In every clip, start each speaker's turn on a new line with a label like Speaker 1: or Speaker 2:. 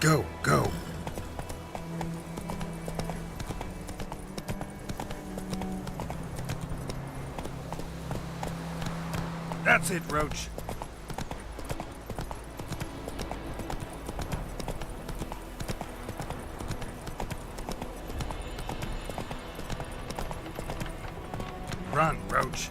Speaker 1: Go, go. That's it, Roach. Run, Roach.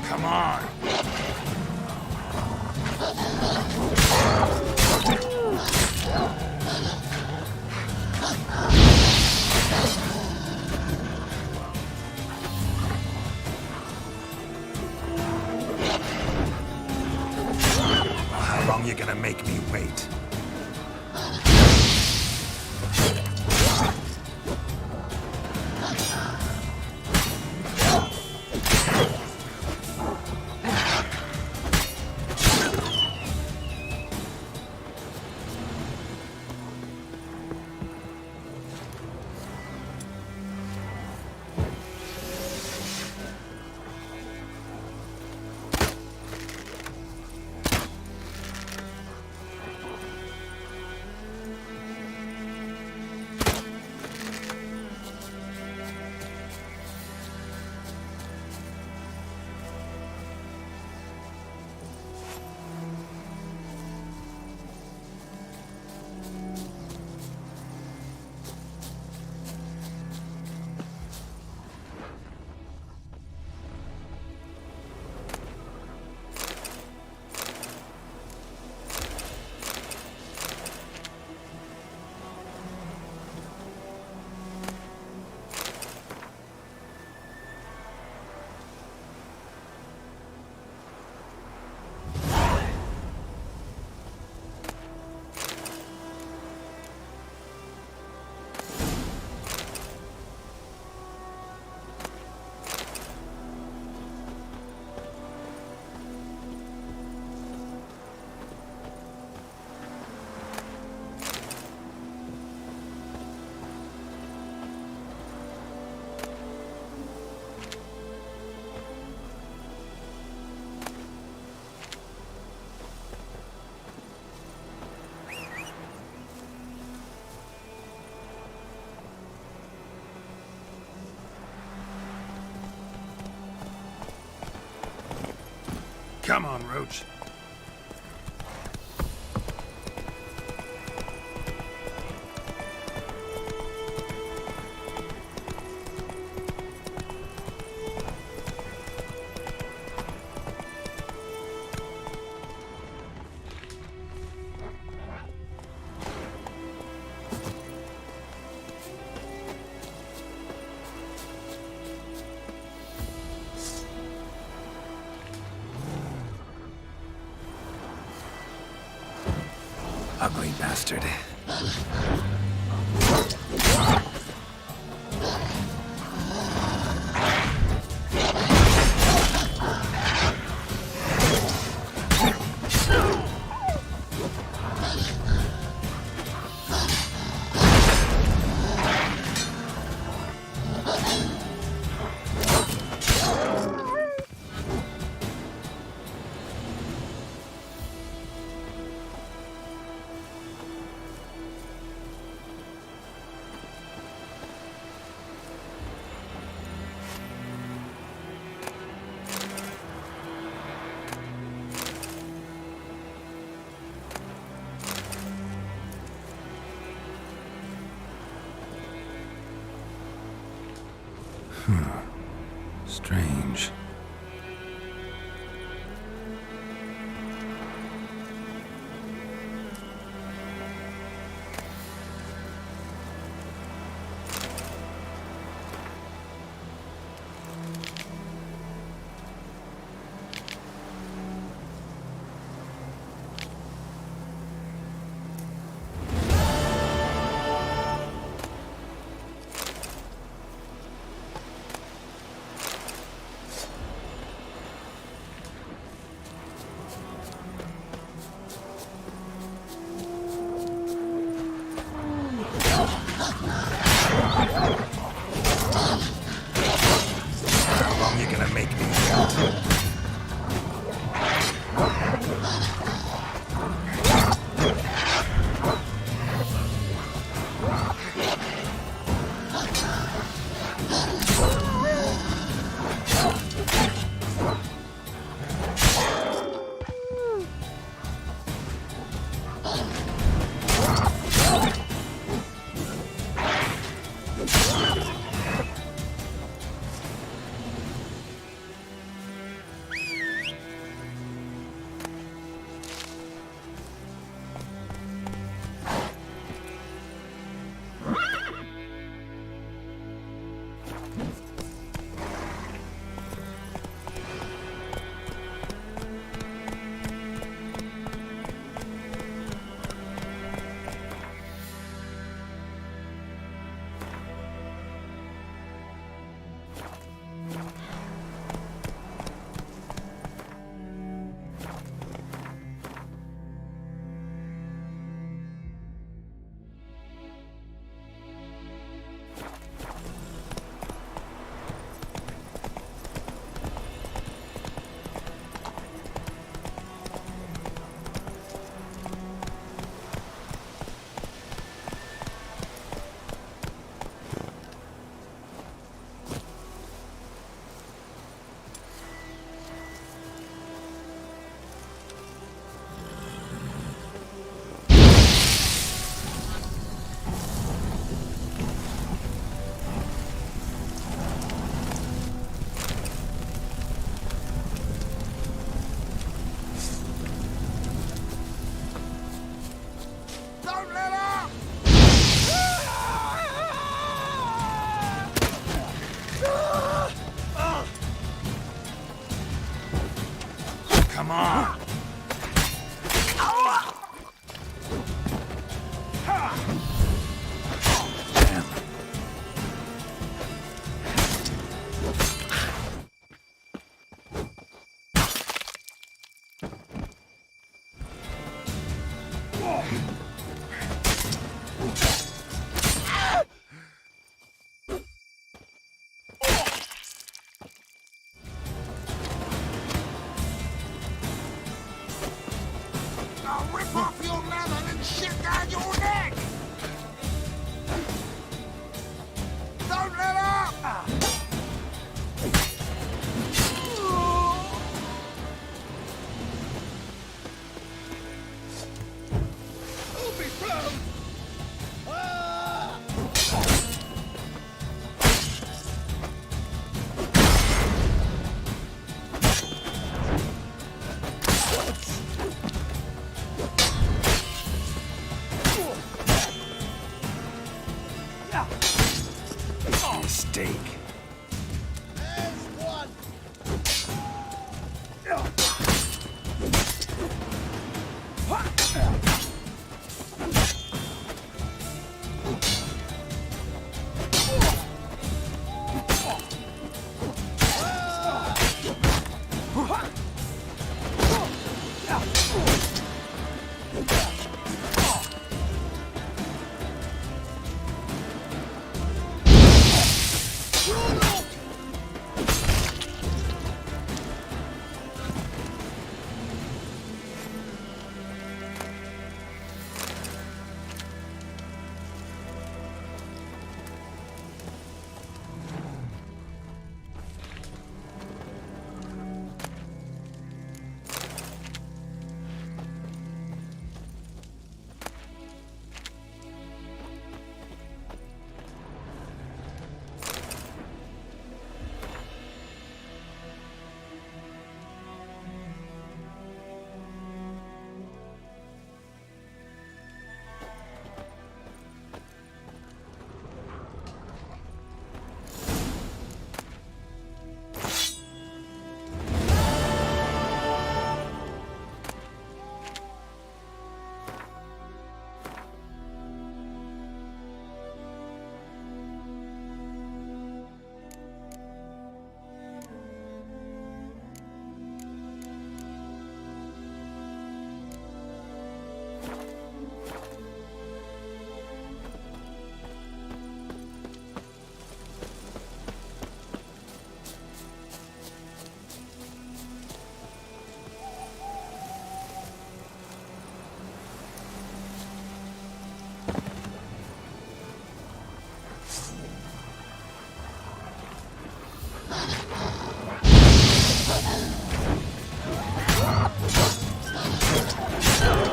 Speaker 1: Come on. How long you gonna make me wait? Come on, Roach. Ugly bastard. Strange. Come on. Damn.
Speaker 2: I'll rip off your leather and shit down your neck! Don't let up! Hold me close!
Speaker 1: Mistake.
Speaker 2: There's one!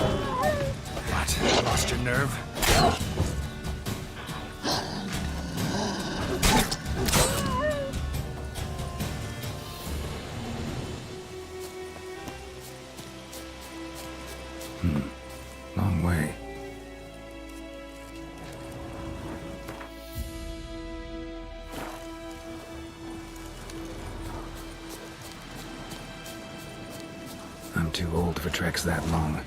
Speaker 1: What? Lost your nerve? Long way. I'm too old for treks that long.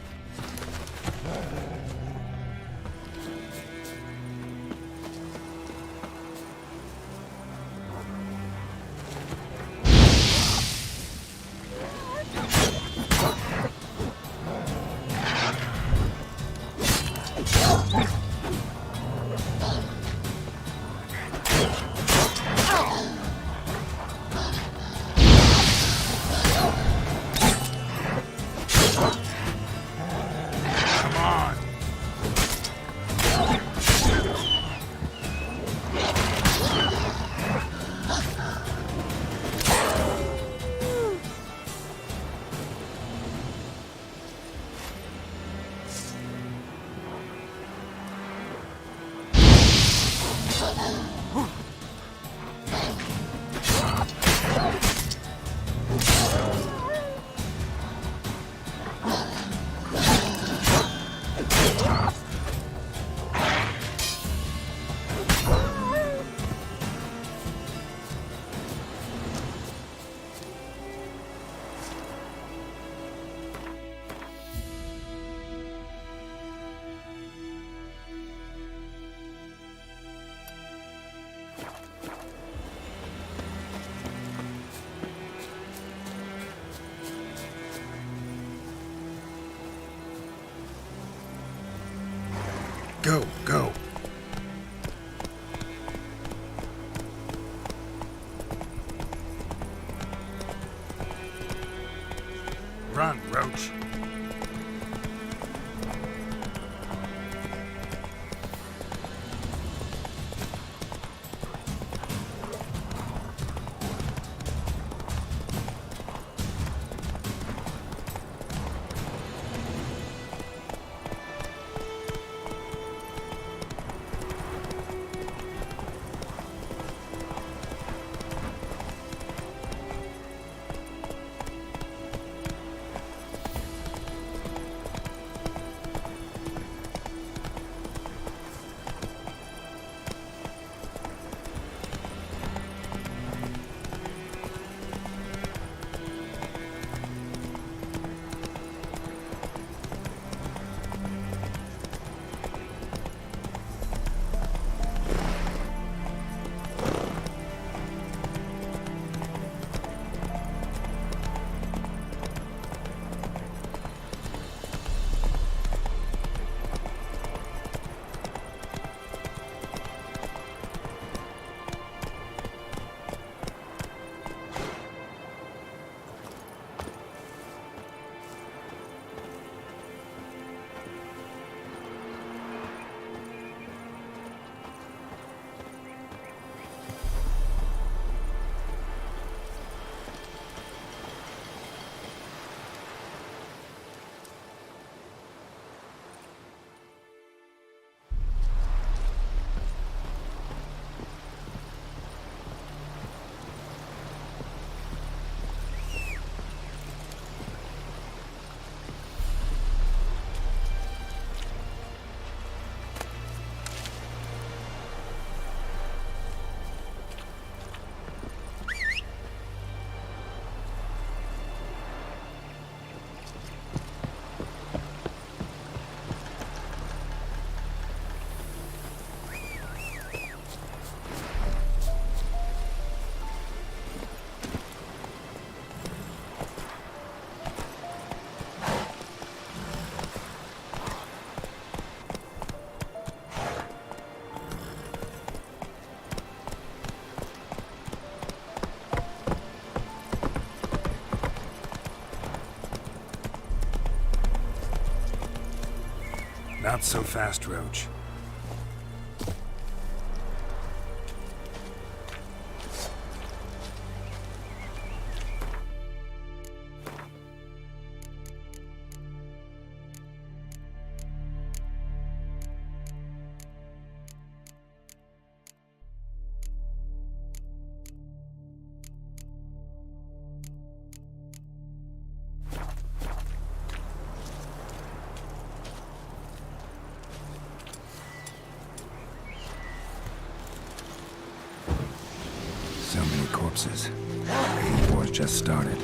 Speaker 1: Come on. Go, go. Run, Roach. Not so fast, Roach. So many corpses. The war's just started.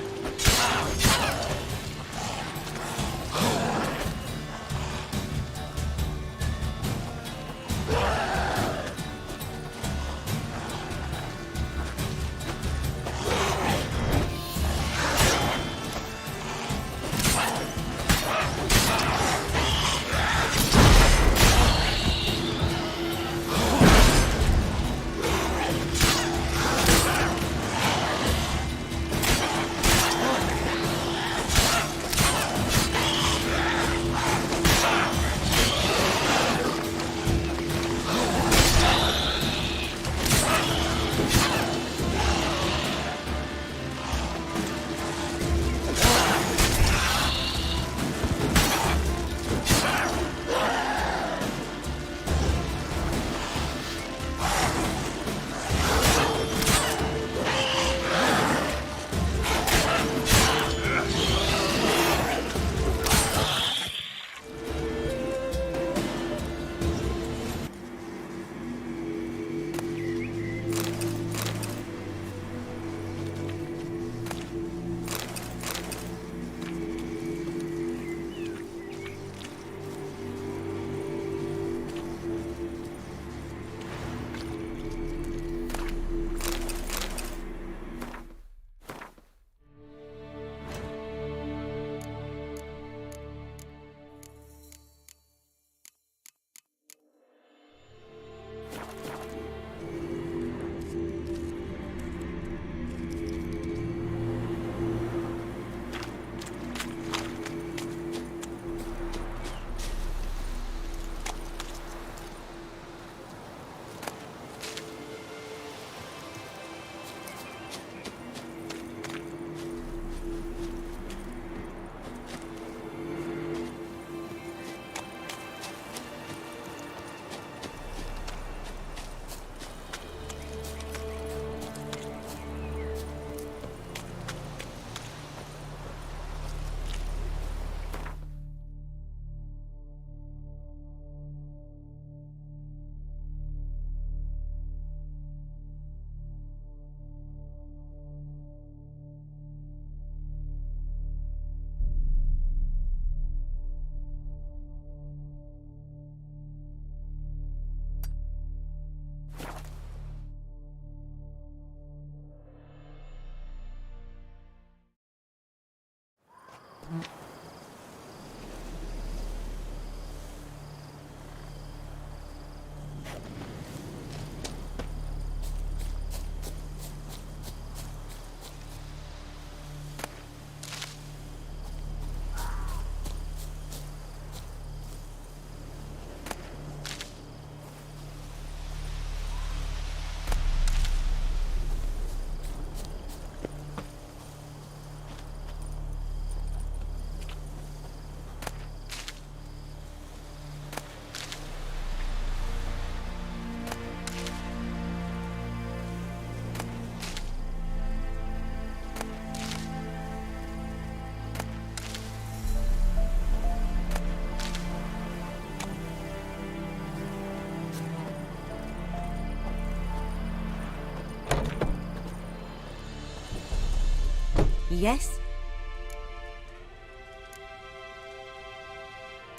Speaker 3: Yes?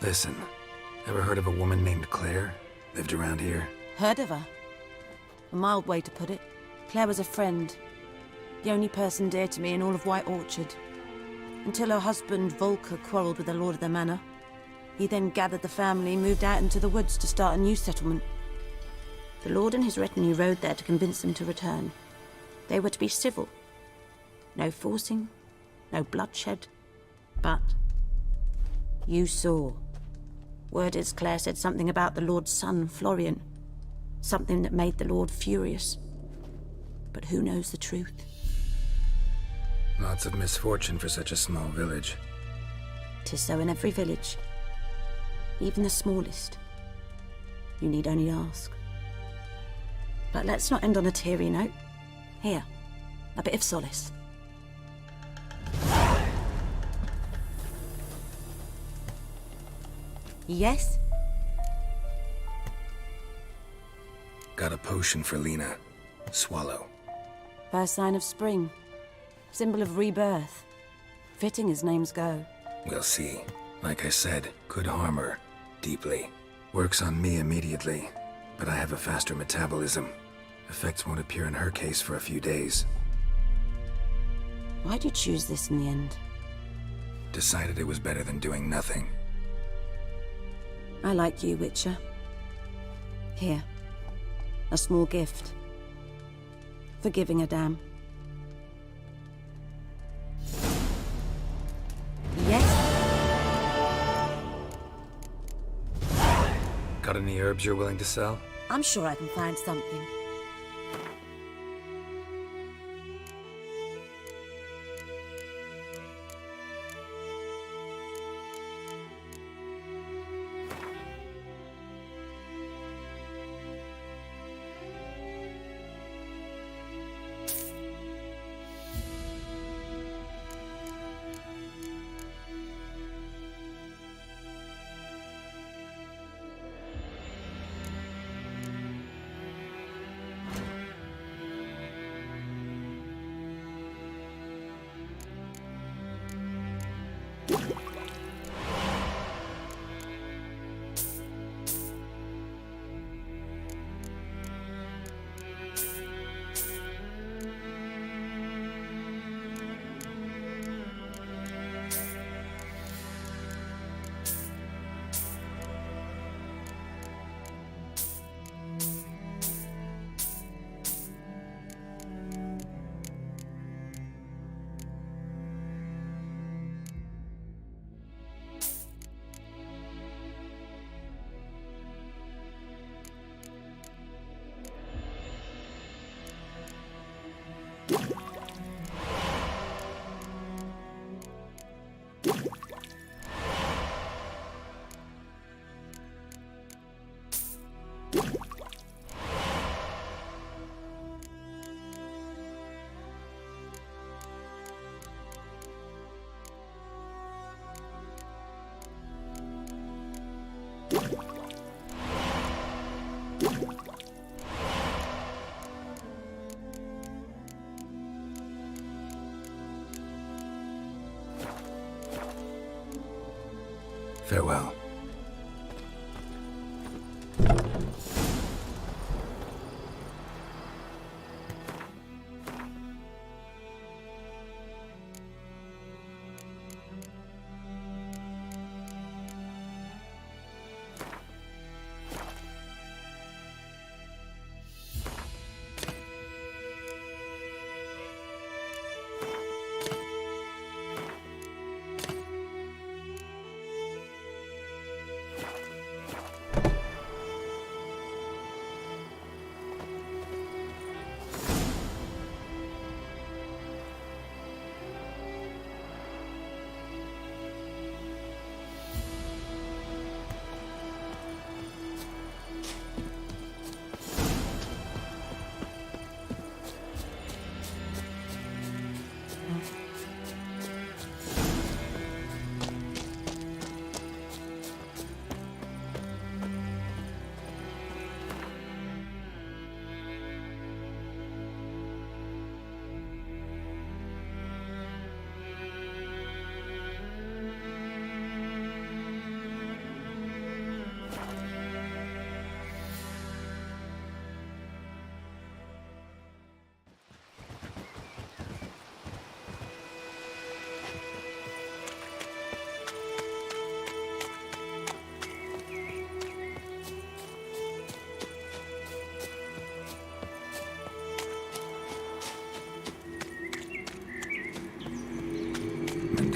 Speaker 4: Listen, ever heard of a woman named Claire? Lived around here?
Speaker 3: Heard of her? A mild way to put it. Claire was a friend. The only person dear to me in all of White Orchard. Until her husband, Volker, quarreled with the lord of the manor. He then gathered the family and moved out into the woods to start a new settlement. The lord and his retinue rode there to convince them to return. They were to be civil. No forcing, no bloodshed. But you saw. Word is Claire said something about the lord's son, Florian. Something that made the lord furious. But who knows the truth?
Speaker 4: Lots of misfortune for such a small village.
Speaker 3: 'Tis so in every village. Even the smallest. You need only ask. But let's not end on a teary note. Here, a bit of solace. Yes?
Speaker 4: Got a potion for Lena. Swallow.
Speaker 3: First sign of spring. Symbol of rebirth. Fitting as names go.
Speaker 4: We'll see. Like I said, could harm her. Deeply. Works on me immediately, but I have a faster metabolism. Effects won't appear in her case for a few days.
Speaker 3: Why'd you choose this in the end?
Speaker 4: Decided it was better than doing nothing.
Speaker 3: I like you, Witcher. Here. A small gift. For giving a damn. Yes?
Speaker 4: Got any herbs you're willing to sell?
Speaker 3: I'm sure I can find something.
Speaker 4: Farewell.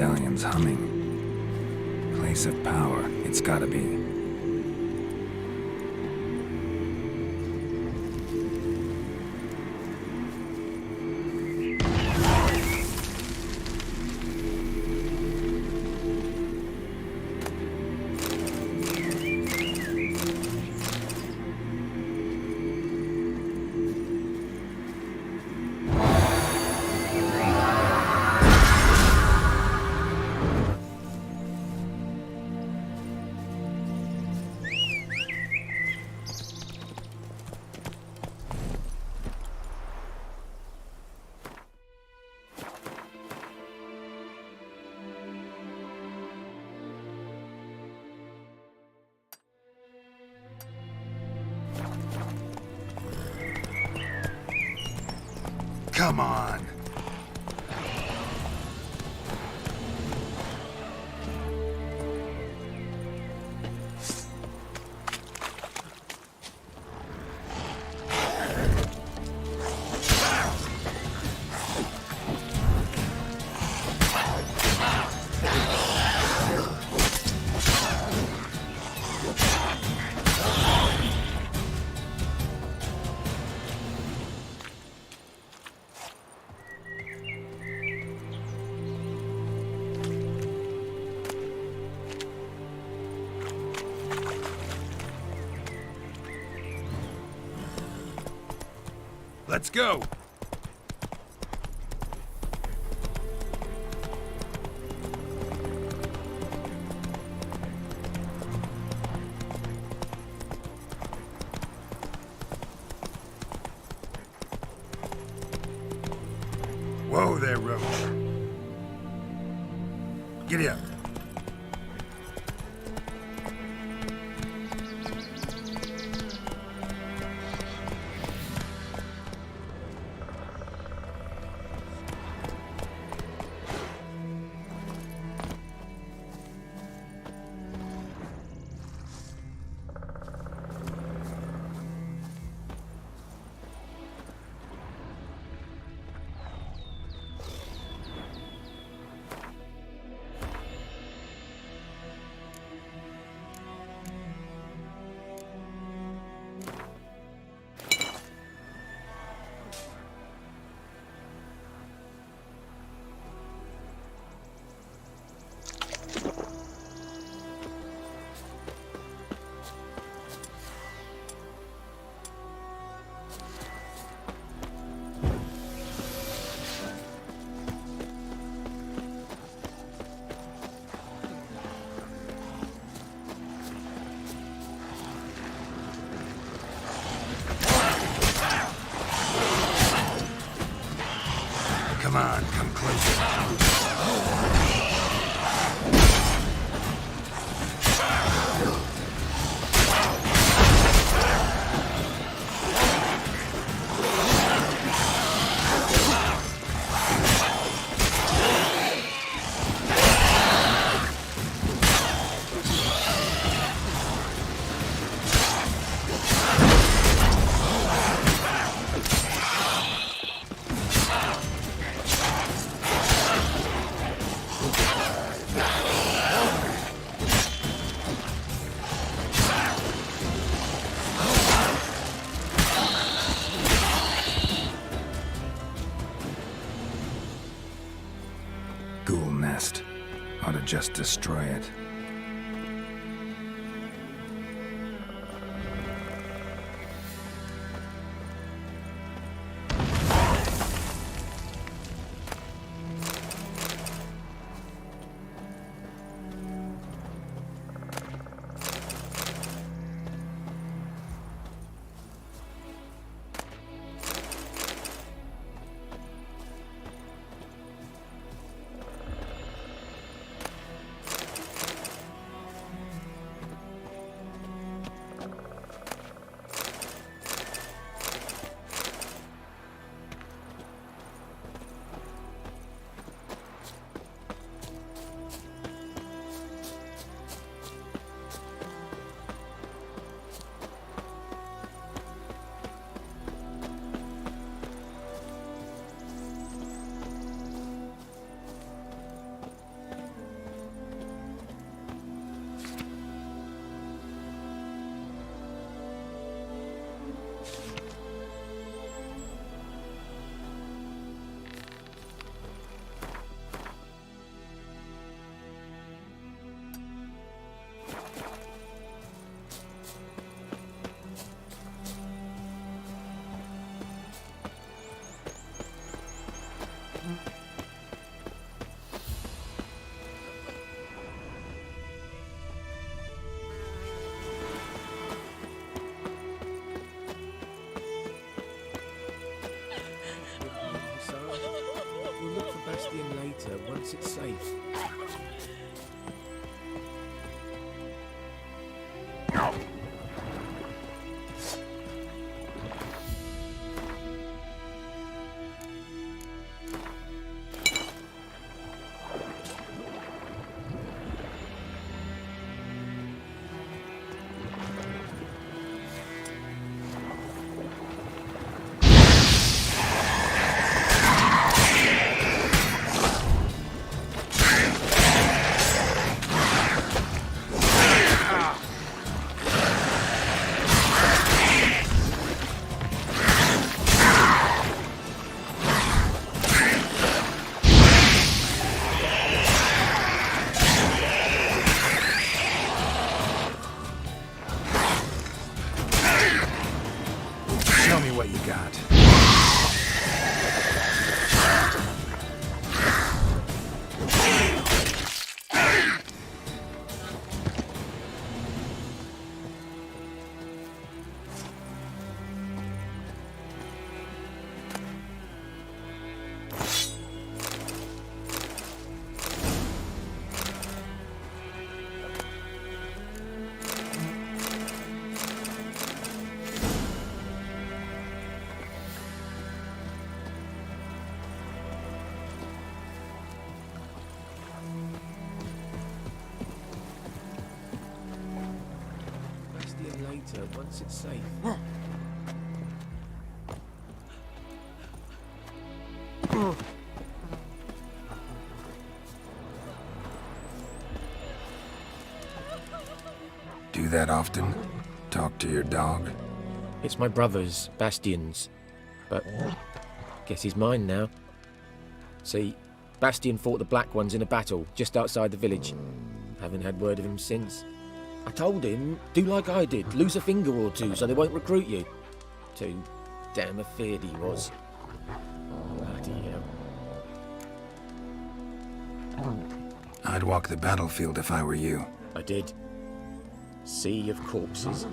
Speaker 4: medallion's humming. Place of power, it's gotta be.
Speaker 1: Come on. Let's go. Whoa there, Roach. Giddy up. Come on, come closer.
Speaker 4: Ghoul nest. Ought to just destroy it.
Speaker 5: Bastion later, once it's safe.
Speaker 1: Show me what you got.
Speaker 5: Bastion later, once it's safe.
Speaker 4: Do that often? Talk to your dog?
Speaker 5: It's my brother's, Bastion's. But guess he's mine now. See, Bastion fought the Black Ones in a battle just outside the village. Haven't had word of him since. I told him, do like I did, lose a finger or two so they won't recruit you. Too damn afeard he was. Bloody hell.
Speaker 4: I'd walk the battlefield if I were you.
Speaker 5: I did. Sea of corpses.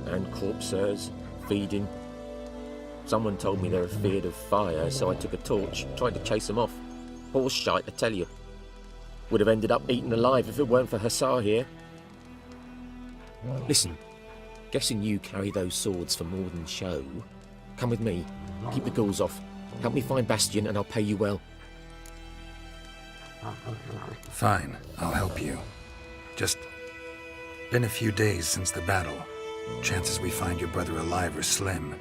Speaker 5: And corpsers, feeding. Someone told me they're afeard of fire, so I took a torch, tried to chase them off. Horse shite, I tell you. Would have ended up eaten alive if it weren't for Hussar here. Listen, guessing you carry those swords for more than show. Come with me, keep the ghouls off. Help me find Bastion and I'll pay you well.
Speaker 4: Fine, I'll help you. Just been a few days since the battle. Chances we find your brother alive are slim.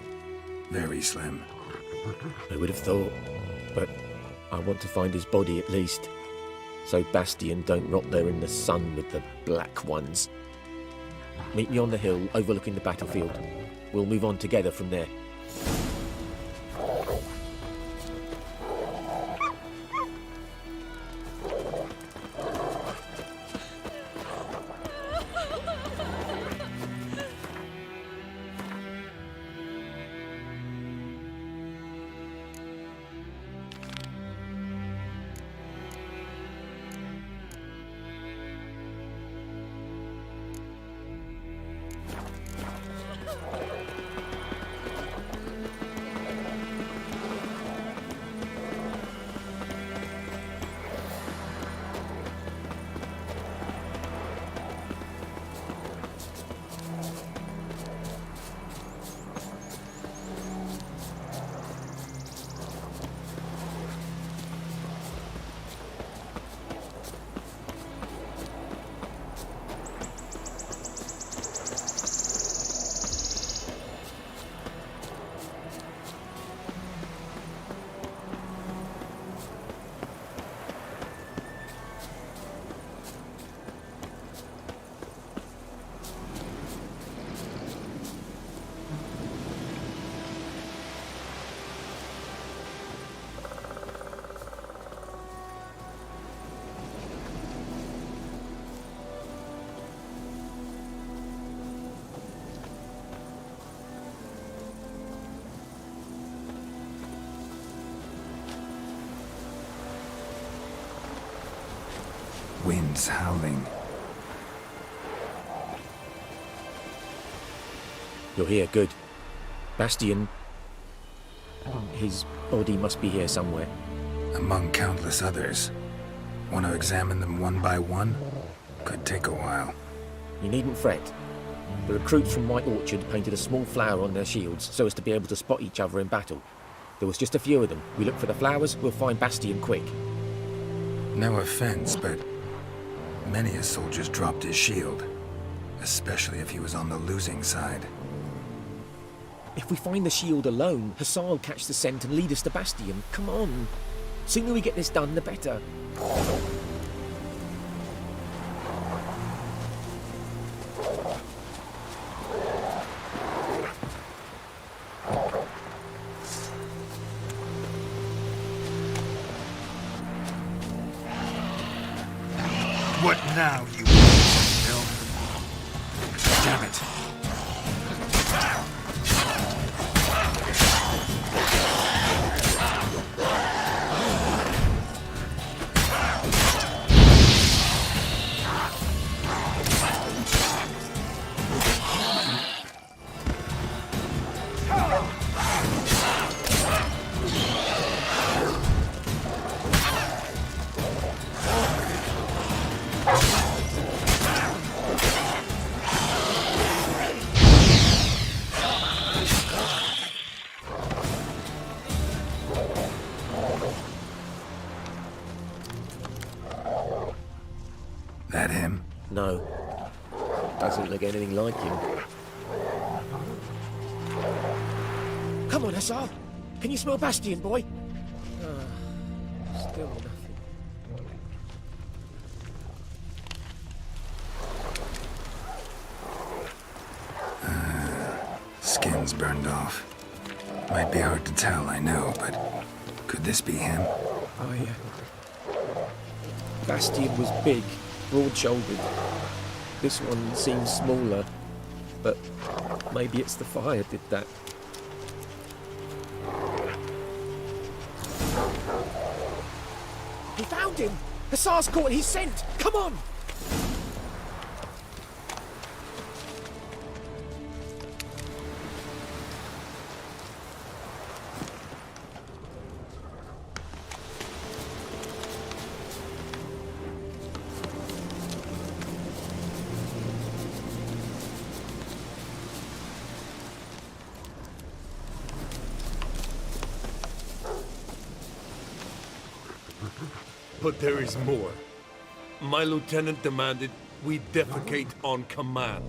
Speaker 4: Very slim.
Speaker 5: I would have thought, but I want to find his body at least. So Bastion don't rot there in the sun with the Black Ones. Meet me on the hill overlooking the battlefield. We'll move on together from there.
Speaker 4: Winds howling.
Speaker 5: You're here, good. Bastion... His body must be here somewhere.
Speaker 4: among countless others. Want to examine them one by one? Could take a while.
Speaker 5: You needn't fret. The recruits from White Orchard painted a small flower on their shields so as to be able to spot each other in battle. There was just a few of them. We look for the flowers, we'll find Bastion quick.
Speaker 4: No offense, but many a soldier's dropped his shield. Especially if he was on the losing side.
Speaker 5: If we find the shield alone, Hussar will catch the scent and lead us to Bastion. Come on. Sooner we get this done, the better.
Speaker 1: What now, you Bill? Damn it.
Speaker 4: That him?
Speaker 5: No. Doesn't look anything like him. Come on, Hussar. Can you smell Bastion, boy? Still nothing.
Speaker 4: Skin's burned off. Might be hard to tell, I know, but could this be him?
Speaker 5: Oh, yeah. Bastion was big, broad-shouldered. This one seems smaller, but maybe it's the fire did that. He found him! Hussar's caught his scent! Come on!
Speaker 6: But there is more. My lieutenant demanded we defecate on command.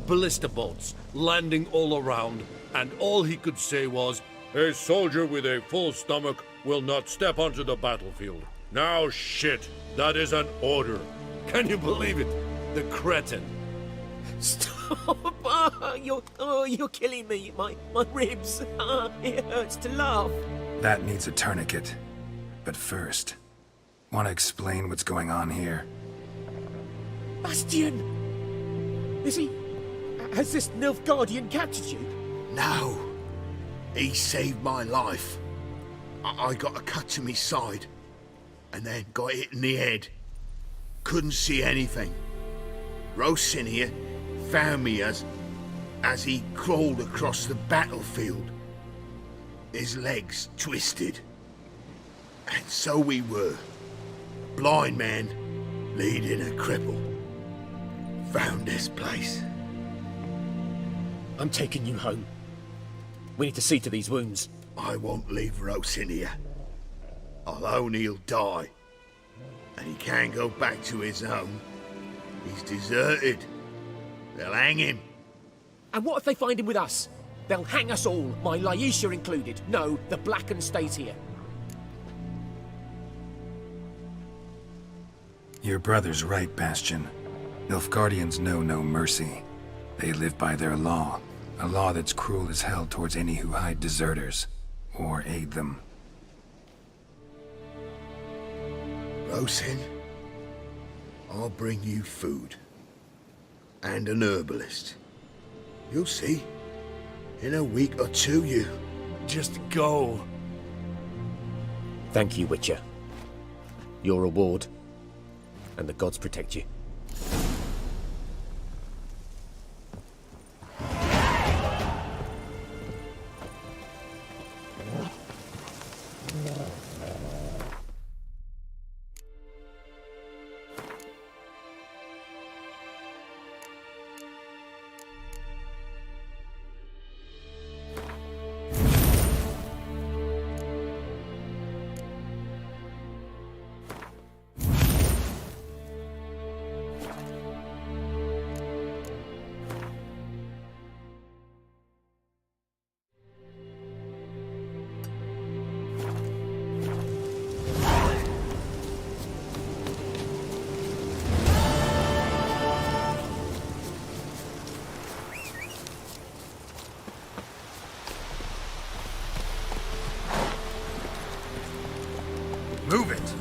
Speaker 6: Ballista bolts landing all around, and all he could say was, "A soldier with a full stomach will not step onto the battlefield." Now shit, that is an order. Can you believe it? The cretin.
Speaker 5: Stop! You're killing me. My ribs. It hurts to laugh.
Speaker 4: That needs a tourniquet. But first, want to explain what's going on here?
Speaker 5: Bastion! Has this Nilfgaardian captured you?
Speaker 2: No. He saved my life. I got a cut to my side, and then got hit in the head. Couldn't see anything. Rosinia found me as he crawled across the battlefield. His legs twisted. And so we were. Blind man leading a cripple. Found this place.
Speaker 5: I'm taking you home. We need to see to these wounds.
Speaker 2: I won't leave Rosinia. I'll own he'll die. And he can't go back to his home. He's deserted. They'll hang him.
Speaker 5: And what if they find him with us? They'll hang us all, my Laisha included. No, the Blacken stays here.
Speaker 4: Your brother's right, Bastion. Nilfgaardians know no mercy. They live by their law. A law that's cruel as hell towards any who hide deserters or aid them.
Speaker 2: Rosin, I'll bring you food. And an herbalist. You'll see. In a week or two, you...
Speaker 6: Just go.
Speaker 5: Thank you, Witcher. Your reward, and the gods protect you.
Speaker 4: Move it!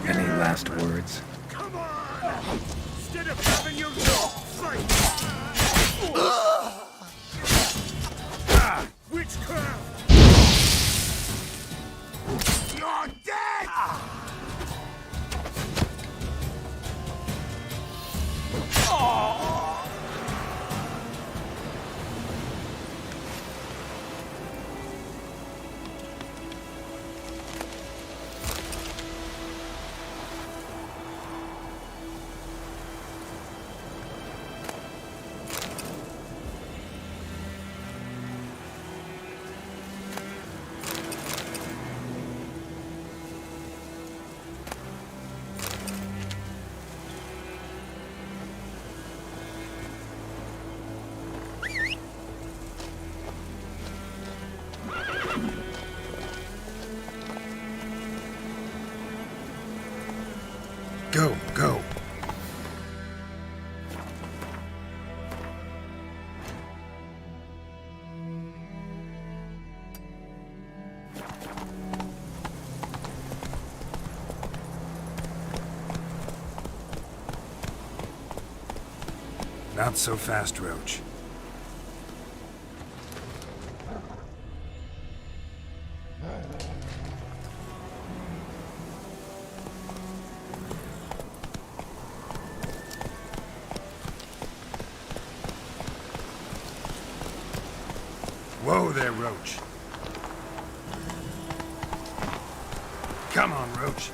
Speaker 4: Any last words?
Speaker 2: Come on! Instead of having your fight! Witchcraft! You're dead!
Speaker 4: Go, go. Not so fast, Roach. Whoa there, Roach. Come on, Roach.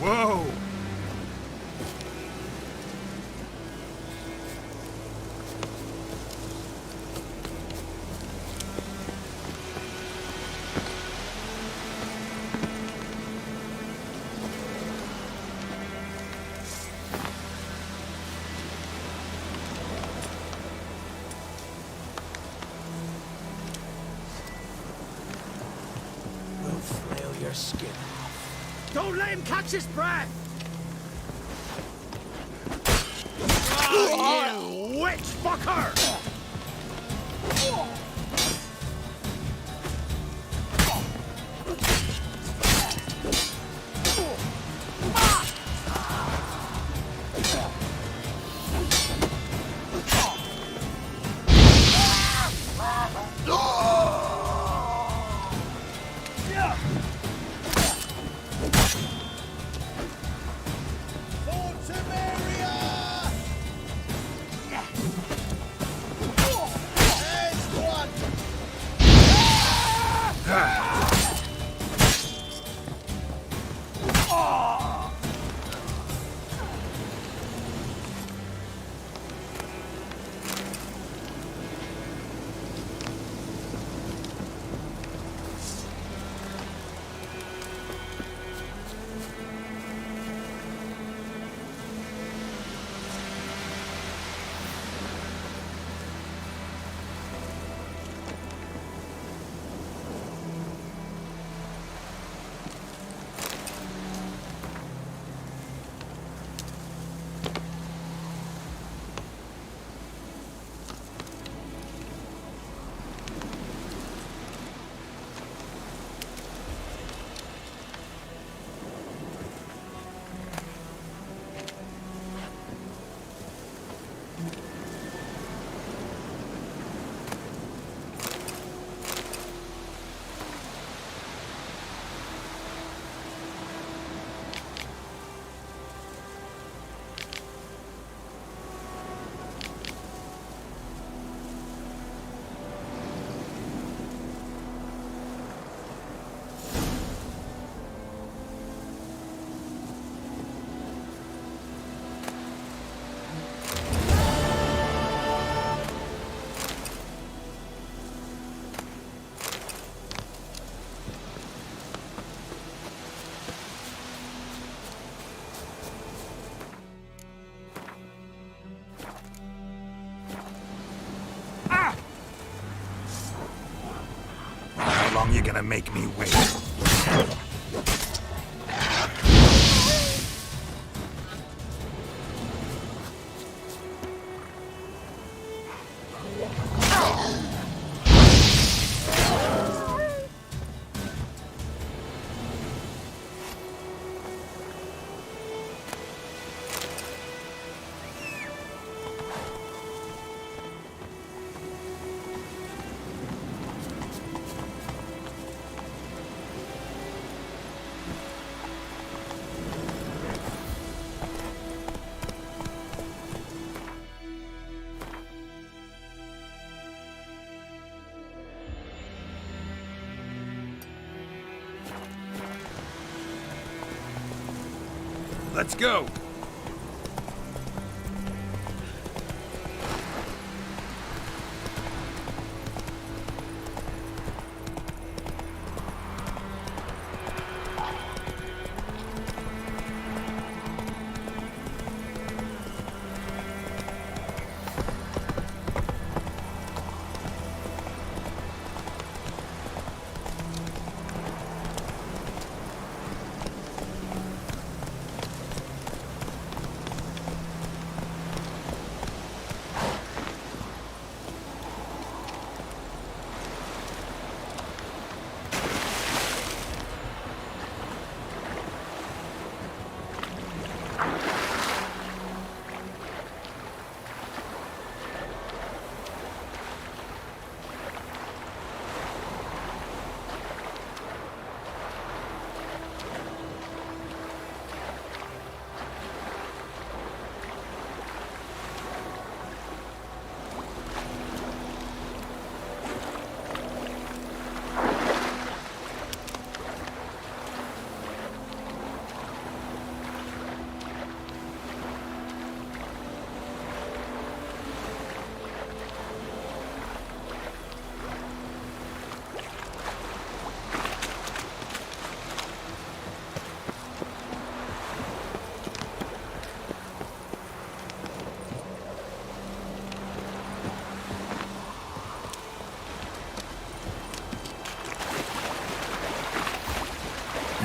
Speaker 4: Whoa!
Speaker 2: We'll flail your skin off. Don't let him catch his breath! Oh, you witch fucker!
Speaker 1: you're gonna make me wait? Let's go!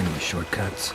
Speaker 4: Any shortcuts?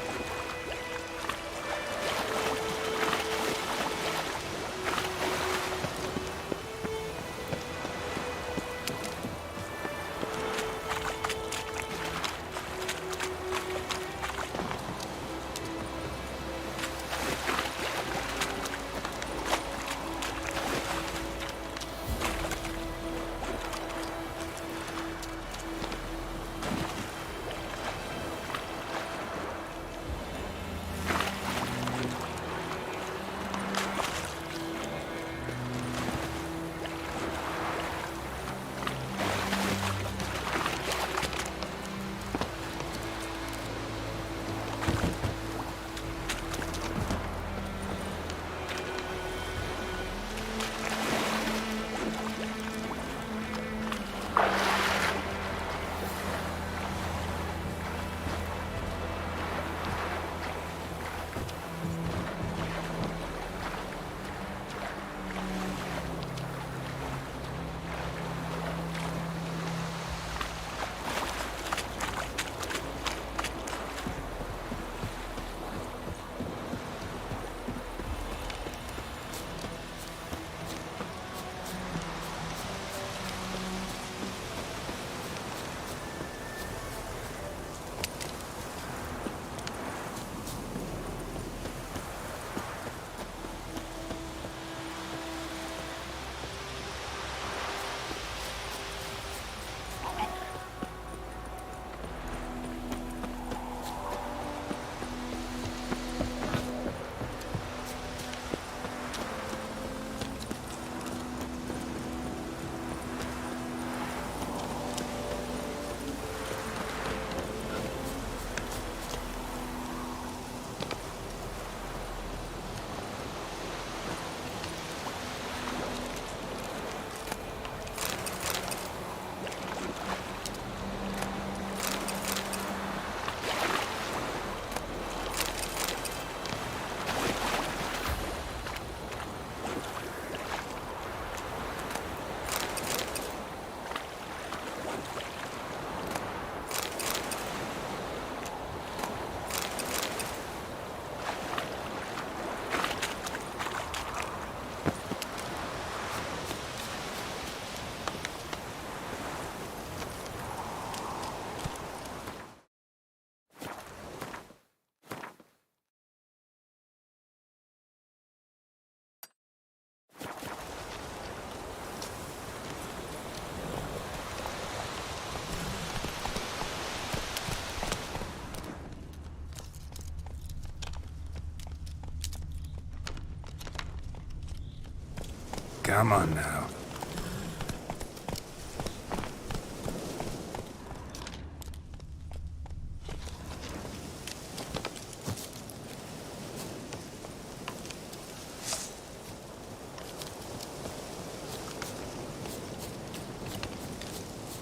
Speaker 4: Come on now.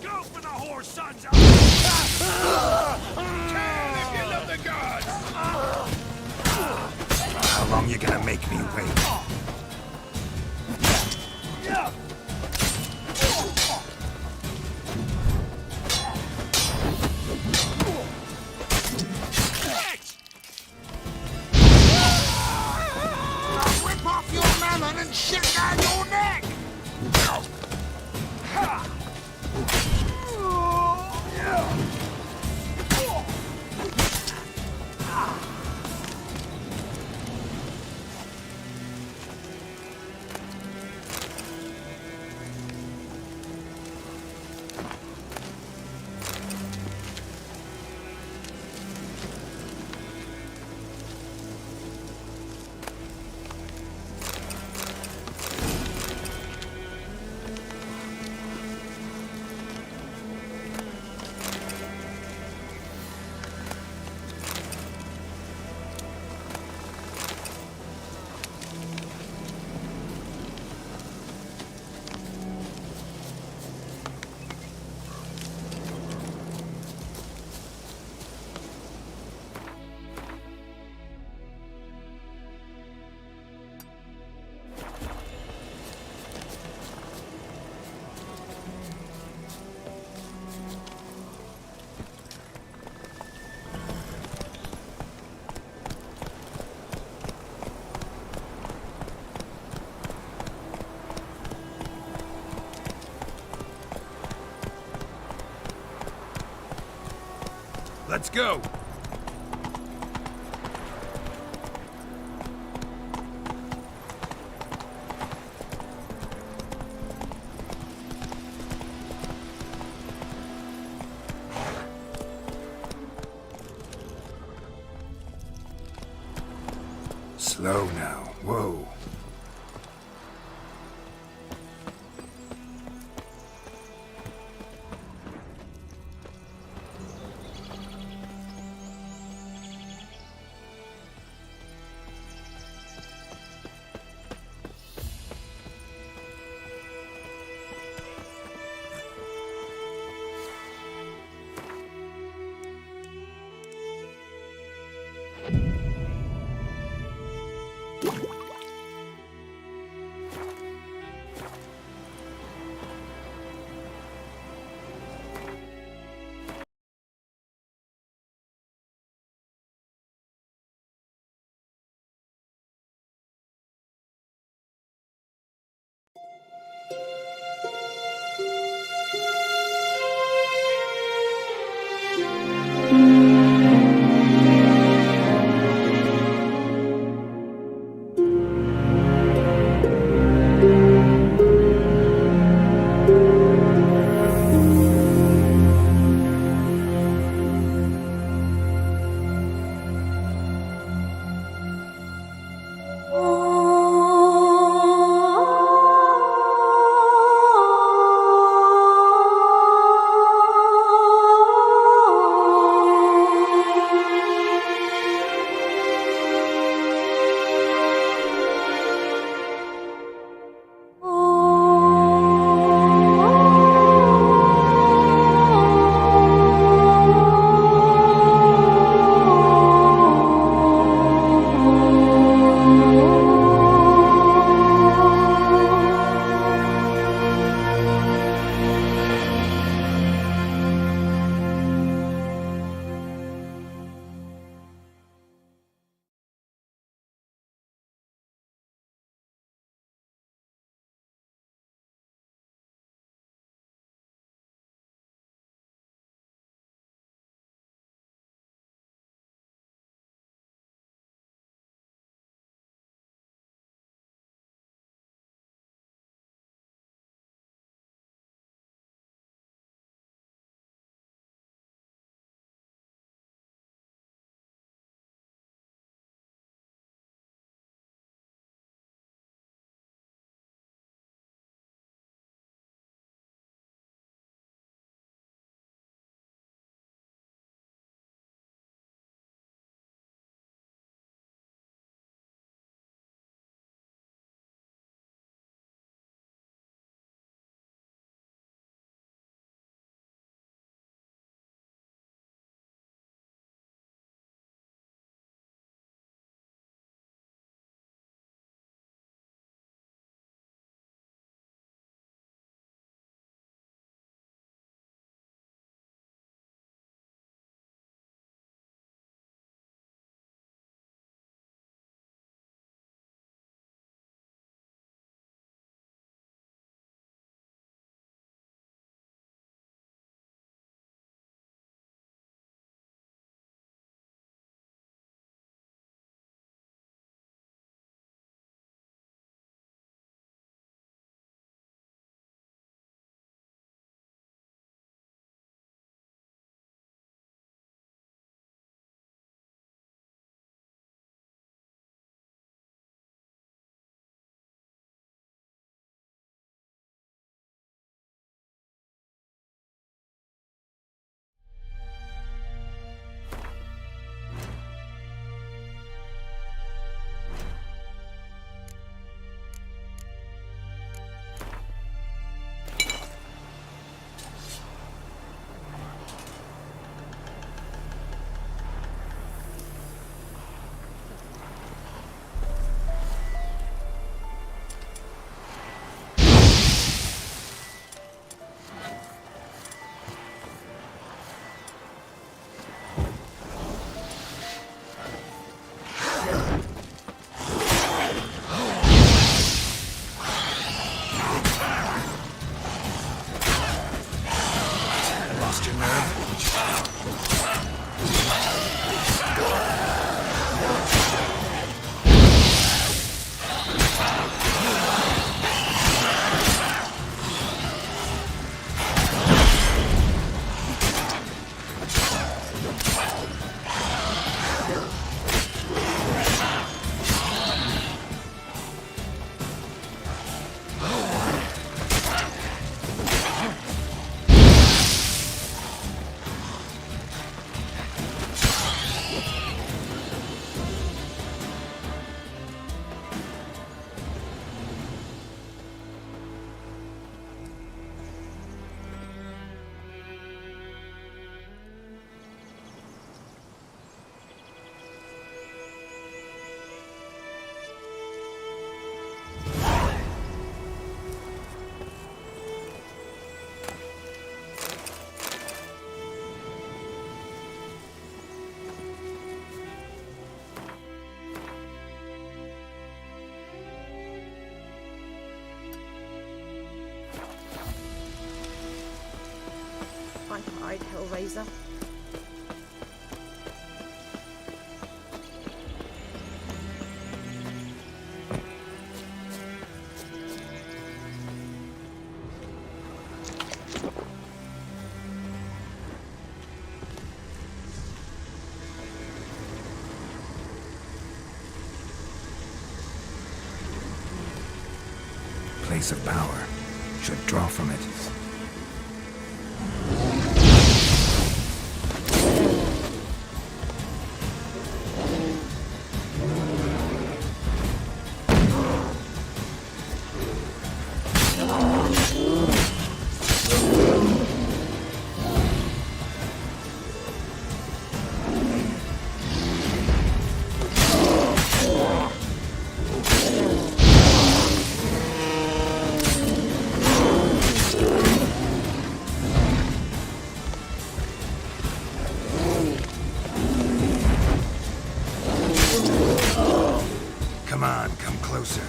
Speaker 1: Go for the horse, sons of... How long you gonna make me wait?
Speaker 2: Rip off your melon and shit down your neck!
Speaker 1: Let's go!
Speaker 4: Slow now. Whoa.
Speaker 3: I hide, Hellraiser.
Speaker 4: Place of power. Should draw from it. Come on, come closer.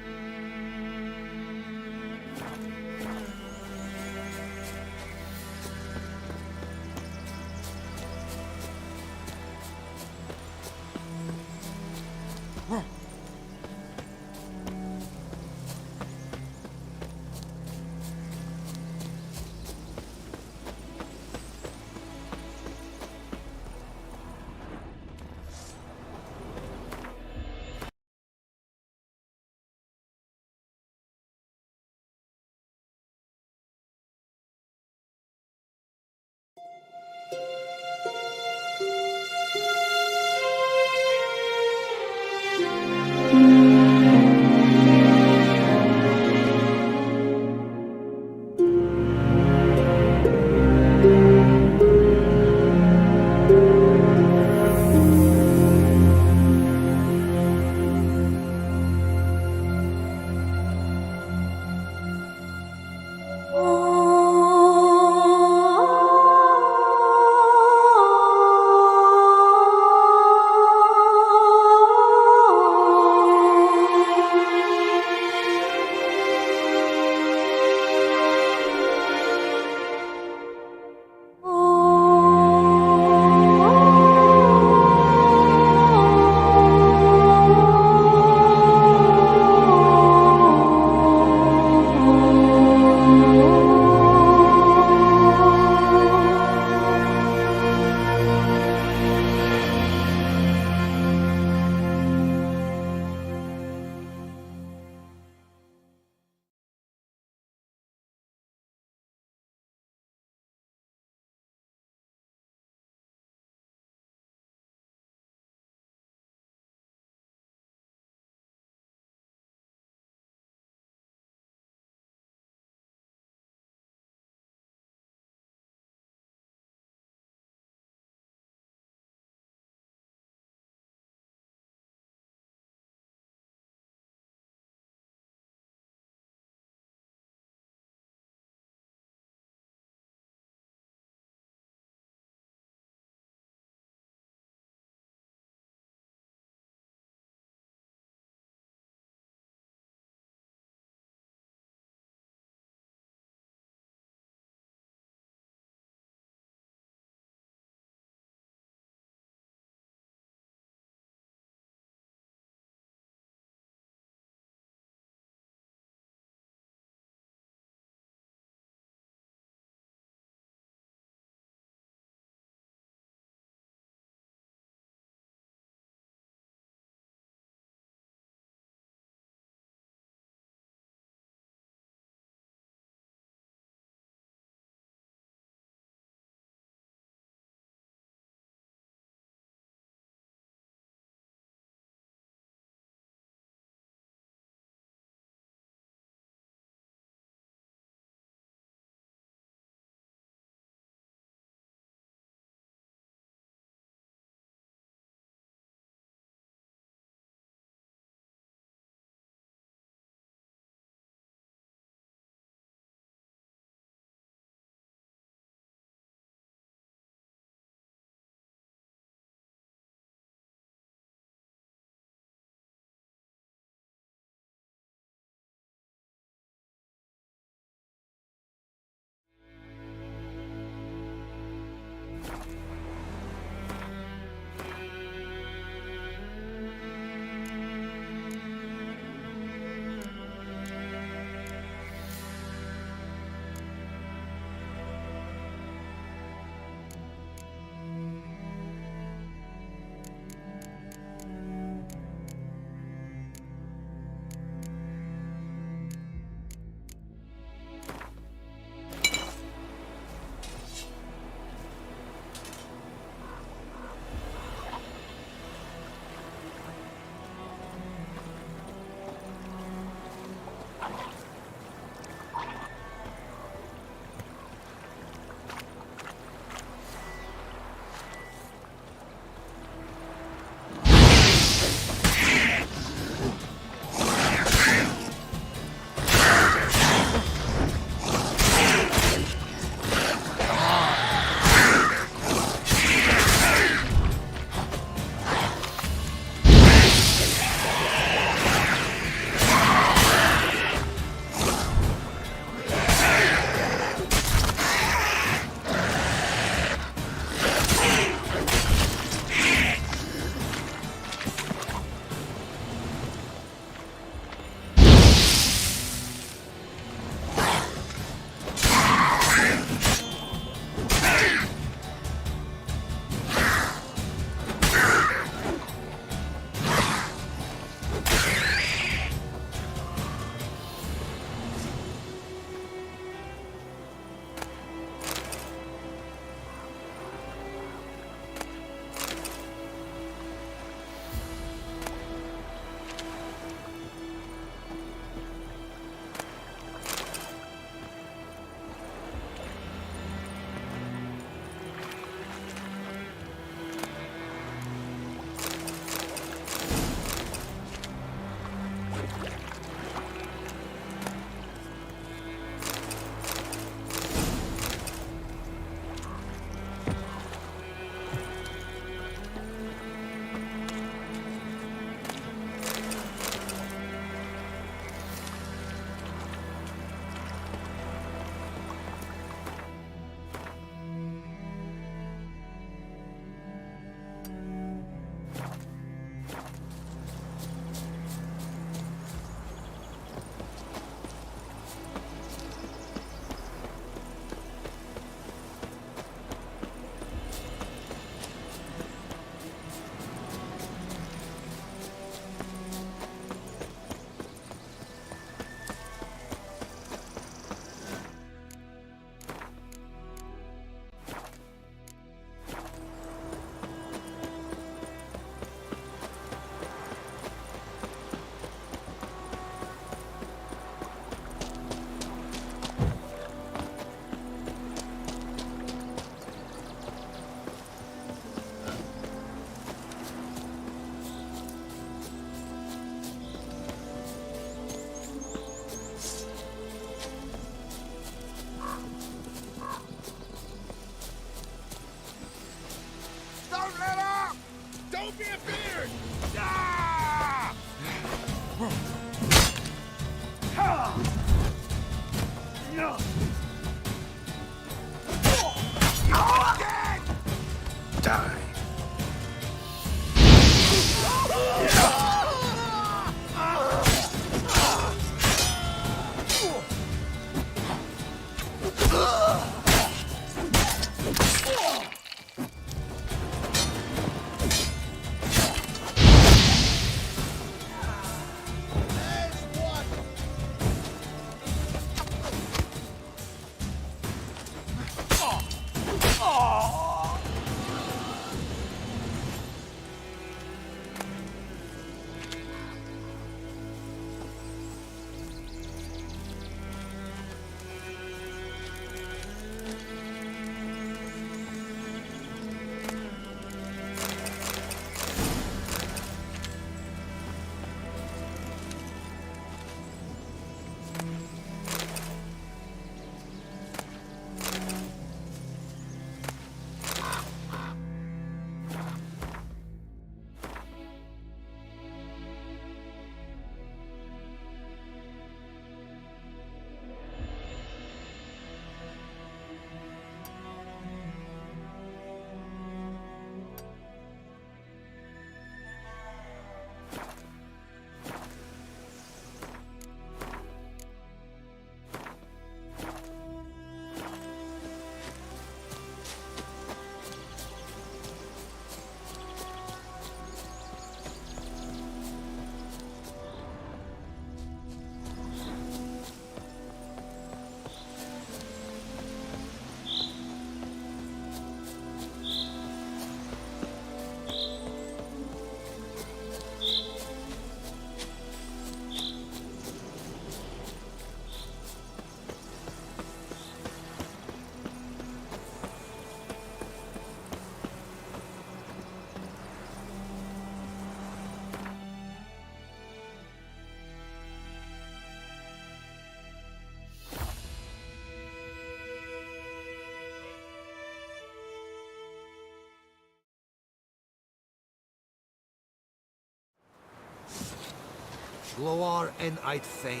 Speaker 1: Gloar en Ait Thane.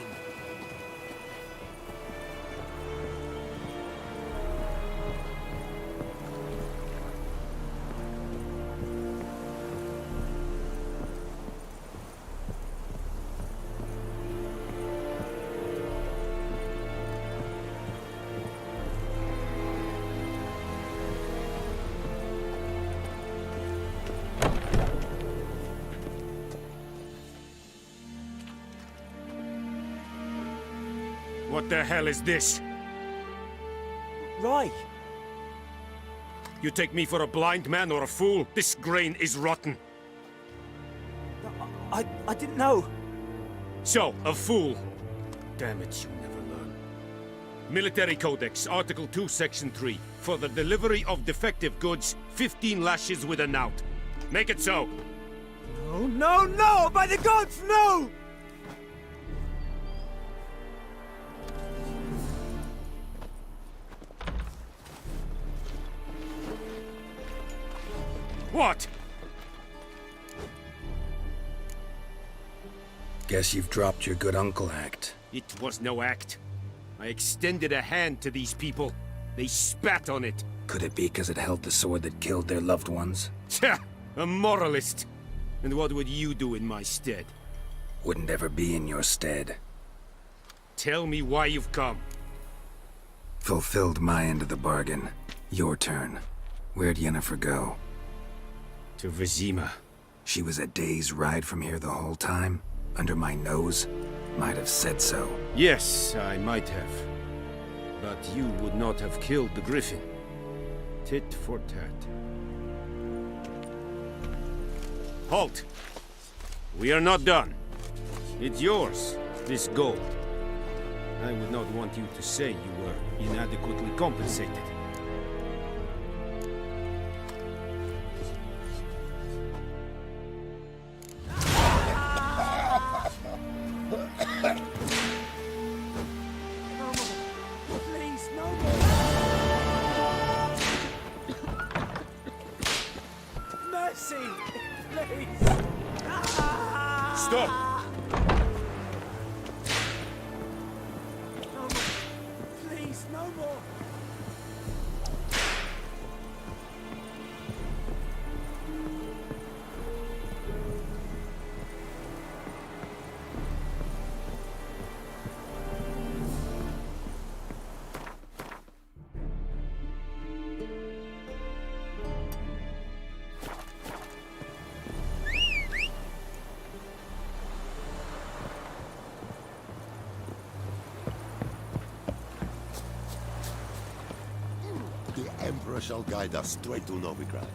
Speaker 7: What the hell is this?
Speaker 8: Rye!
Speaker 7: You take me for a blind man or a fool? This grain is rotten.
Speaker 8: I didn't know.
Speaker 7: So, a fool. Damn it, you never learn. Military Codex, Article 2, Section 3. For the delivery of defective goods, 15 lashes with a knout. Make it so.
Speaker 8: Oh, no, no! By the gods, no!
Speaker 7: What?
Speaker 4: Guess you've dropped your good uncle act.
Speaker 7: It was no act. I extended a hand to these people. They spat on it.
Speaker 4: Could it be because it held the sword that killed their loved ones?
Speaker 7: Tja, a moralist. And what would you do in my stead?
Speaker 4: Wouldn't ever be in your stead.
Speaker 7: Tell me why you've come.
Speaker 4: Fulfilled my end of the bargain. Your turn. Where'd Yennefer go?
Speaker 7: To Vizima.
Speaker 4: She was a day's ride from here the whole time? Under my nose? Might have said so.
Speaker 7: Yes, I might have. But you would not have killed the griffin. Tit for tat. Halt! We are not done. It's yours, this gold. I would not want you to say you were inadequately compensated.
Speaker 8: Please, no more! Mercy! Please!
Speaker 7: Stop!
Speaker 8: No more! Please, no more!
Speaker 9: The Emperor shall guide us straight to Novigrad.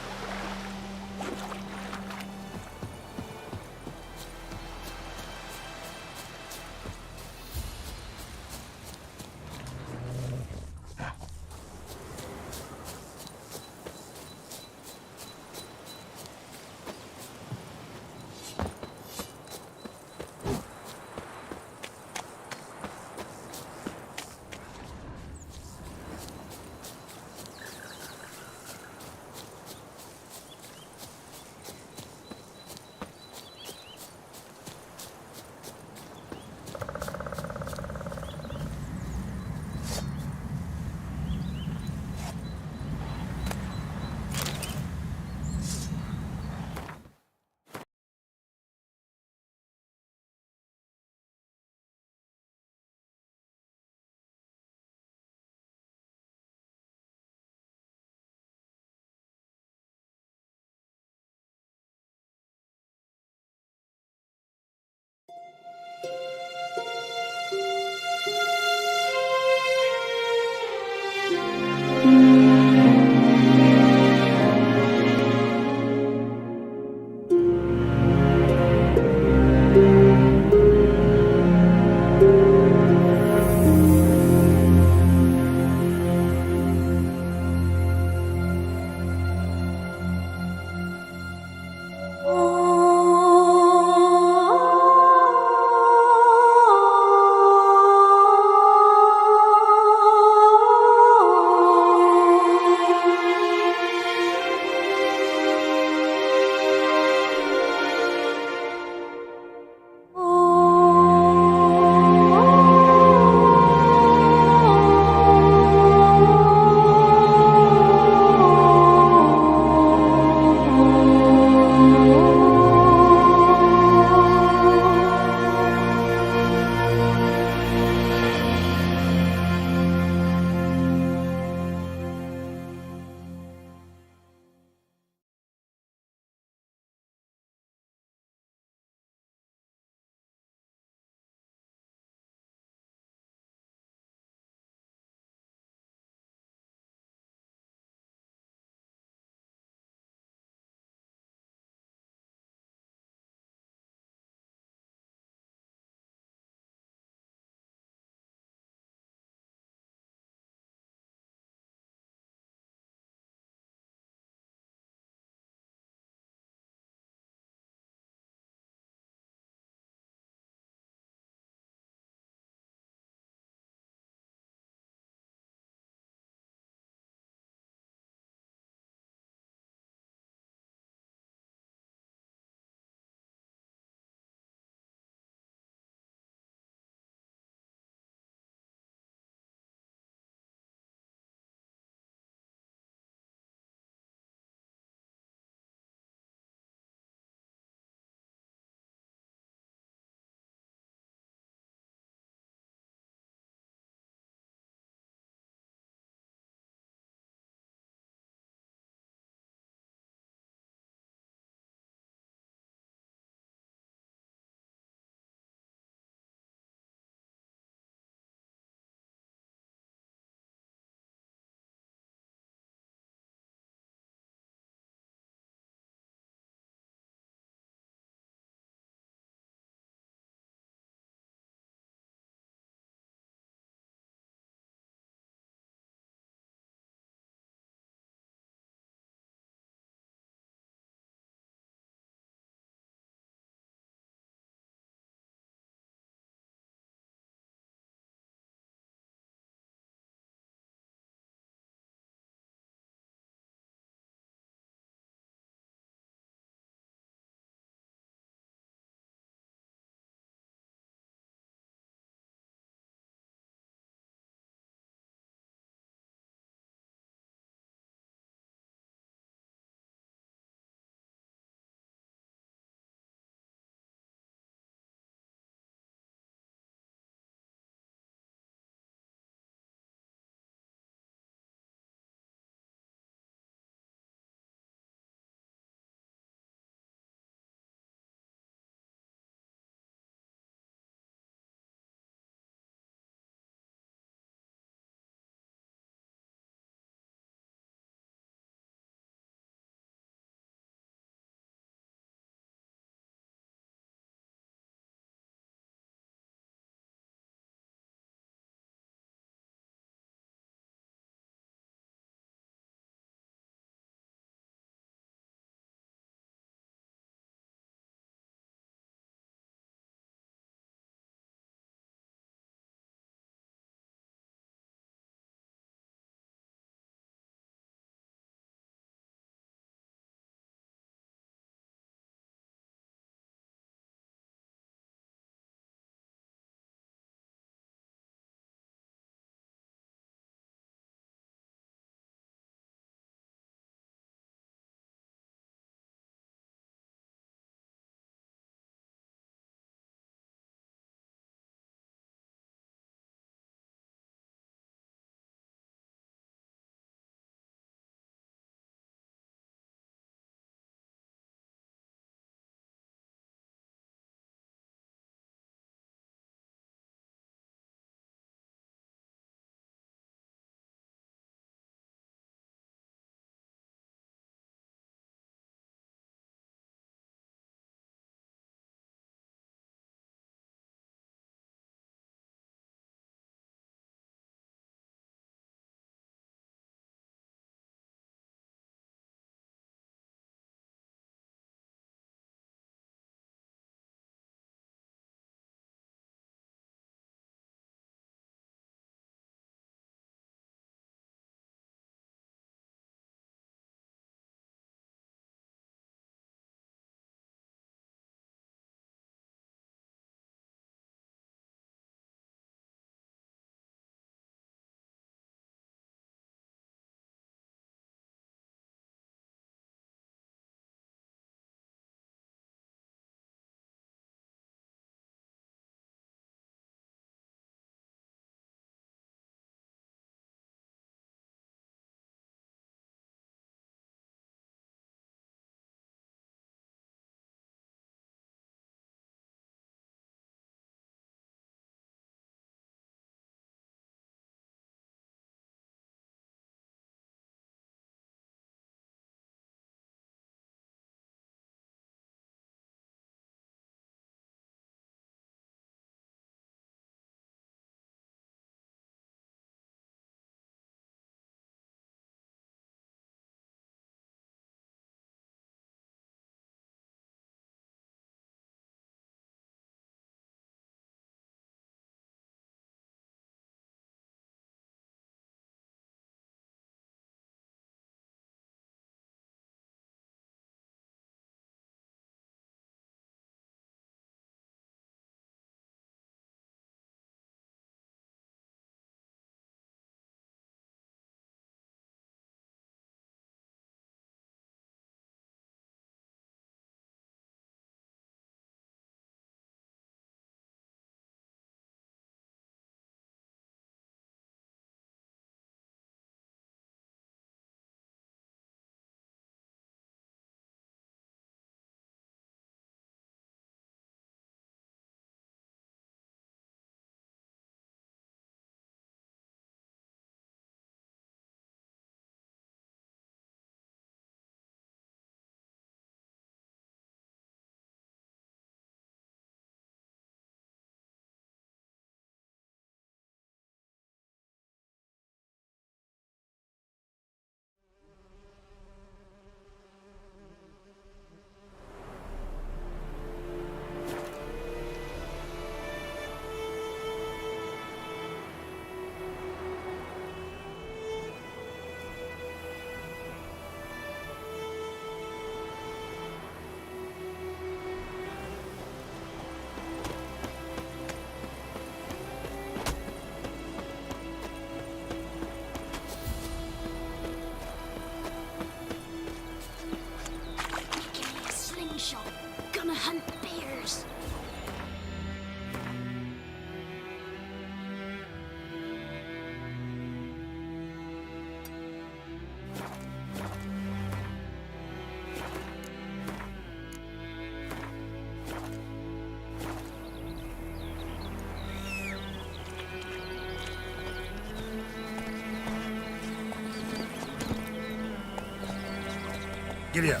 Speaker 1: Giddy up.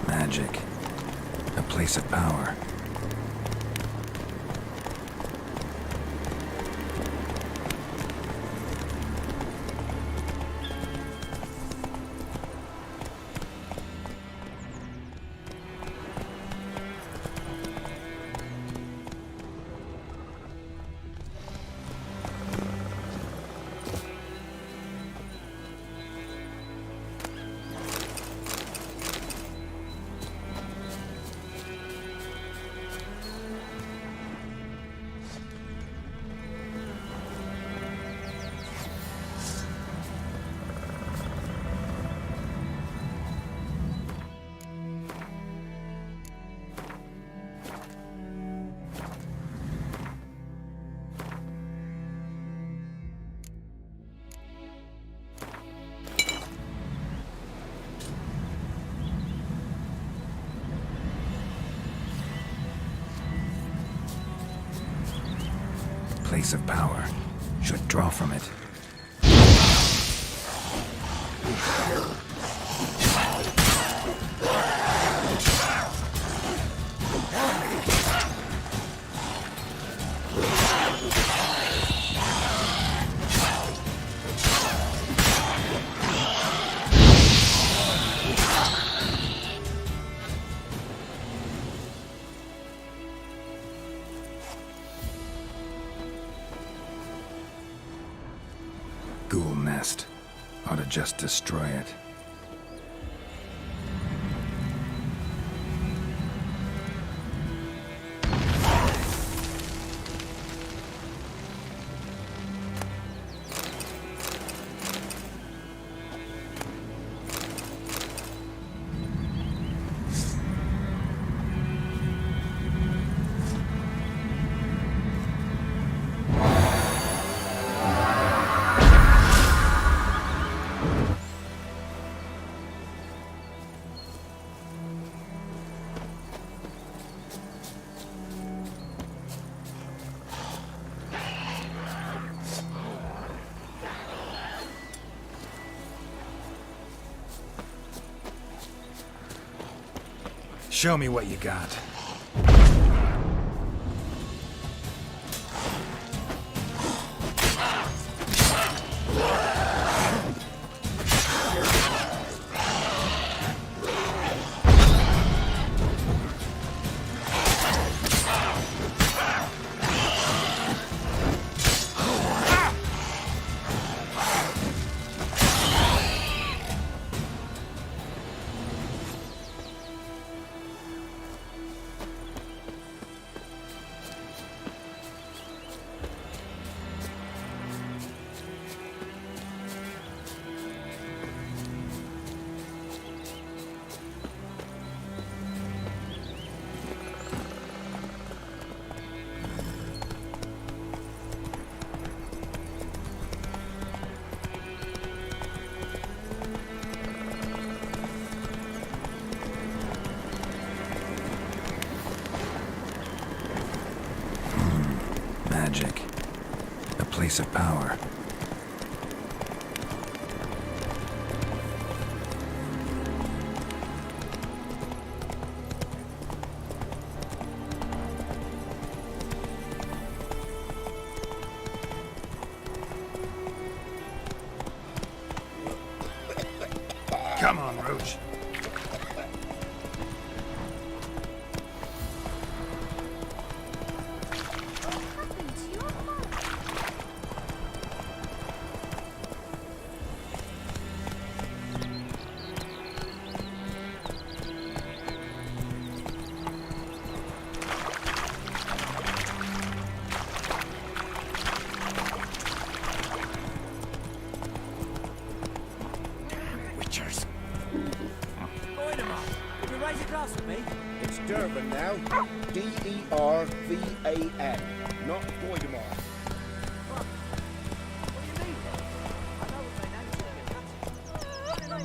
Speaker 4: Magic. A place of power. Place of power. Should draw from it. Ghoul nest. Ought to just destroy it.
Speaker 1: Show me what you got.
Speaker 4: Magic. A place of power.
Speaker 1: Come on, Roach. Witchers.
Speaker 8: raise a glass with me?
Speaker 10: It's Durban now. D-E-R-V-A-N, not Voidemar.
Speaker 3: Gran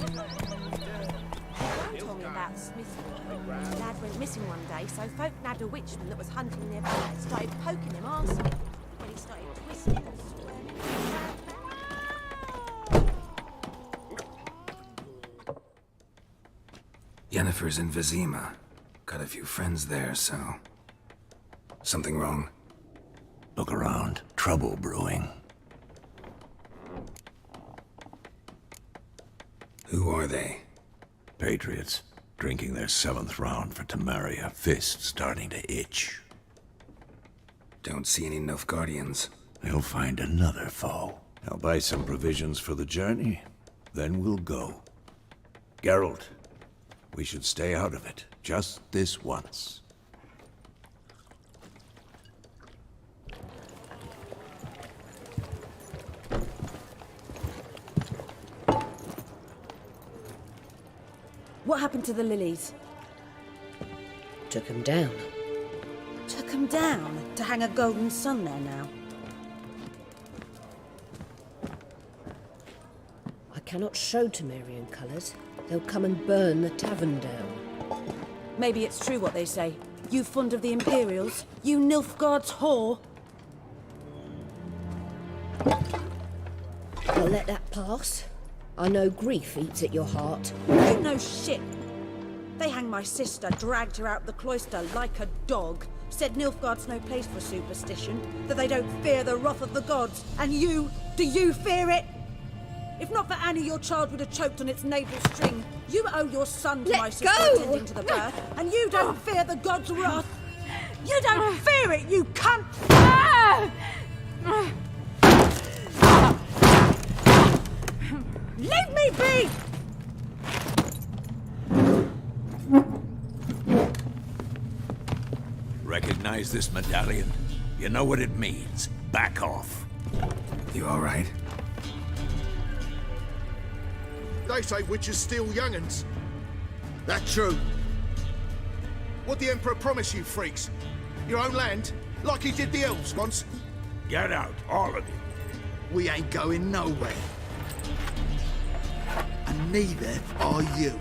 Speaker 3: told me about Smith. The lad went missing one day, so folk nabbed a witchman that was hunting nearby and started poking him arsehole. When he started twisting and squirming.
Speaker 4: Yennefer's in Vizima. Got a few friends there, so... Something wrong?
Speaker 1: Look around. Trouble brewing.
Speaker 4: Who are they?
Speaker 1: Patriots. Drinking their 7th round for Temeria. Fist starting to itch.
Speaker 4: Don't see any Nilfgaardians.
Speaker 1: They'll find another foe. I'll buy some provisions for the journey. Then we'll go. Geralt, we should stay out of it. Just this once.
Speaker 3: What happened to the lilies?
Speaker 11: Took him down.
Speaker 3: Took them down to hang a golden sun there now.
Speaker 11: I cannot show Temerian colours. They'll come and burn the tavern down.
Speaker 3: Maybe it's true what they say. You fond of the Imperials? You Nilfgaard's whore?
Speaker 11: I'll let that pass. I know grief eats at your heart.
Speaker 3: You know shit. They hanged my sister, dragged her out the cloister like a dog. Said Nilfgaard's no place for superstition, that they don't fear the wrath of the gods. And you, do you fear it? If not for Annie, your child would have choked on its navel string. You owe your son to my sister attending to the birth, and you don't fear the gods' wrath. You don't fear it, you cunt! Leave me be!
Speaker 1: Recognize this medallion? You know what it means. Back off.
Speaker 4: You all right?
Speaker 2: They say witches steal young'uns. That true? What the Emperor promise you, freaks? Your own land? Like he did the elves once?
Speaker 1: Get out, all of you.
Speaker 2: We ain't going nowhere. And neither are you.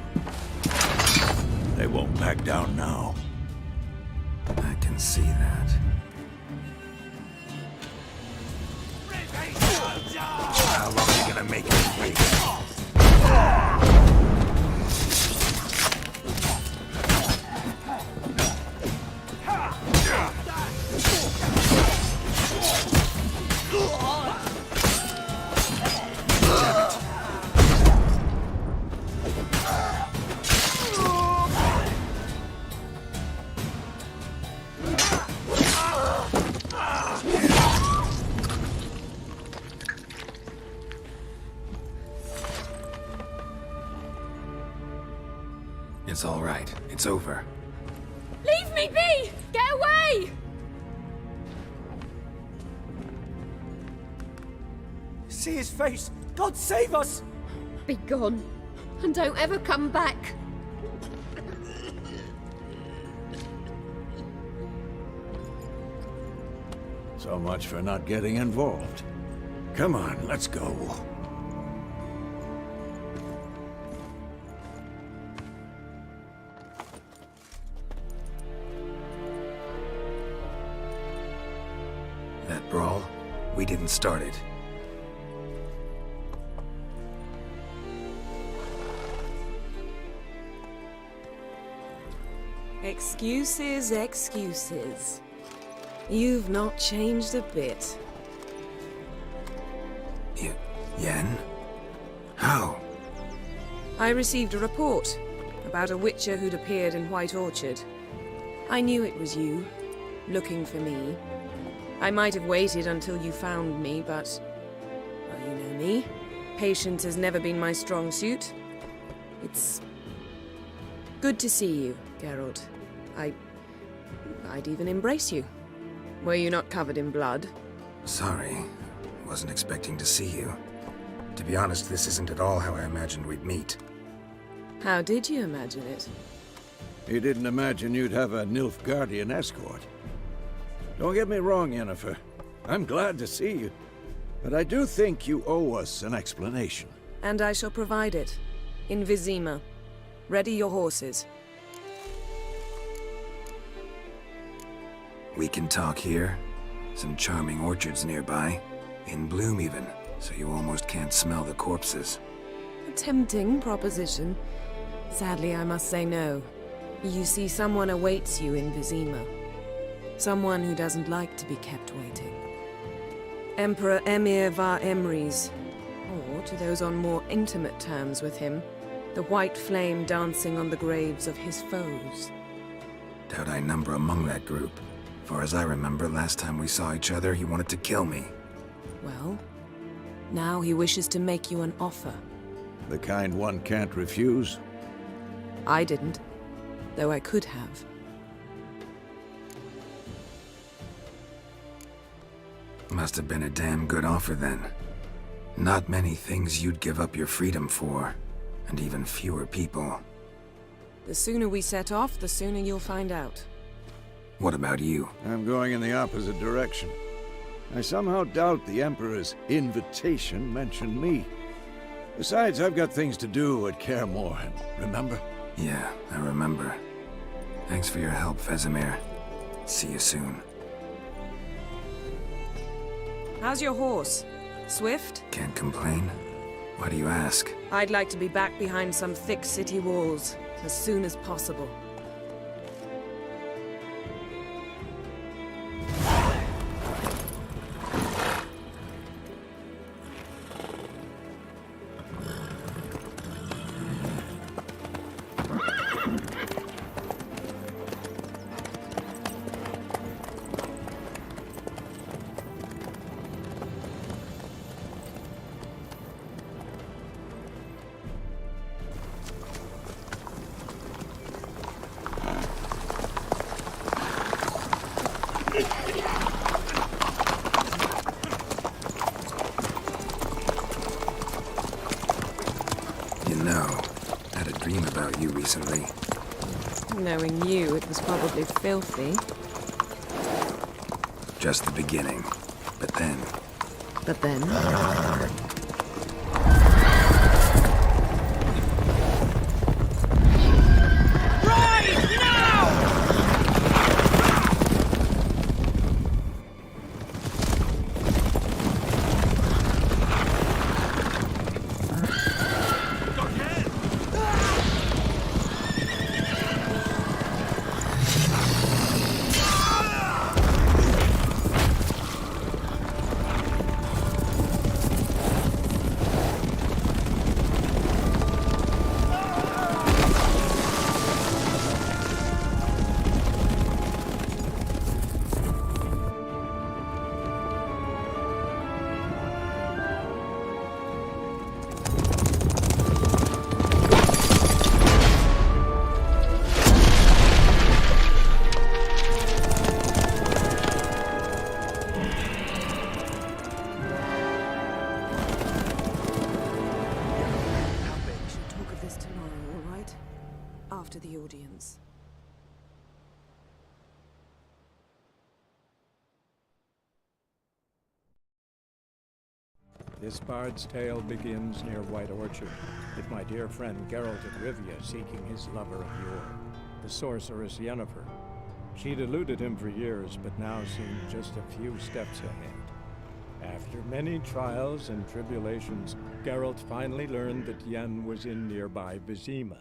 Speaker 1: They won't back down now.
Speaker 4: I can see that.
Speaker 1: How long are you gonna make me wait?
Speaker 4: It's all right. It's over.
Speaker 12: Leave me be! Get away!
Speaker 8: See his face! God save us!
Speaker 12: Be gone, and don't ever come back.
Speaker 1: So much for not getting involved. Come on, let's go.
Speaker 4: That brawl, we didn't start it.
Speaker 13: Excuses, excuses. You've not changed a bit.
Speaker 4: Yen? How?
Speaker 13: I received a report about a witcher who'd appeared in White Orchard. I knew it was you, looking for me. I might have waited until you found me, but... well, you know me. Patience has never been my strong suit. It's... good to see you, Geralt. I'd even embrace you. Were you not covered in blood?
Speaker 4: Sorry. Wasn't expecting to see you. To be honest, this isn't at all how I imagined we'd meet.
Speaker 13: How did you imagine it?
Speaker 1: He didn't imagine you'd have a Nilfgaardian escort. Don't get me wrong, Yennefer. I'm glad to see you. But I do think you owe us an explanation.
Speaker 13: And I shall provide it. In Vizima. Ready your horses.
Speaker 4: We can talk here. Some charming orchards nearby. In bloom even, so you almost can't smell the corpses.
Speaker 13: A tempting proposition. Sadly, I must say no. You see, someone awaits you in Vizima. Someone who doesn't like to be kept waiting. Emperor Emir var Emreis. Or, to those on more intimate terms with him, the white flame dancing on the graves of his foes.
Speaker 4: Doubt I number among that group. Far as I remember, last time we saw each other, he wanted to kill me.
Speaker 13: Well, now he wishes to make you an offer.
Speaker 1: The kind one can't refuse?
Speaker 13: I didn't, though I could have.
Speaker 4: Must have been a damn good offer then. Not many things you'd give up your freedom for, and even fewer people.
Speaker 13: The sooner we set off, the sooner you'll find out.
Speaker 4: What about you?
Speaker 1: I'm going in the opposite direction. I somehow doubt the Emperor's invitation mentioned me. Besides, I've got things to do at Kaer Morhen, remember?
Speaker 4: Yeah, I remember. Thanks for your help, Vesemir. See you soon.
Speaker 13: How's your horse? Swift?
Speaker 4: Can't complain. Why do you ask?
Speaker 13: I'd like to be back behind some thick city walls as soon as possible.
Speaker 4: Recently.
Speaker 13: Knowing you, it was probably filthy.
Speaker 4: Just the beginning. But then...
Speaker 13: But then? After the audience.
Speaker 14: This bard's tale begins near White Orchard, with my dear friend Geralt of Rivia seeking his lover of yore, the sorceress Yennefer. She'd eluded him for years, but now seemed just a few steps ahead. After many trials and tribulations, Geralt finally learned that Yen was in nearby Vizima.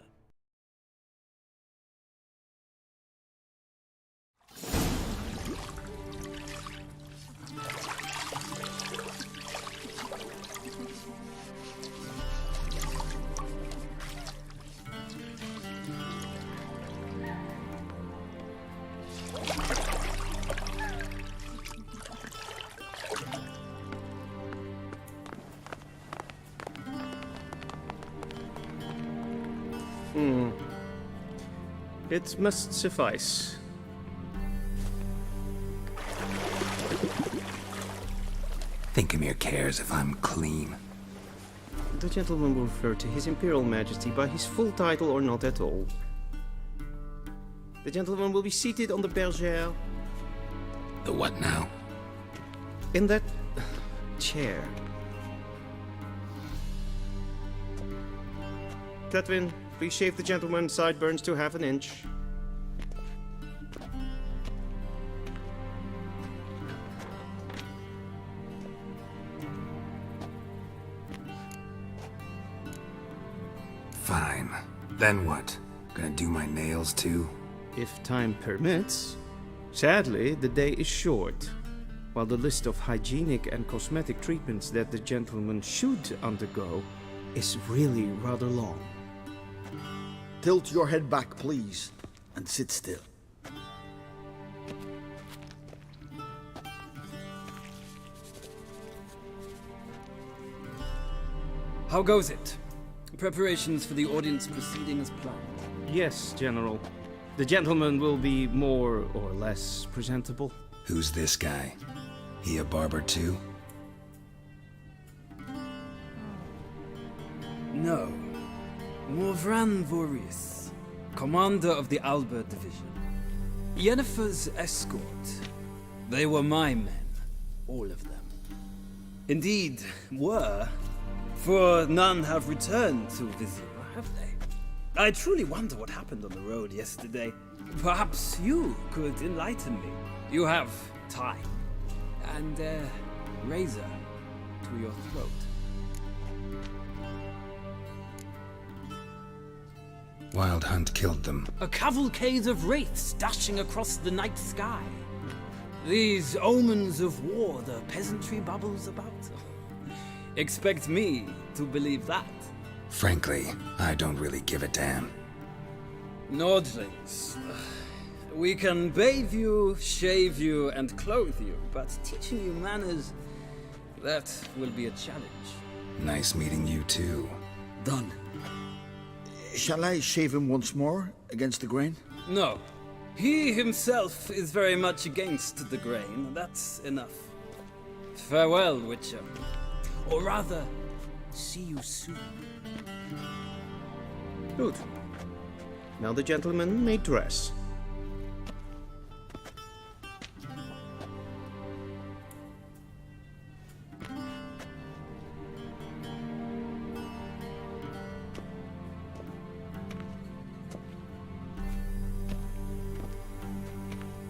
Speaker 15: It must suffice.
Speaker 4: Thinkemere cares if I'm clean.
Speaker 15: The gentleman will refer to His Imperial Majesty by his full title or not at all.
Speaker 16: The gentleman will be seated on the bergère.
Speaker 4: The what now?
Speaker 16: In that chair. Cletwin, please shave the gentleman's sideburns to half an inch.
Speaker 4: Fine. Then what? Gonna do my nails too?
Speaker 16: If time permits. Sadly, the day is short, while the list of hygienic and cosmetic treatments that the gentleman should undergo is really rather long.
Speaker 9: Tilt your head back, please, and sit still.
Speaker 17: How goes it? Preparations for the audience proceeding as planned?
Speaker 16: Yes, General. The gentleman will be more or less presentable.
Speaker 4: Who's this guy? He a barber too?
Speaker 17: No. Morvran Vorius, commander of the Alba Division. Yennefer's escort. They were my men. All of them. Indeed, were. For none have returned to Vizima, have they? I truly wonder what happened on the road yesterday. Perhaps you could enlighten me. You have time. And a razor to your throat.
Speaker 4: Wild Hunt killed them.
Speaker 17: A cavalcade of wraiths dashing across the night sky. These omens of war the peasantry bubbles about. Expect me to believe that.
Speaker 4: Frankly, I don't really give a damn.
Speaker 17: Nordlings. We can bathe you, shave you, and clothe you, but teaching you manners, that will be a challenge.
Speaker 4: Nice meeting you too.
Speaker 9: Done. Shall I shave him once more, against the grain?
Speaker 17: No. He himself is very much against the grain. That's enough. Farewell, Witcher. Or rather, see you soon.
Speaker 16: Good. Now the gentleman may dress.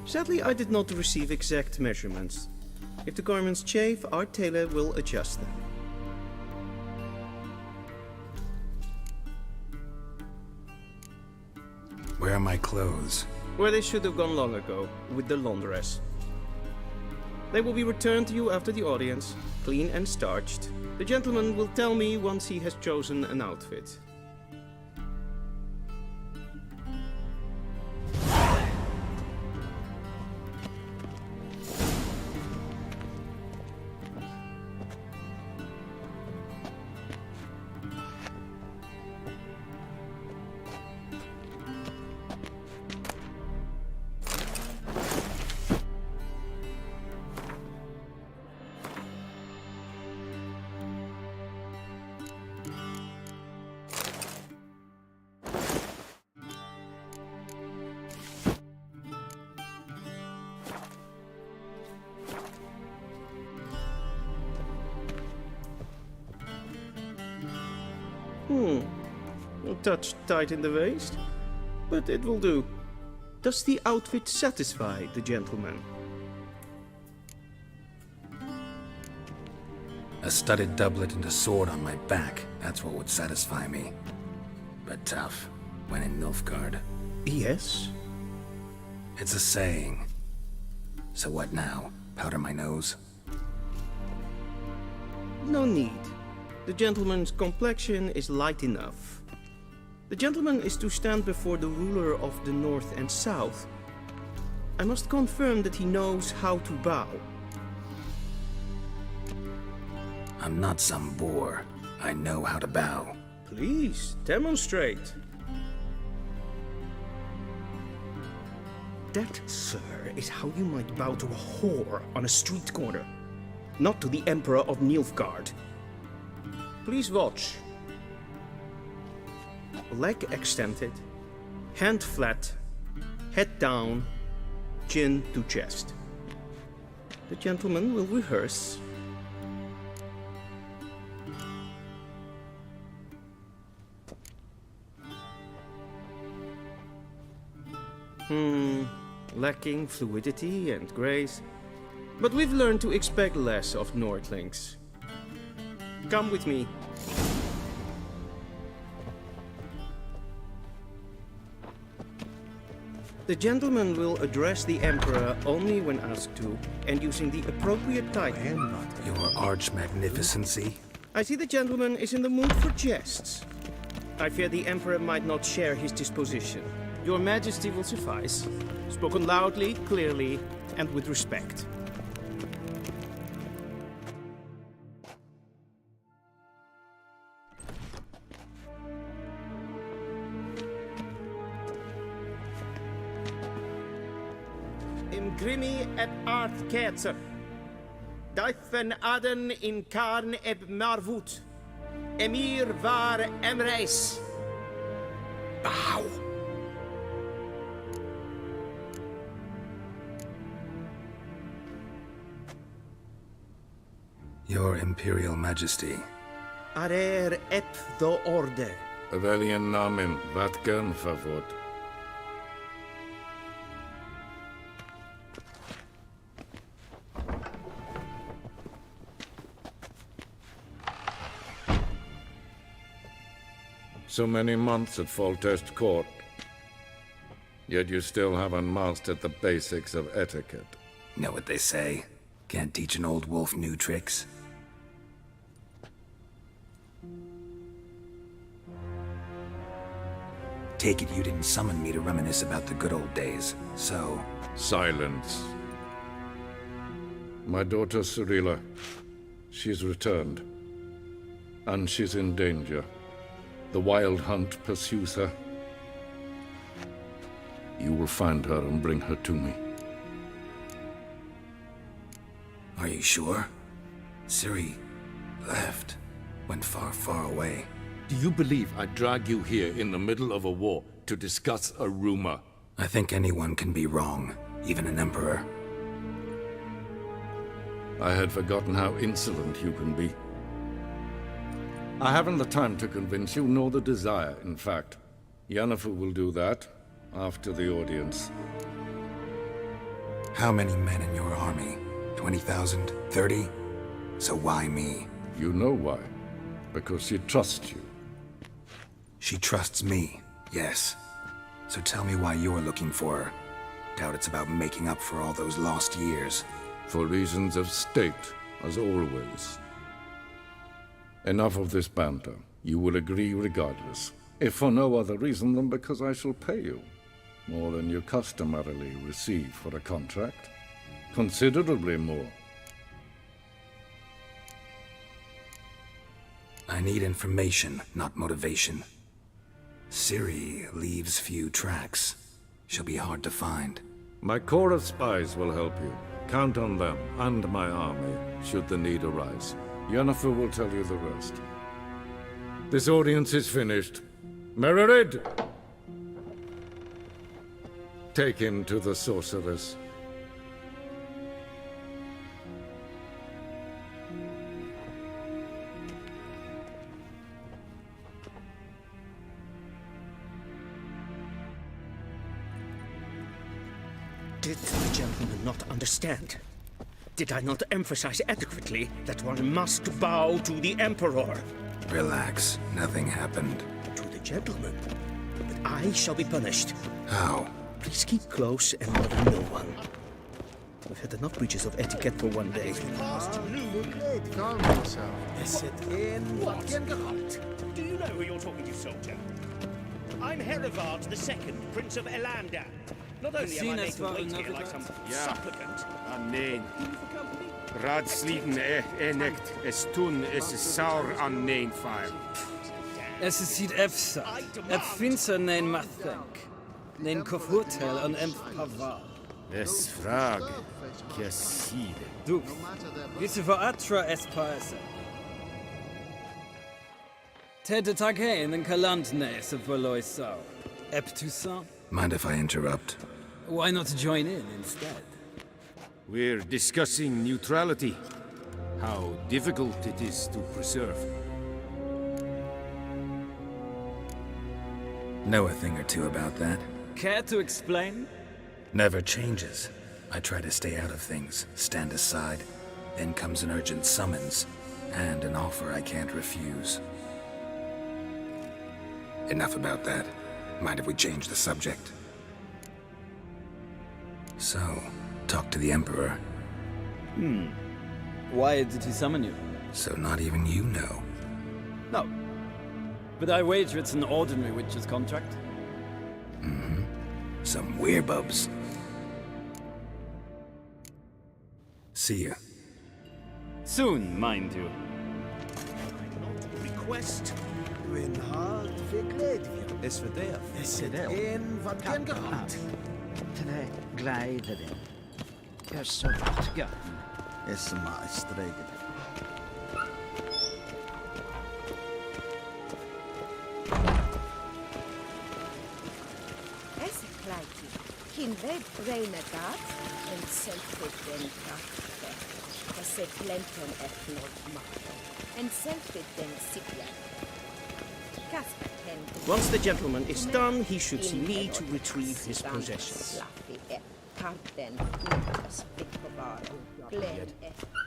Speaker 16: Sadly, I did not receive exact measurements. If the garments chafe, our tailor will adjust them.
Speaker 4: Where are my clothes?
Speaker 16: Where they should have gone long ago, with the laundress. They will be returned to you after the audience, clean and starched. The gentleman will tell me once he has chosen an outfit. A touch tight in the waist, but it will do. Does the outfit satisfy the gentleman?
Speaker 4: A studded doublet and a sword on my back, that's what would satisfy me. But tough, when in Nilfgaard.
Speaker 16: Yes?
Speaker 4: It's a saying. So what now? Powder my nose?
Speaker 16: No need. The gentleman's complexion is light enough. The gentleman is to stand before the ruler of the North and South. I must confirm that he knows how to bow.
Speaker 4: I'm not some boor. I know how to bow.
Speaker 16: Please, demonstrate. That, sir, is how you might bow to a whore on a street corner, not to the Emperor of Nilfgaard. Please watch. Leg extended, hand flat, head down, chin to chest. The gentleman will rehearse. Lacking fluidity and grace. But we've learned to expect less of Nordlings. Come with me. The gentleman will address the Emperor only when asked to, and using the appropriate title.
Speaker 4: Your Arch-Magnificency?
Speaker 16: I see the gentleman is in the mood for jests. I fear the Emperor might not share his disposition. Your Majesty will suffice. Spoken loudly, clearly, and with respect. Imgrimi et art ketzer. Daifen aden in karn eb marvut. Emir var emreis.
Speaker 4: Bow! Your Imperial Majesty.
Speaker 16: Arer ep do orde.
Speaker 18: Avelian namen, vatgan favot. So many months at Foltest Court, yet you still haven't mastered the basics of etiquette.
Speaker 4: Know what they say? Can't teach an old wolf new tricks. Take it you didn't summon me to reminisce about the good old days, so...
Speaker 18: Silence. My daughter Cirilla, she's returned. And she's in danger. The Wild Hunt pursues her. You will find her and bring her to me.
Speaker 4: Are you sure? Ciri left. Went far, far away.
Speaker 18: Do you believe I'd drag you here in the middle of a war to discuss a rumor?
Speaker 4: I think anyone can be wrong, even an emperor.
Speaker 18: I had forgotten how insolent you can be. I haven't the time to convince you, nor the desire, in fact. Yennefer will do that after the audience.
Speaker 4: How many men in your army? 20,000? 30? So why me?
Speaker 18: You know why. Because she trusts you.
Speaker 4: She trusts me, yes. So tell me why you're looking for her. Doubt it's about making up for all those lost years.
Speaker 18: For reasons of state, as always. Enough of this banter. You will agree regardless. If for no other reason than because I shall pay you. More than you customarily receive for a contract. Considerably more.
Speaker 4: I need information, not motivation. Ciri leaves few tracks. She'll be hard to find.
Speaker 18: My corps of spies will help you. Count on them, and my army, should the need arise. Yennefer will tell you the rest. This audience is finished. Mererid! Take him to the sorceress.
Speaker 16: Did the gentleman not understand? Did I not emphasize adequately that one must bow to the Emperor?
Speaker 4: Relax. Nothing happened.
Speaker 16: To the gentleman. But I shall be punished.
Speaker 4: How?
Speaker 16: Please keep close and bother no one. I've had enough breaches of etiquette for one day.
Speaker 10: Calm yourself.
Speaker 7: Do you know who you're talking to, soldier? I'm Herivard II, Prince of Elander. Not only am I made to wait here like some supplicant.
Speaker 10: Nee. Raadsliden enecht, es tun, es is saur an neen fire.
Speaker 17: Es is hyd efsa. Ep finsa nein mathenk. Nein kof hotel an emp pavar.
Speaker 10: Es frage, Casside.
Speaker 17: Du, wisse voor atra espaese. Tete taghe in den kalant nes of Valois sau. Ep Toussaint?
Speaker 4: Mind if I interrupt?
Speaker 17: Why not join in instead?
Speaker 7: We're discussing neutrality. How difficult it is to preserve.
Speaker 4: Know a thing or two about that?
Speaker 17: Care to explain?
Speaker 4: Never changes. I try to stay out of things, stand aside. Then comes an urgent summons, and an offer I can't refuse. Enough about that. Mind if we change the subject? So, talk to the Emperor.
Speaker 17: Why did he summon you?
Speaker 4: So not even you know.
Speaker 17: No. But I wager it's an ordinary witcher's contract.
Speaker 4: Mm-hmm. Some werebubs. See ya.
Speaker 17: Soon, mind you.
Speaker 2: Request.
Speaker 8: Reinhard Vigledvir. Es verdär. Es verdär. En vad den gehad.
Speaker 19: Tene gleideren. Så ja. Es maestreget.
Speaker 20: Es kleidje. Kinved renegat en selfit den krafte. Es plenten etnod makto. En selfit den sikla.
Speaker 16: Once the gentleman is done, he should see me to retrieve his possessions.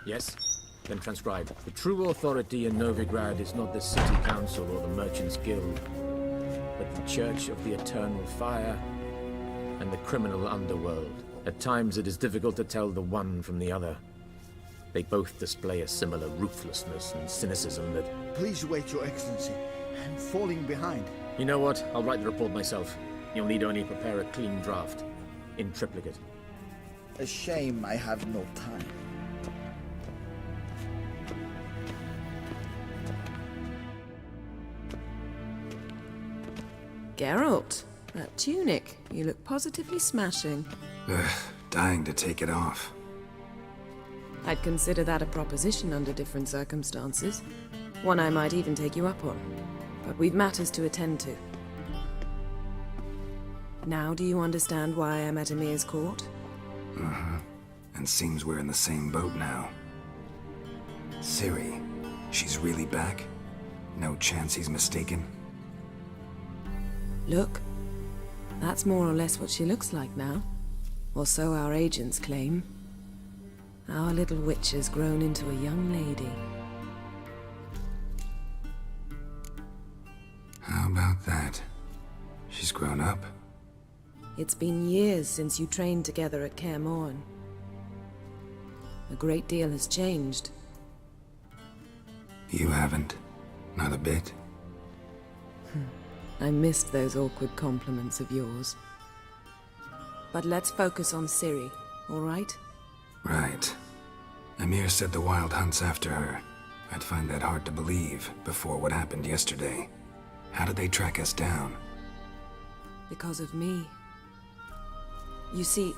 Speaker 5: Yes? Then transcribe. The true authority in Novigrad is not the city council or the merchants' guild, but the Church of the Eternal Fire and the criminal underworld. At times it is difficult to tell the one from the other. They both display a similar ruthlessness and cynicism that...
Speaker 9: Please wait, Your Excellency. I'm falling behind.
Speaker 5: You know what? I'll write the report myself. You'll need only prepare a clean draft. In triplicate.
Speaker 9: A shame I have no time.
Speaker 13: Geralt, that tunic. You look positively smashing.
Speaker 4: Ugh, dying to take it off.
Speaker 13: I'd consider that a proposition under different circumstances. One I might even take you up on. But we've matters to attend to. Now do you understand why I'm at Emir's court?
Speaker 4: Uh-huh. And seems we're in the same boat now. Ciri, she's really back? No chance he's mistaken?
Speaker 13: Look, that's more or less what she looks like now. Or so our agents claim. Our little witch has grown into a young lady.
Speaker 4: How about that? She's grown up.
Speaker 13: It's been years since you trained together at Kaer Morhen. A great deal has changed.
Speaker 4: You haven't. Not a bit.
Speaker 13: I missed those awkward compliments of yours. But let's focus on Ciri, all right?
Speaker 4: Right. Emir said the Wild Hunt's after her. I'd find that hard to believe before what happened yesterday. How did they track us down?
Speaker 13: Because of me. You see,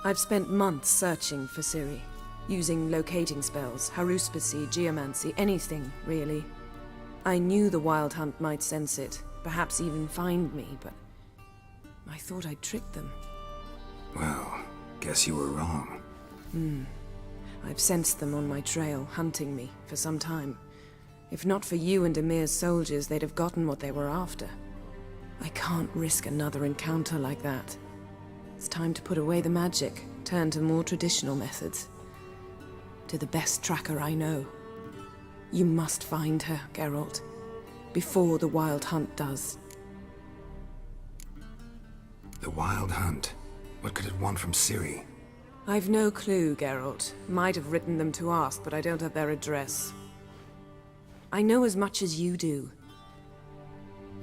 Speaker 13: I've spent months searching for Ciri, using locating spells, haruspicy, geomancy, anything, really. I knew the Wild Hunt might sense it, perhaps even find me, but I thought I'd tricked them.
Speaker 4: Well, guess you were wrong.
Speaker 13: I've sensed them on my trail, hunting me, for some time. If not for you and Emir's soldiers, they'd have gotten what they were after. I can't risk another encounter like that. It's time to put away the magic, turn to more traditional methods. To the best tracker I know. You must find her, Geralt. Before the Wild Hunt does.
Speaker 4: The Wild Hunt? What could it want from Ciri?
Speaker 13: I've no clue, Geralt. Might have written them to ask, but I don't have their address. I know as much as you do.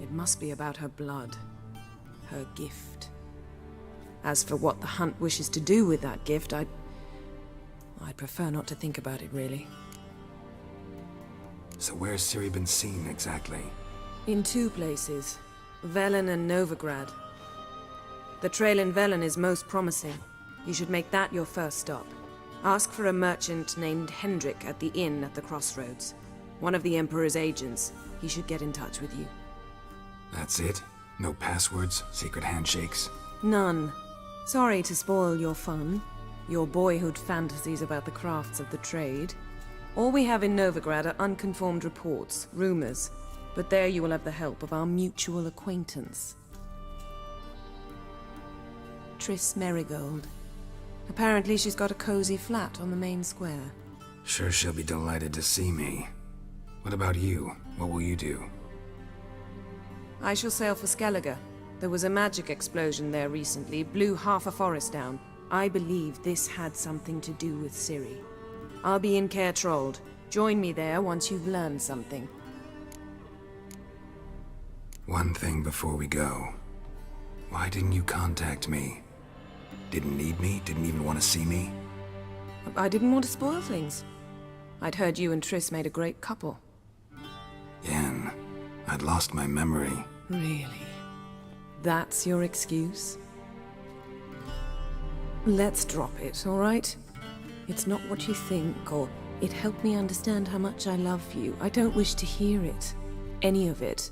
Speaker 13: It must be about her blood. Her gift. As for what the Hunt wishes to do with that gift, I'd prefer not to think about it, really.
Speaker 4: So where's Ciri been seen, exactly?
Speaker 13: In two places. Velen and Novigrad. The trail in Velen is most promising. You should make that your first stop. Ask for a merchant named Hendrik at the inn at the crossroads. One of the Emperor's agents. He should get in touch with you.
Speaker 4: That's it? No passwords? Secret handshakes?
Speaker 13: None. Sorry to spoil your fun, your boyhood fantasies about the crafts of the trade. All we have in Novigrad are unconfirmed reports, rumors, but there you will have the help of our mutual acquaintance. Triss Merigold. Apparently she's got a cozy flat on the main square.
Speaker 4: Sure she'll be delighted to see me. What about you? What will you do?
Speaker 13: I shall sail for Skellige. There was a magic explosion there recently, blew half a forest down. I believe this had something to do with Ciri. I'll be in Caer Trolde. Join me there once you've learned something.
Speaker 4: One thing before we go. Why didn't you contact me? Didn't need me? Didn't even want to see me?
Speaker 13: I didn't want to spoil things. I'd heard you and Triss made a great couple.
Speaker 4: Yen, I'd lost my memory.
Speaker 13: Really? That's your excuse? Let's drop it, all right? It's not what you think, or it helped me understand how much I love you. I don't wish to hear it. Any of it.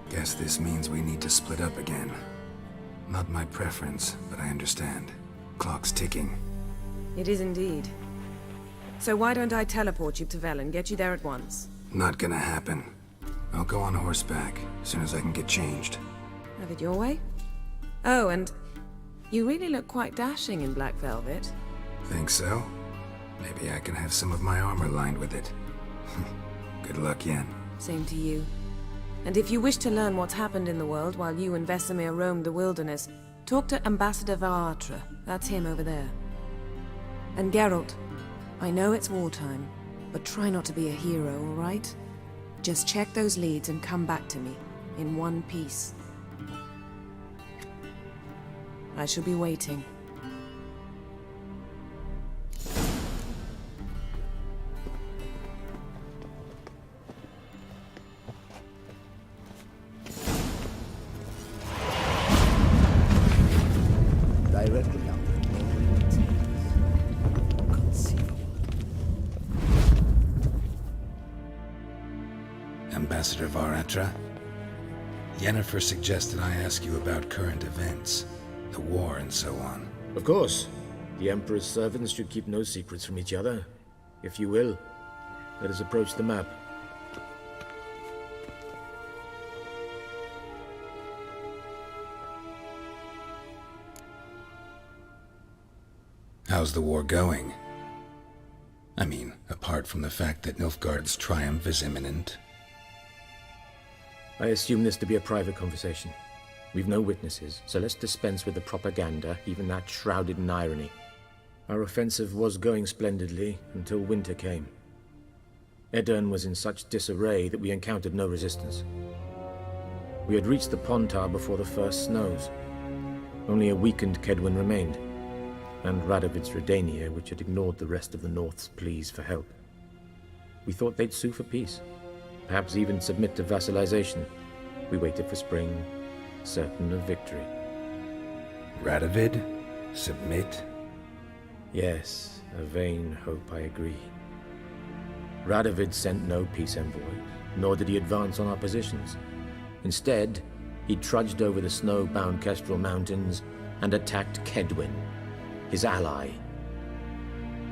Speaker 4: Guess this means we need to split up again. Not my preference, but I understand. Clock's ticking.
Speaker 13: It is indeed. So why don't I teleport you to Velen, get you there at once?
Speaker 4: Not gonna happen. I'll go on horseback, as soon as I can get changed.
Speaker 13: Have it your way? Oh, and you really look quite dashing in black velvet.
Speaker 4: Think so? Maybe I can have some of my armor lined with it. Good luck, Yen.
Speaker 13: Same to you. And if you wish to learn what's happened in the world while you and Vesemir roamed the wilderness, talk to Ambassador Varatra. That's him over there. And Geralt, I know it's wartime, but try not to be a hero, all right? Just check those leads and come back to me, in one piece. I shall be waiting.
Speaker 19: Directly out. Conceivable.
Speaker 4: Ambassador Varatra? Yennefer suggested I ask you about current events, the war and so on.
Speaker 5: Of course. The Emperor's servants should keep no secrets from each other. If you will, let us approach the map.
Speaker 4: How's the war going? I mean, apart from the fact that Nilfgaard's triumph is imminent.
Speaker 5: I assume this to be a private conversation. We've no witnesses, so let's dispense with the propaganda, even that shrouded in irony. Our offensive was going splendidly until winter came. Edirn was in such disarray that we encountered no resistance. We had reached the Pontar before the first snows. Only a weakened Kedwen remained, and Radovid's Redania, which had ignored the rest of the North's pleas for help. We thought they'd sue for peace, perhaps even submit to vassalization. We waited for spring, certain of victory.
Speaker 4: Radovid? Submit?
Speaker 5: Yes, a vain hope, I agree. Radovid sent no peace envoys, nor did he advance on our positions. Instead, he trudged over the snow-bound Kestrel Mountains and attacked Kedwen, his ally.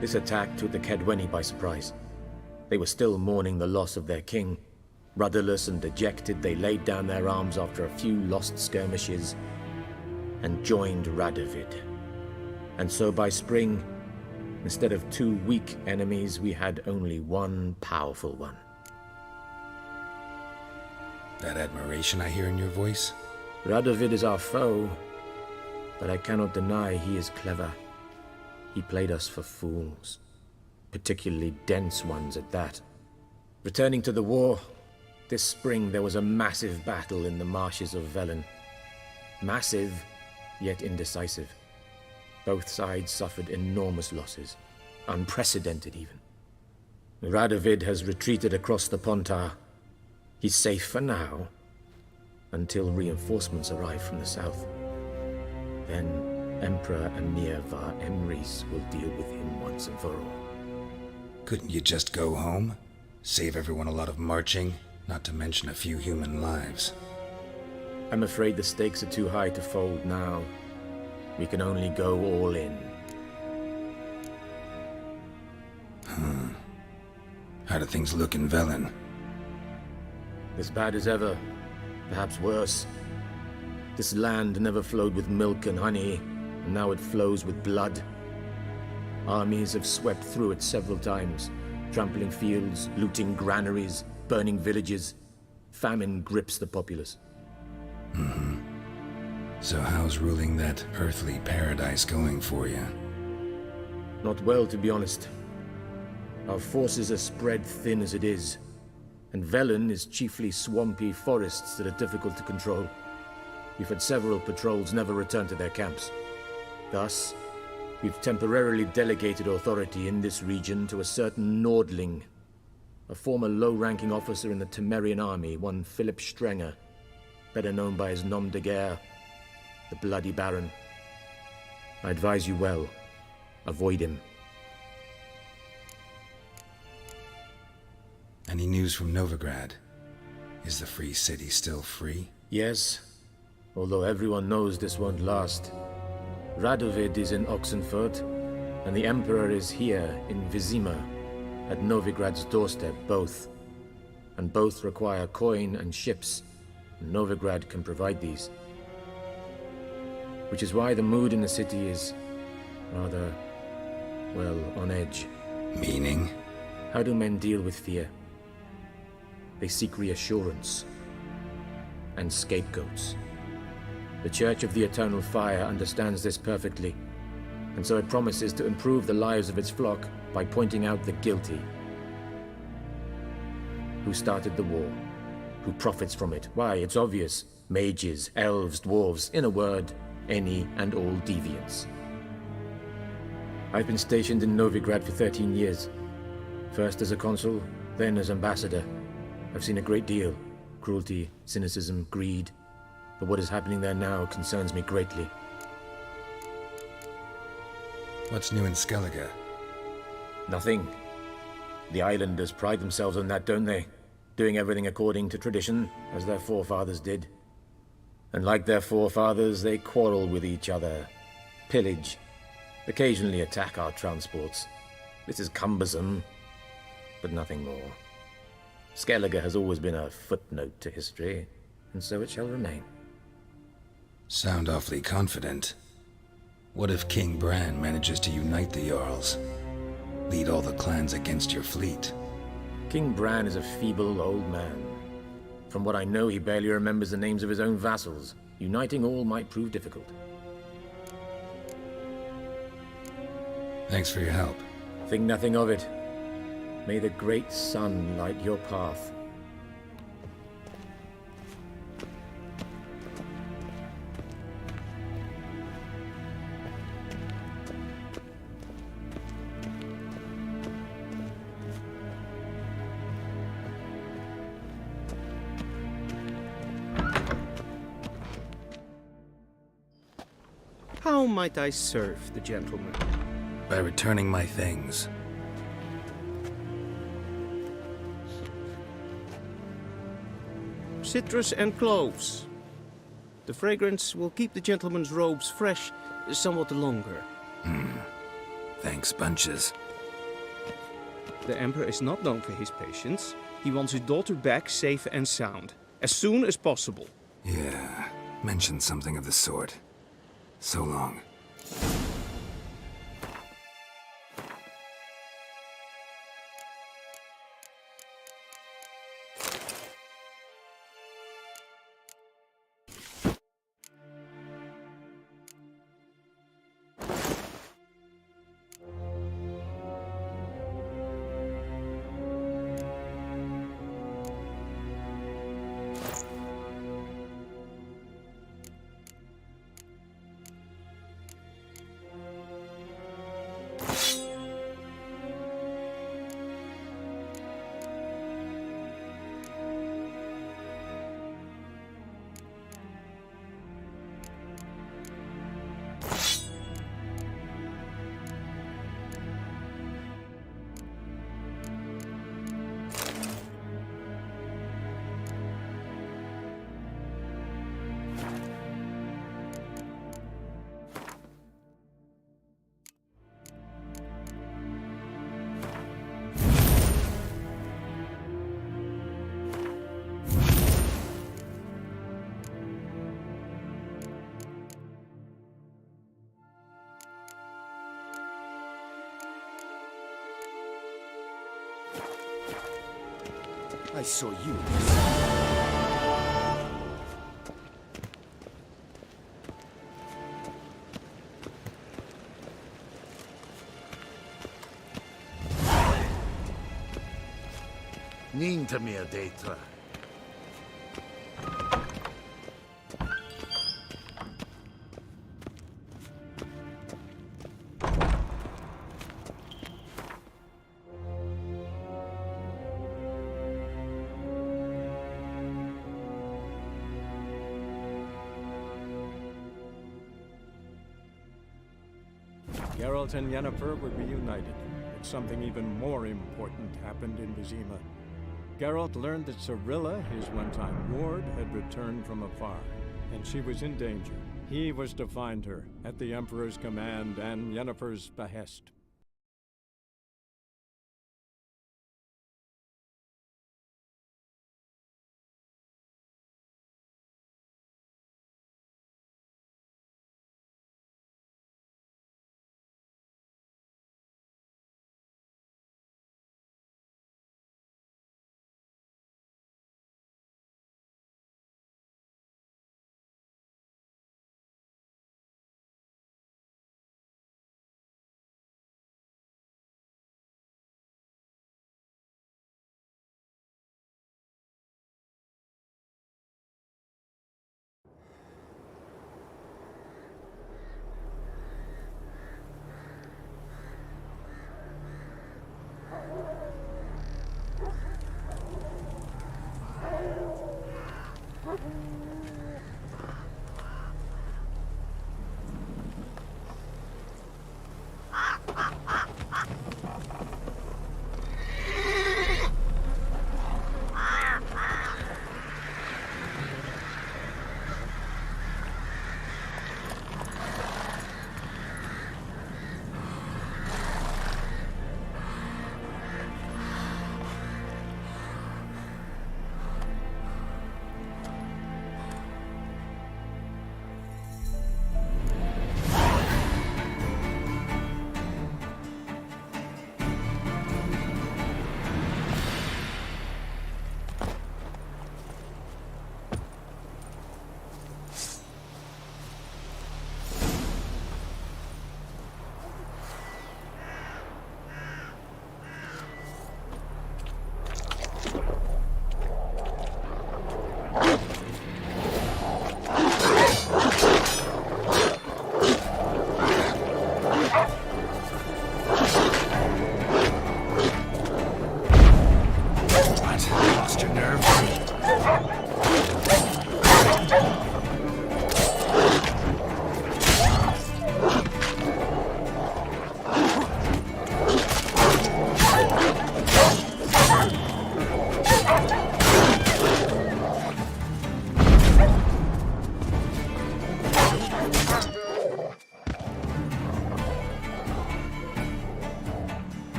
Speaker 5: This attack took the Kedweni by surprise. They were still mourning the loss of their king. Rudderless and dejected, they laid down their arms after a few lost skirmishes and joined Radovid. And so by spring, instead of 2 weak enemies, we had only one powerful one.
Speaker 4: That admiration I hear in your voice?
Speaker 5: Radovid is our foe, but I cannot deny he is clever. He played us for fools, particularly dense ones at that. Returning to the war, this spring there was a massive battle in the marshes of Velen. Massive, yet indecisive. Both sides suffered enormous losses, unprecedented even. Radovid has retreated across the Pontar. He's safe for now, until reinforcements arrive from the south. Then Emperor Emhyr var Emreis will deal with him once and for all.
Speaker 4: Couldn't you just go home? Save everyone a lot of marching? not to mention a few human lives.
Speaker 5: I'm afraid the stakes are too high to fold now. We can only go all in.
Speaker 4: How do things look in Velen?
Speaker 5: As bad as ever, perhaps worse. This land never flowed with milk and honey, and now it flows with blood. Armies have swept through it several times, trampling fields, looting granaries, burning villages. Famine grips the populace.
Speaker 4: So how's ruling that earthly paradise going for you?
Speaker 5: Not well, to be honest. Our forces are spread thin as it is, and Velen is chiefly swampy forests that are difficult to control. We've had several patrols never return to their camps. Thus, we've temporarily delegated authority in this region to a certain Nordling, a former low-ranking officer in the Temerian army, one Philip Strenger, better known by his nom de guerre, the Bloody Baron. I advise you well. Avoid him.
Speaker 4: Any news from Novigrad? Is the Free City still free?
Speaker 5: Yes, although everyone knows this won't last. Radovid is in Oxenfurt, and the Emperor is here in Vizima, at Novigrad's doorstep, both. And both require coin and ships, and Novigrad can provide these. Which is why the mood in the city is rather, well, on edge.
Speaker 4: Meaning?
Speaker 5: How do men deal with fear? They seek reassurance and scapegoats. The Church of the Eternal Fire understands this perfectly, and so it promises to improve the lives of its flock by pointing out the guilty. Who started the war? Who profits from it? Why, it's obvious. Mages, elves, dwarves, in a word, any and all deviants. I've been stationed in Novigrad for 13 years. First as a consul, then as ambassador. I've seen a great deal. Cruelty, cynicism, greed. But what is happening there now concerns me greatly.
Speaker 4: What's new in Skellige?
Speaker 5: Nothing. The islanders pride themselves on that, don't they? Doing everything according to tradition, as their forefathers did. And like their forefathers, they quarrel with each other, pillage, occasionally attack our transports. This is cumbersome, but nothing more. Skellige has always been a footnote to history, and so it shall remain.
Speaker 4: Sound awfully confident. What if King Bran manages to unite the Jarls? Lead all the clans against your fleet?
Speaker 5: King Bran is a feeble old man. From what I know, he barely remembers the names of his own vassals. Uniting all might prove difficult.
Speaker 4: Thanks for your help.
Speaker 5: Think nothing of it. May the great sun light your path.
Speaker 16: How might I serve the gentleman?
Speaker 4: By returning my things.
Speaker 16: Citrus and cloves. The fragrance will keep the gentleman's robes fresh somewhat longer.
Speaker 4: Thanks, bunches.
Speaker 16: The Emperor is not known for his patience. He wants his daughter back safe and sound, as soon as possible.
Speaker 4: Yeah, mentioned something of the sort. So long.
Speaker 7: I saw you.
Speaker 2: Nín to me a data.
Speaker 14: Geralt and Yennefer were reunited, but something even more important happened in Vizima. Geralt learned that Cirilla, his one-time ward, had returned from afar, and she was in danger. He was to find her, at the Emperor's command and Yennefer's behest.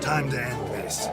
Speaker 4: Time to end this.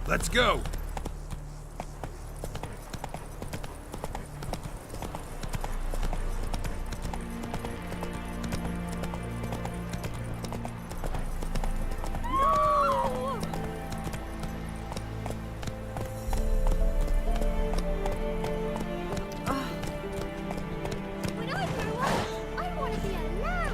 Speaker 6: Let's go!
Speaker 12: When I grow up, I want to be a lad.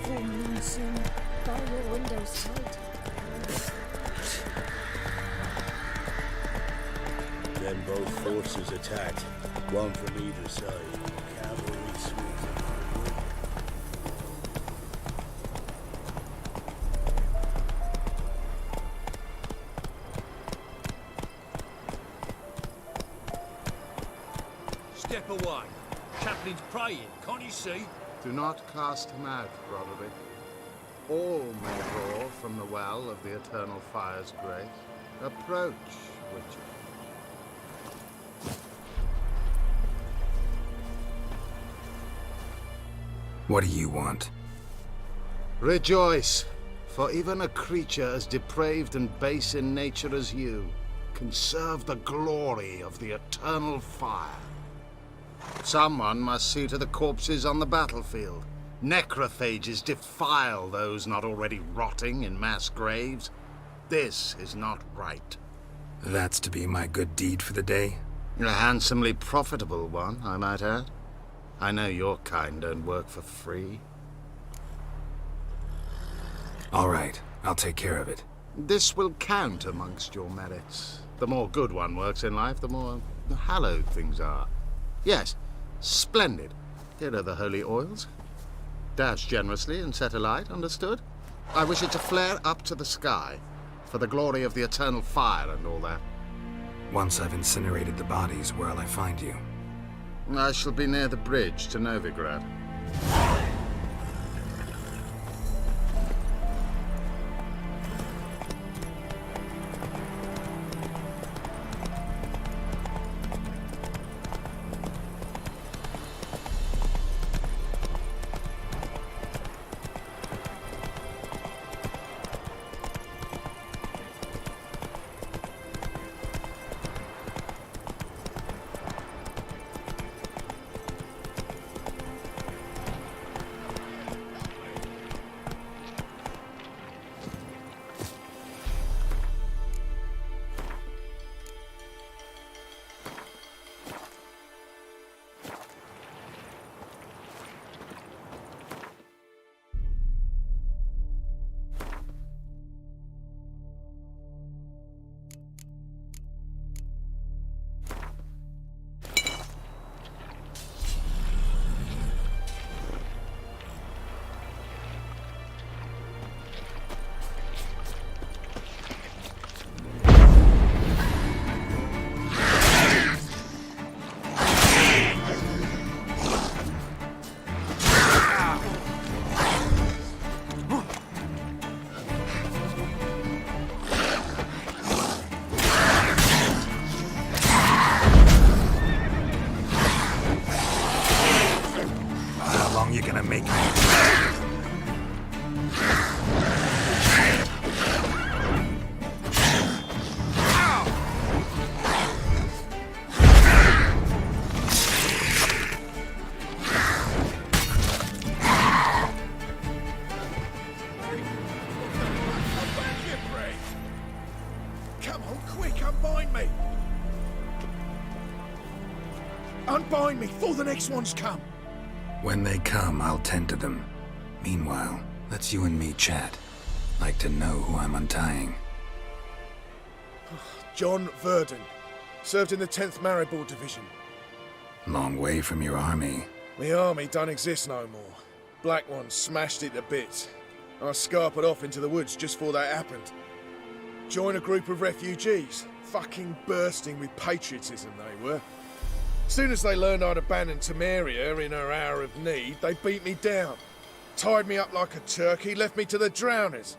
Speaker 12: Full moon soon. Bar your windows tight.
Speaker 21: Then both forces attacked, one from either side. Cavalry sweeping.
Speaker 6: Step away. Chaplain's praying, can't you see?
Speaker 22: Do not cast him out, Roderick. All may draw from the well of the Eternal Fire's grace. Approach, Witcher.
Speaker 4: What do you want?
Speaker 22: Rejoice, for even a creature as depraved and base in nature as you can serve the glory of the Eternal Fire. Someone must see to the corpses on the battlefield. Necrophages defile those not already rotting in mass graves. This is not right.
Speaker 4: That's to be my good deed for the day?
Speaker 22: A handsomely profitable one, I might add. I know your kind don't work for free.
Speaker 4: All right, I'll take care of it.
Speaker 22: This will count amongst your merits. The more good one works in life, the more hallowed things are. Yes, splendid. Here are the holy oils. Dash generously and set alight, understood? I wish it to flare up to the sky, for the glory of the Eternal Fire and all that.
Speaker 4: Once I've incinerated the bodies, where'll I find you?
Speaker 22: I shall be near the bridge to Novigrad.
Speaker 4: You gonna make me?
Speaker 2: Come on, quick, unbind me! Unbind me, before the next one's come!
Speaker 4: When they come, I'll tend to them. Meanwhile, let's you and me chat. Like to know who I'm untying.
Speaker 3: John Verdon. Served in the 10th Maribor Division.
Speaker 4: Long way from your army.
Speaker 3: My army don't exist no more. Black Ones smashed it to bits. I scarpered off into the woods just before that happened. Joined a group of refugees. Fucking bursting with patriotism they were. Soon as they learned I'd abandoned Temeria in her hour of need, they beat me down. Tied me up like a turkey, left me to the drowners.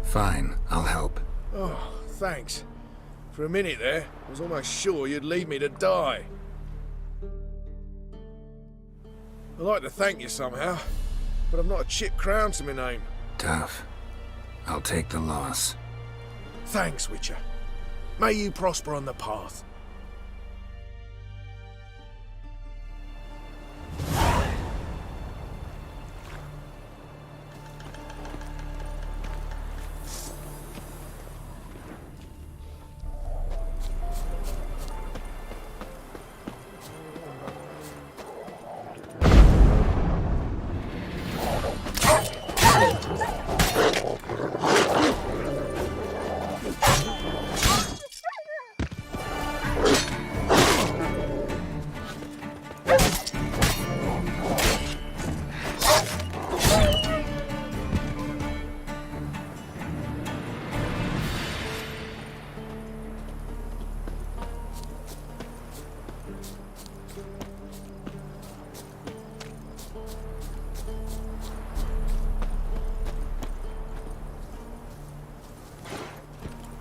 Speaker 4: Fine, I'll help.
Speaker 3: Oh, thanks. For a minute there, I was almost sure you'd leave me to die. I'd like to thank you somehow, but I've not a chip crown to my name.
Speaker 4: Tough. I'll take the loss.
Speaker 3: Thanks, Witcher. May you prosper on the path.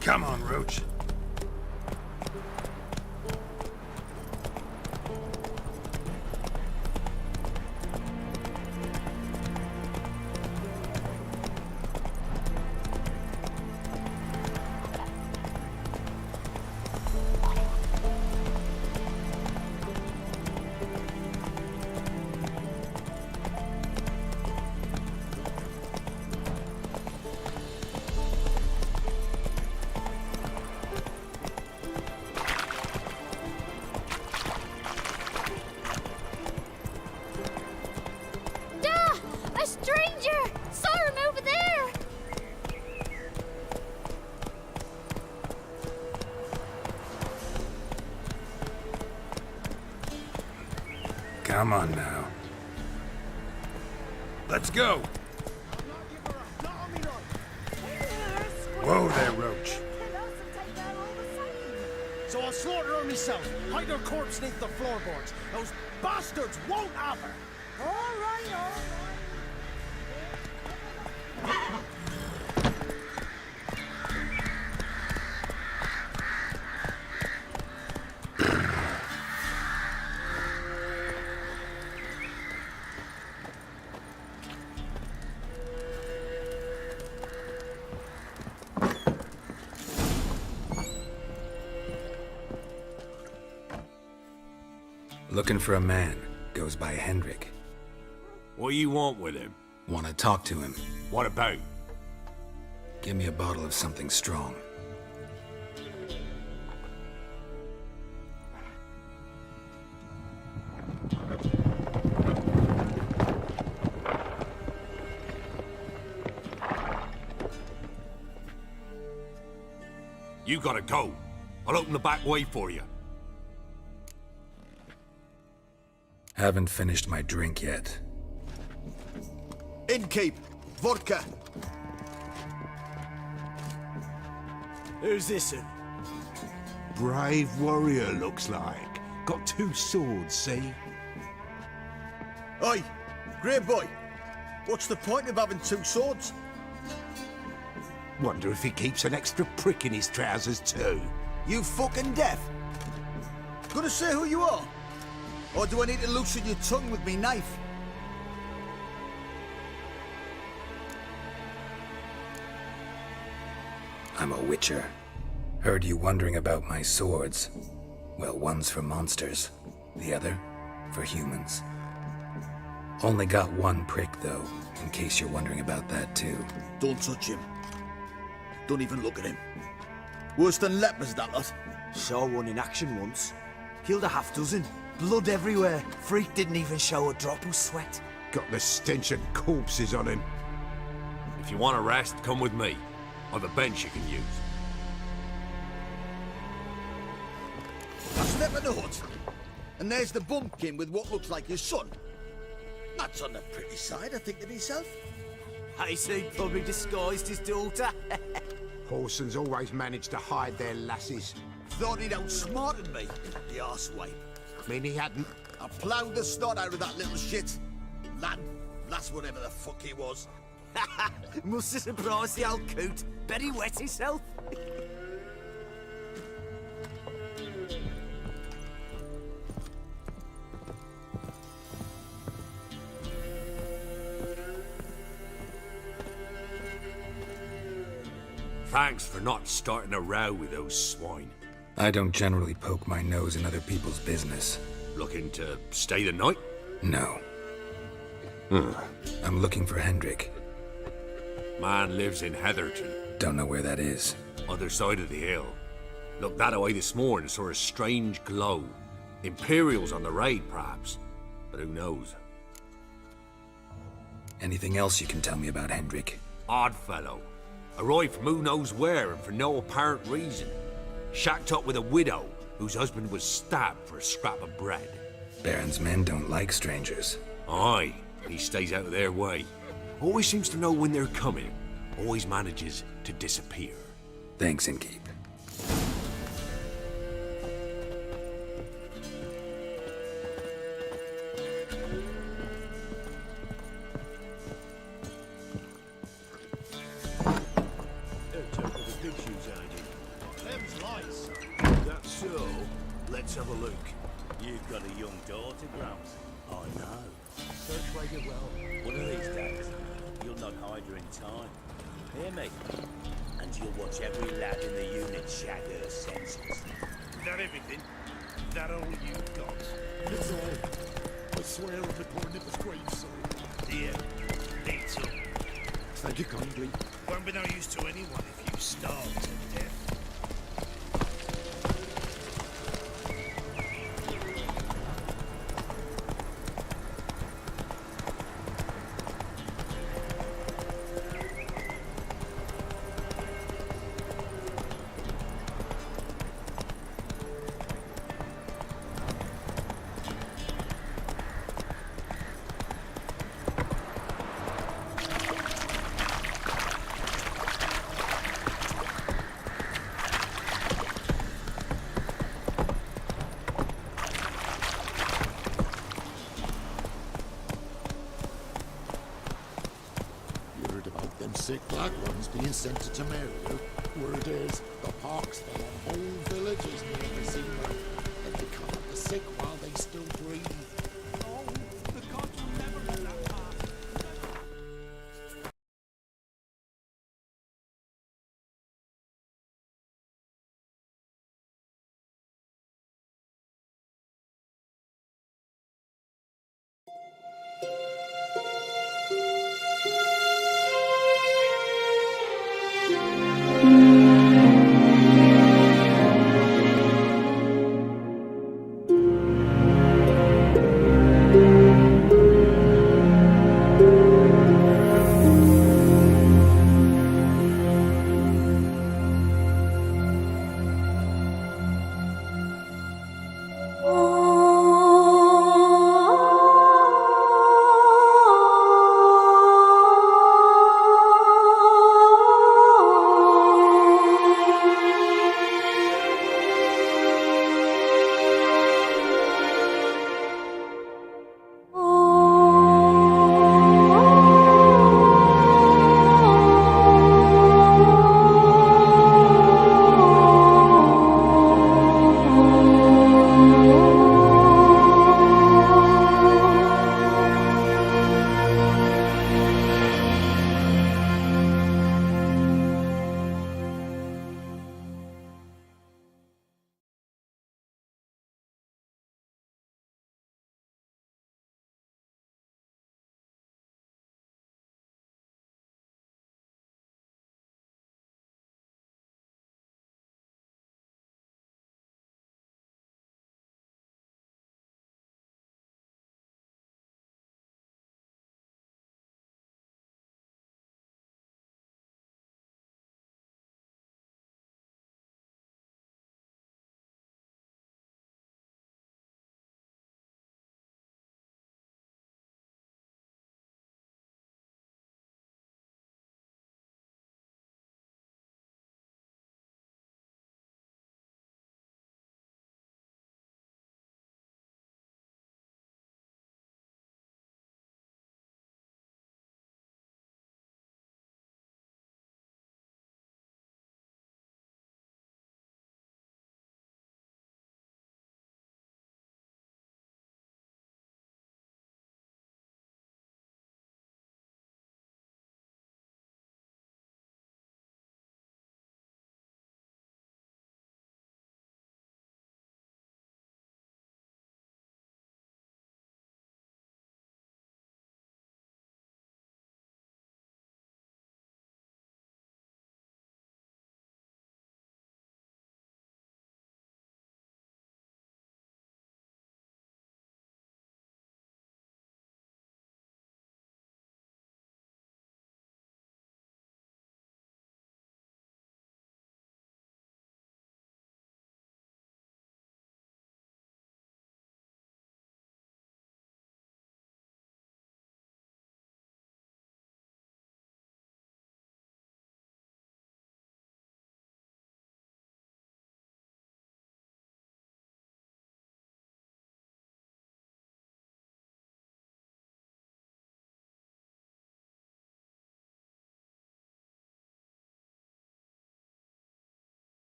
Speaker 7: Come on, Roach.
Speaker 4: Come on now.
Speaker 7: Let's go. Whoa there, Roach.
Speaker 8: So I'll slaughter her myself, hide her corpse beneath the floorboards. Those bastards won't have her. All right, all right.
Speaker 4: Looking for a man. Goes by Hendrik.
Speaker 7: What do you want with him?
Speaker 4: Want to talk to him.
Speaker 7: What about?
Speaker 4: Give me a bottle of something strong.
Speaker 7: You gotta go. I'll open the back way for you.
Speaker 4: Haven't finished my drink yet.
Speaker 8: Innkeep, vodka. Who's this in?
Speaker 21: Brave warrior, looks like. Got 2 swords, see?
Speaker 8: Oi, great boy. What's the point of having 2 swords?
Speaker 21: Wonder if he keeps an extra prick in his trousers too.
Speaker 8: You fucking deaf? Gonna say who you are? Or do I need to loosen your tongue with me knife?
Speaker 4: I'm a witcher. Heard you wondering about my swords. Well, one's for monsters, the other for humans. Only got 1 prick, though, in case you're wondering about that, too.
Speaker 8: Don't touch him. Don't even look at him. Worse than lepers, that lot.
Speaker 19: Saw one in action once. Killed a half dozen.
Speaker 1: Blood everywhere. Freak didn't even show a drop of sweat.
Speaker 11: Got the stench of corpses on him.
Speaker 6: If you want to rest, come with me. On the bench you can use.
Speaker 9: That's never the hut. And there's the bumpkin with what looks like his son. That's on the pretty side, I think to myself.
Speaker 1: I say probably disguised his daughter.
Speaker 11: Horson's always managed to hide their lasses.
Speaker 9: Thought he'd outsmarted me, the arsewipe.
Speaker 11: Mean he hadn't?
Speaker 9: I ploughed the snot out of that little shit. Lad, that's whatever the fuck he was.
Speaker 1: Must have surprised the old coot. Bet he wet himself.
Speaker 6: Thanks for not starting a row with those swine.
Speaker 4: I don't generally poke my nose in other people's business.
Speaker 6: Looking to stay the night?
Speaker 4: No. I'm looking for Hendrik.
Speaker 6: Man lives in Heatherton.
Speaker 4: Don't know where that is.
Speaker 6: Other side of the hill. Looked that away this morning, saw a strange glow. Imperials on the raid, perhaps. But who knows?
Speaker 4: Anything else you can tell me about Hendrik?
Speaker 6: Odd fellow. Arrived from who knows where and for no apparent reason. Shacked up with a widow whose husband was stabbed for a scrap of bread.
Speaker 4: Baron's men don't like strangers.
Speaker 6: Aye, he stays out of their way. Always seems to know when they're coming. Always manages to disappear.
Speaker 4: Thanks, Innkeep.
Speaker 21: That's so. Let's have a look. You've got a young daughter, Grams. I know. Search where you will. One of these days, you'll not hide her in time. Hear me? And you'll watch every lad in the unit shag her senses.
Speaker 8: Is that everything? Is that all you've got?
Speaker 21: That's all. I swear on the poor nipper's grave, son.
Speaker 8: Dear, little.
Speaker 21: Thank you kindly.
Speaker 8: Won't be no use to anyone if you starve to death.
Speaker 21: Sick black ones being sent to Temeria. Word is, the pox fell on whole villages near the Zima, and they cut up the sick while they still breathe.
Speaker 8: Oh, the gods will never let that pass.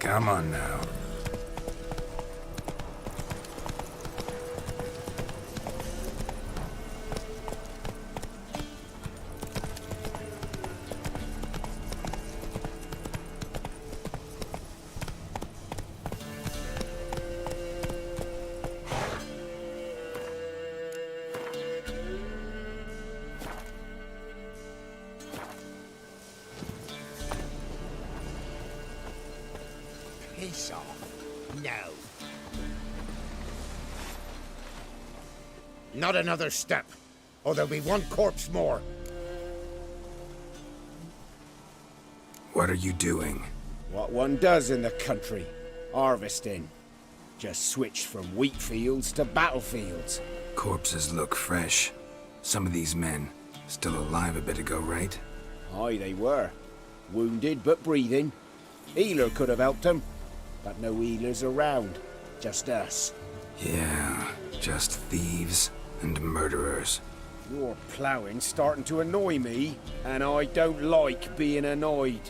Speaker 4: Come on now.
Speaker 21: Piss off. No.
Speaker 11: Not another step, or there'll be one corpse more.
Speaker 4: What are you doing?
Speaker 15: What one does in the country. Harvesting. Just switched from wheat fields to battlefields.
Speaker 4: Corpses look fresh. Some of these men still alive a bit ago, right?
Speaker 15: Aye, they were. Wounded but breathing. Healer could have helped them. But no healers around. Just us.
Speaker 4: Yeah, just thieves and murderers.
Speaker 15: Your ploughing's starting to annoy me, and I don't like being annoyed.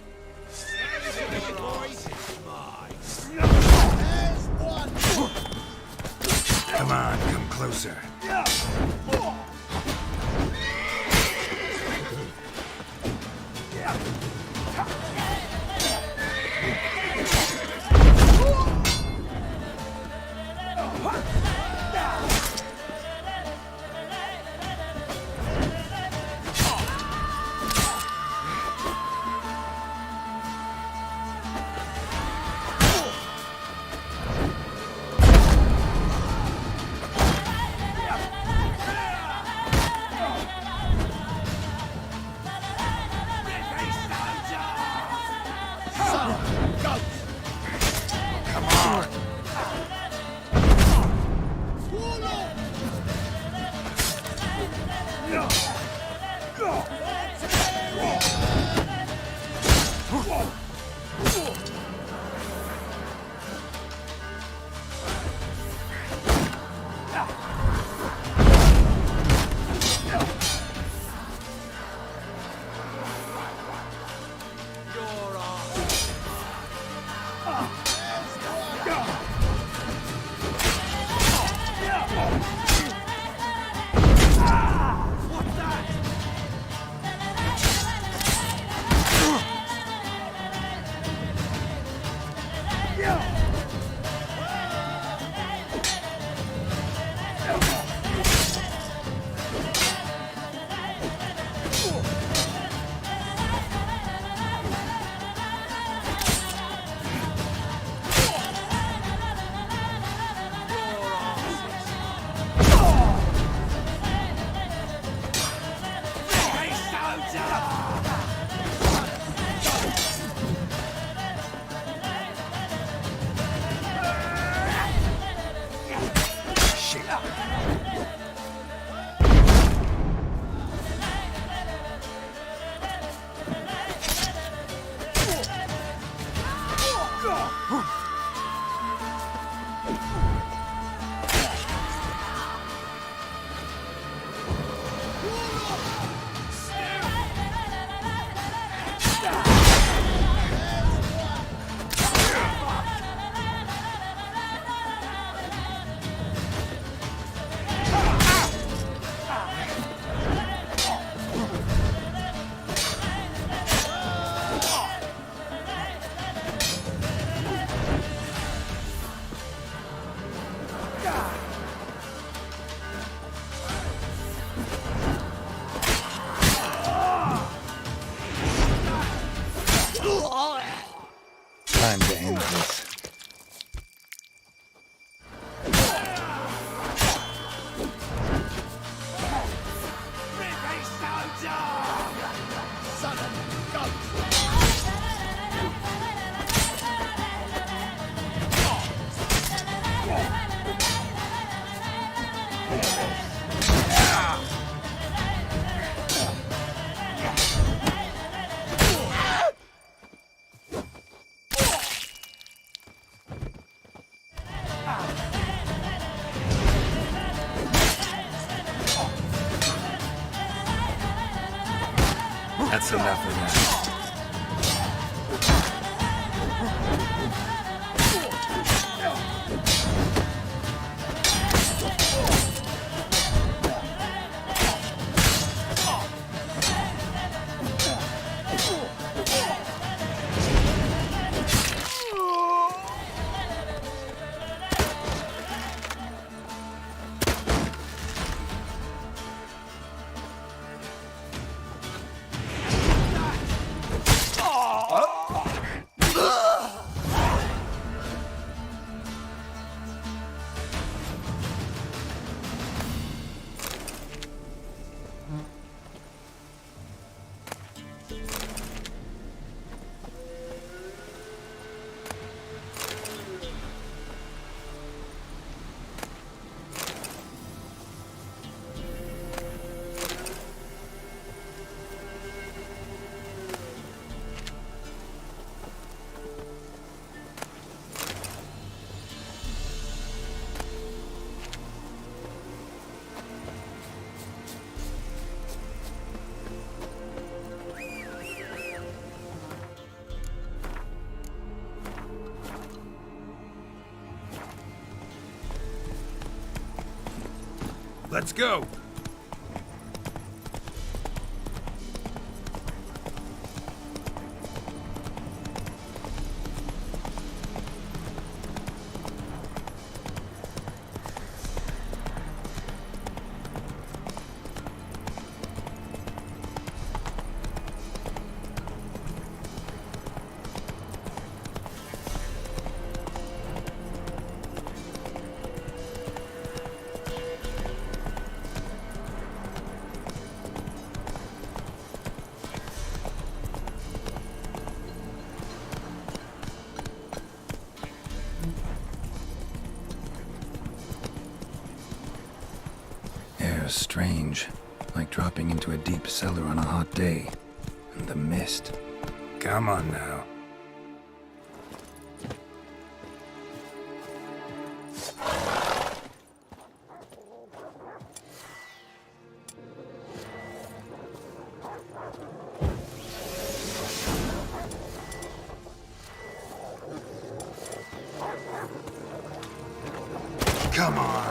Speaker 4: Come on, come closer. Time to end this. That's enough of that.
Speaker 6: Let's go!
Speaker 4: Air's strange, like dropping into a deep cellar on a hot day. And the mist. Come on now. Come on.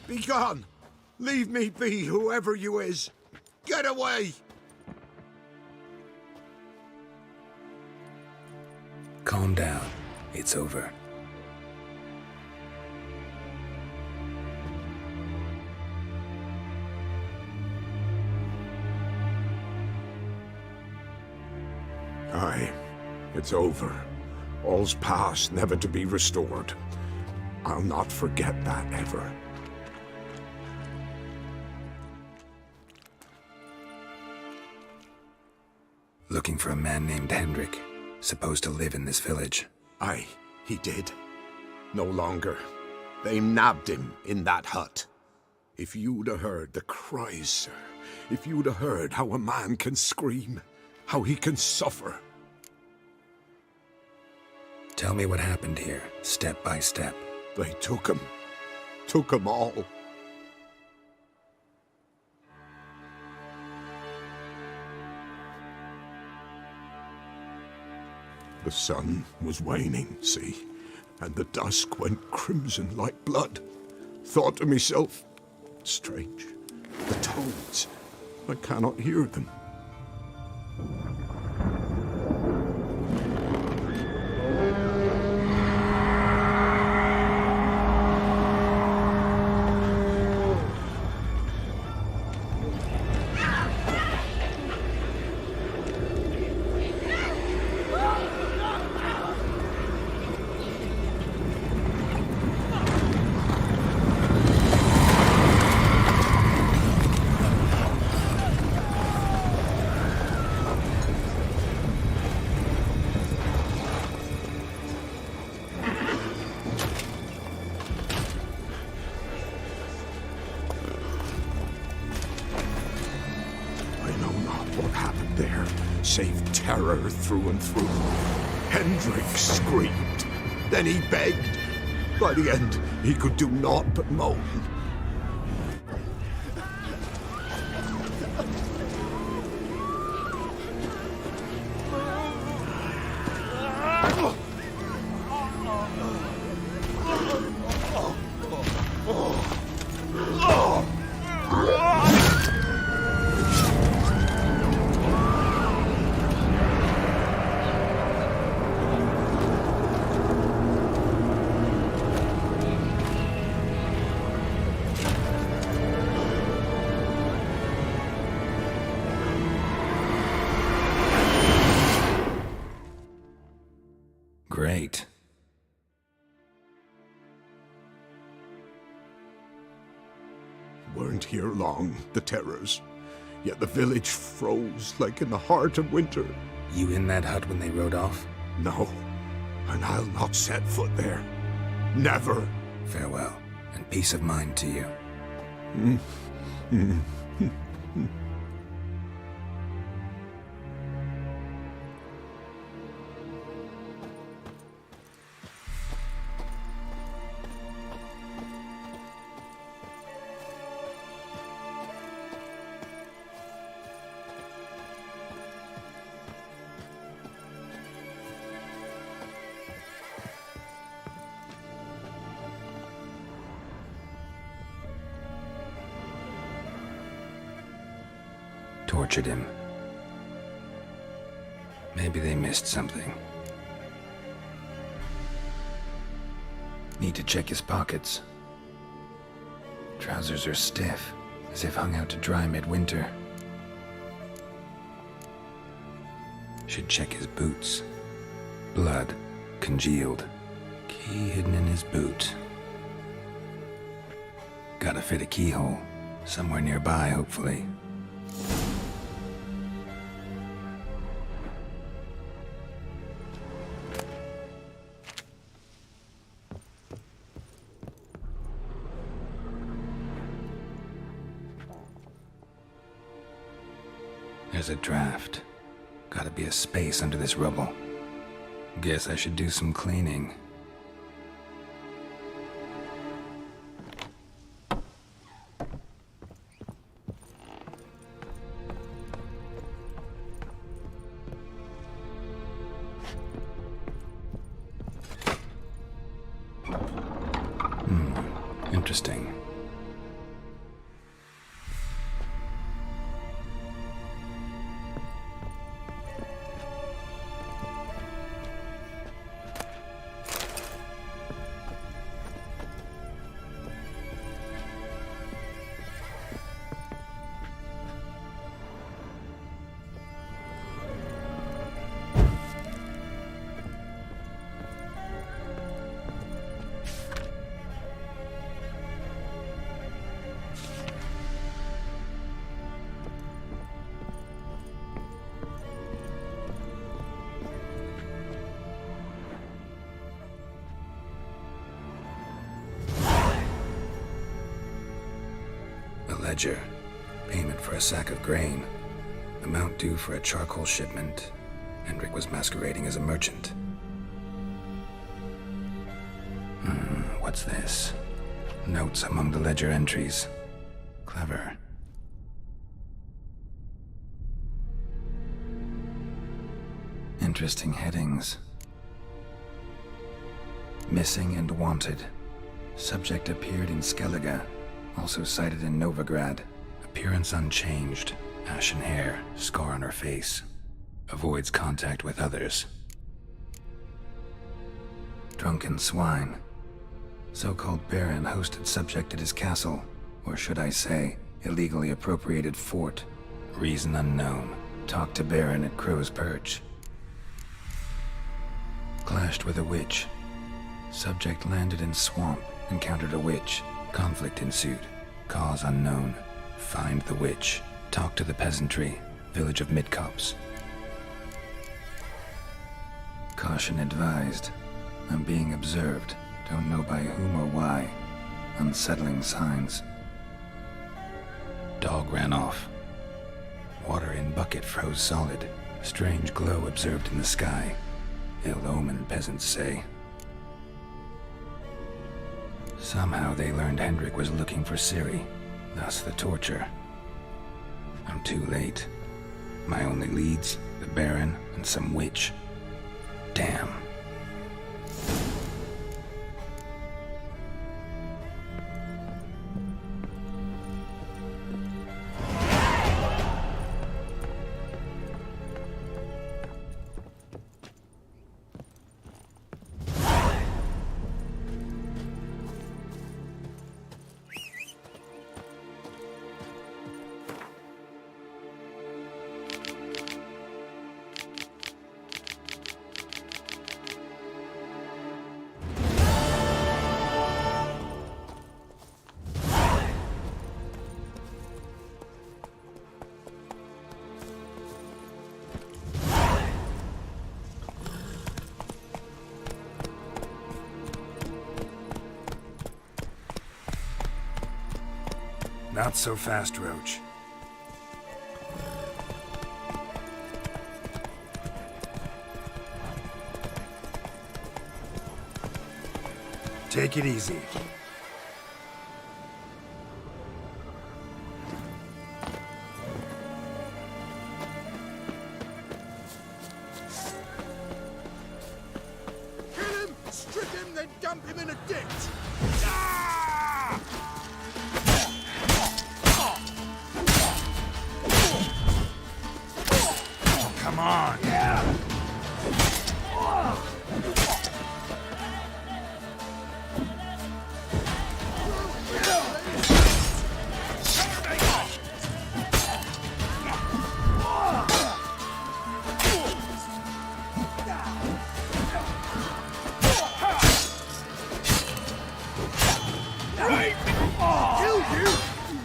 Speaker 11: Be gone! Leave me be, whoever you is! Get away!
Speaker 4: Calm down. It's over.
Speaker 11: Aye, it's over. All's past, never to be restored. I'll not forget that ever.
Speaker 4: Looking for a man named Hendrik, supposed to live in this village.
Speaker 11: Aye, he did. No longer. They nabbed him in that hut. If you'd have heard the cries, sir. If you'd have heard how a man can scream, how he can suffer.
Speaker 4: Tell me what happened here, step by step.
Speaker 11: They took him. Took him all. The sun was waning, see, and the dusk went crimson like blood. Thought to myself, strange, the toads, I cannot hear them. Save terror through and through. Hendrik screamed. Then he begged. By the end, he could do naught but moan.
Speaker 4: Great.
Speaker 11: Weren't here long, the terrors. Yet the village froze like in the heart of winter.
Speaker 4: You in that hut when they rode off?
Speaker 11: No, and I'll not set foot there. Never.
Speaker 4: Farewell, and peace of mind to you. Tortured him. Maybe they missed something. Need to check his pockets. Trousers are stiff, as if hung out to dry midwinter. Should check his boots. Blood, congealed. Key hidden in his boot. Gotta fit a keyhole. Somewhere nearby, hopefully. There's a draft. Gotta be a space under this rubble. Guess I should do some cleaning. Interesting. Ledger. Payment for a sack of grain. Amount due for a charcoal shipment. Hendrik was masquerading as a merchant. What's this? Notes among the ledger entries. Clever. Interesting headings. Missing and wanted. Subject appeared in Skellige. Also cited in Novigrad. Appearance unchanged. Ashen hair, scar on her face. Avoids contact with others. Drunken swine. So-called Baron hosted subject at his castle. Or should I say, illegally appropriated fort. Reason unknown. Talked to Baron at Crow's Perch. Clashed with a witch. Subject landed in swamp. Encountered a witch. Conflict ensued. Cause unknown. Find the witch. Talk to the peasantry. Village of Midcopse. Caution advised. I'm being observed. Don't know by whom or why. Unsettling signs. Dog ran off. Water in bucket froze solid. Strange glow observed in the sky. Ill omen, peasants say. Somehow they learned Hendrik was looking for Ciri, thus the torture. I'm too late. My only leads, the Baron and some witch. Damn. Not so fast, Roach. Take it easy.
Speaker 2: Kill him! Strip him, then dump him in a ditch!
Speaker 4: Come on!
Speaker 2: Right! Kill you!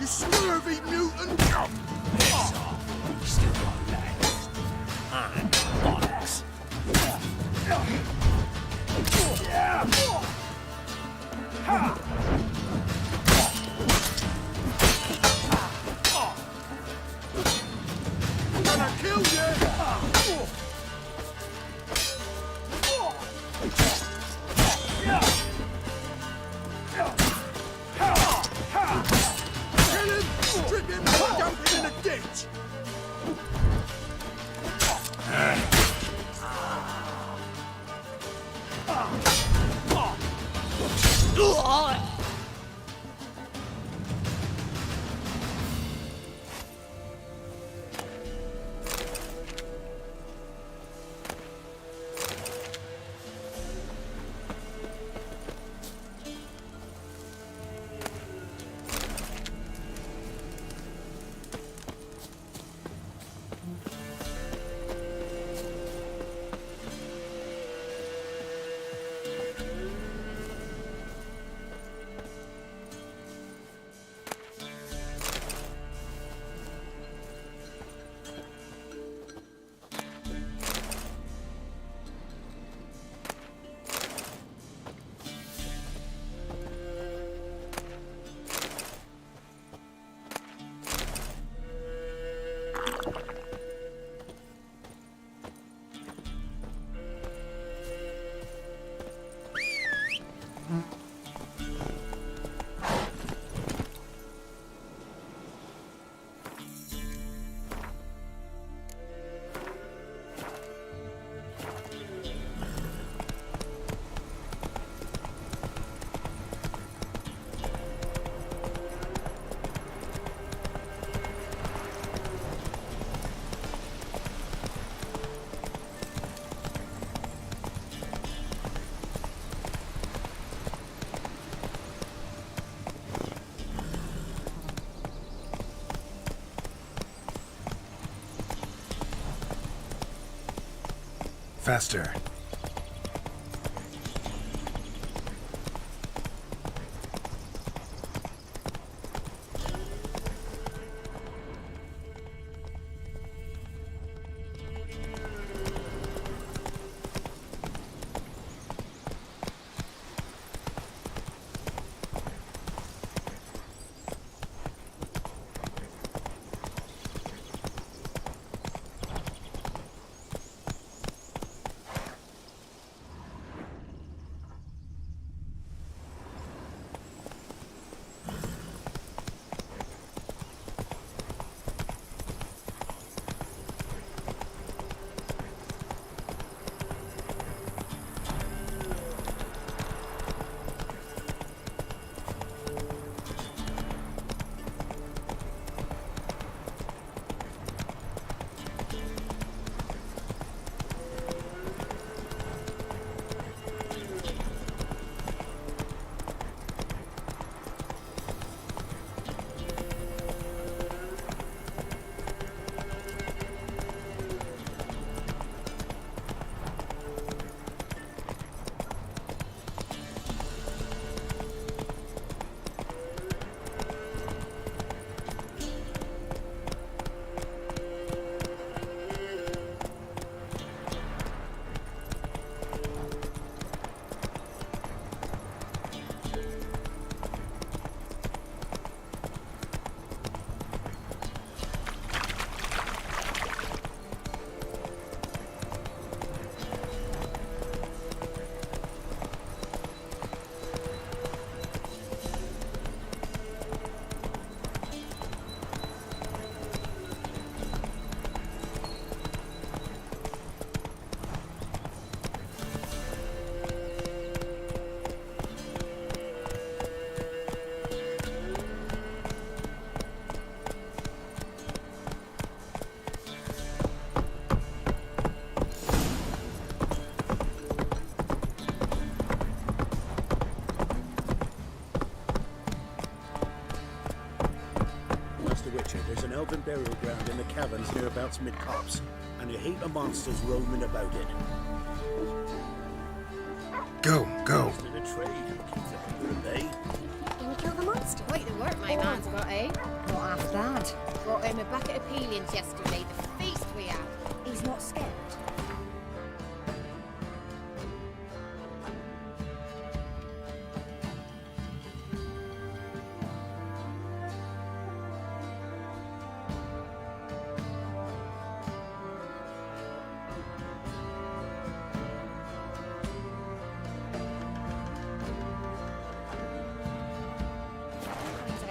Speaker 2: You scurvy mutant!
Speaker 21: We still got legs. And bollocks.
Speaker 2: I'm gonna kill you! Kill him! Strip him! Dump him in a ditch!
Speaker 4: Faster.
Speaker 21: elven burial ground in the caverns nearabouts mid-copse, and a heap of monsters roaming about it.
Speaker 4: Go, go.
Speaker 21: The trade keeps up with me.
Speaker 20: Can we kill the monster?
Speaker 10: Quite the work my man's got, eh?
Speaker 20: Not half bad.
Speaker 10: Brought him a bucket of peelings yesterday, the feast we had.
Speaker 20: He's not scared.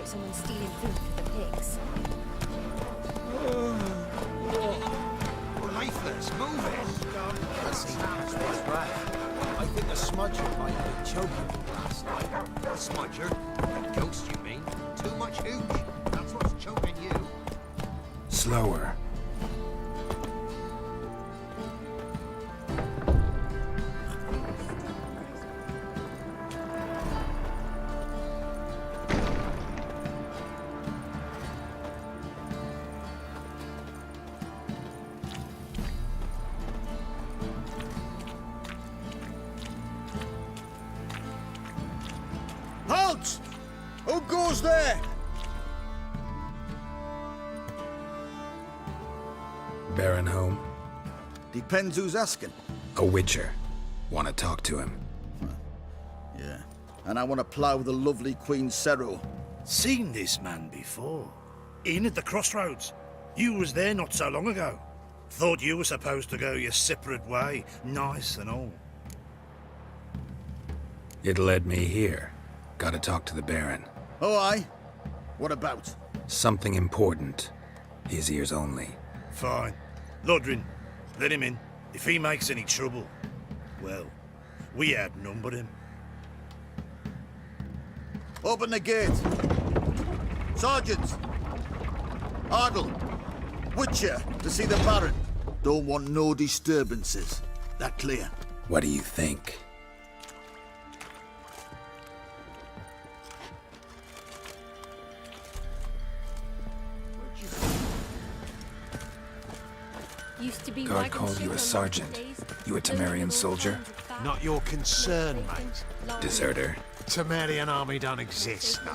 Speaker 20: Someone stealing food for the pigs.
Speaker 11: We're lifeless. Move it. That's right. I think the smudger might have been choking me last night. A smudger? A ghost, you mean? Too much hooch. That's what's choking you.
Speaker 4: Slower.
Speaker 9: Halt! Who goes there?
Speaker 4: Baron home?
Speaker 9: Depends who's asking.
Speaker 4: A witcher. Want to talk to him.
Speaker 9: Yeah. And I want to plough the lovely Queen Cero.
Speaker 18: Seen this man before. In at the crossroads. You was there not so long ago. Thought you were supposed to go your separate way, nice and all.
Speaker 4: It led me here. Gotta talk to the Baron.
Speaker 9: Oh, aye? What about?
Speaker 4: Something important. His ears only.
Speaker 18: Fine. Lodrin, let him in. If he makes any trouble, well, we outnumber him.
Speaker 9: Open the gate. Sergeants! Ardle! Witcher, to see the Baron. Don't want no disturbances. That clear?
Speaker 4: What do you think?
Speaker 12: Used to be
Speaker 4: Guard called you a sergeant. You a Temerian soldier?
Speaker 11: Not your concern, mate.
Speaker 4: Deserter.
Speaker 11: Temerian army don't exist, no.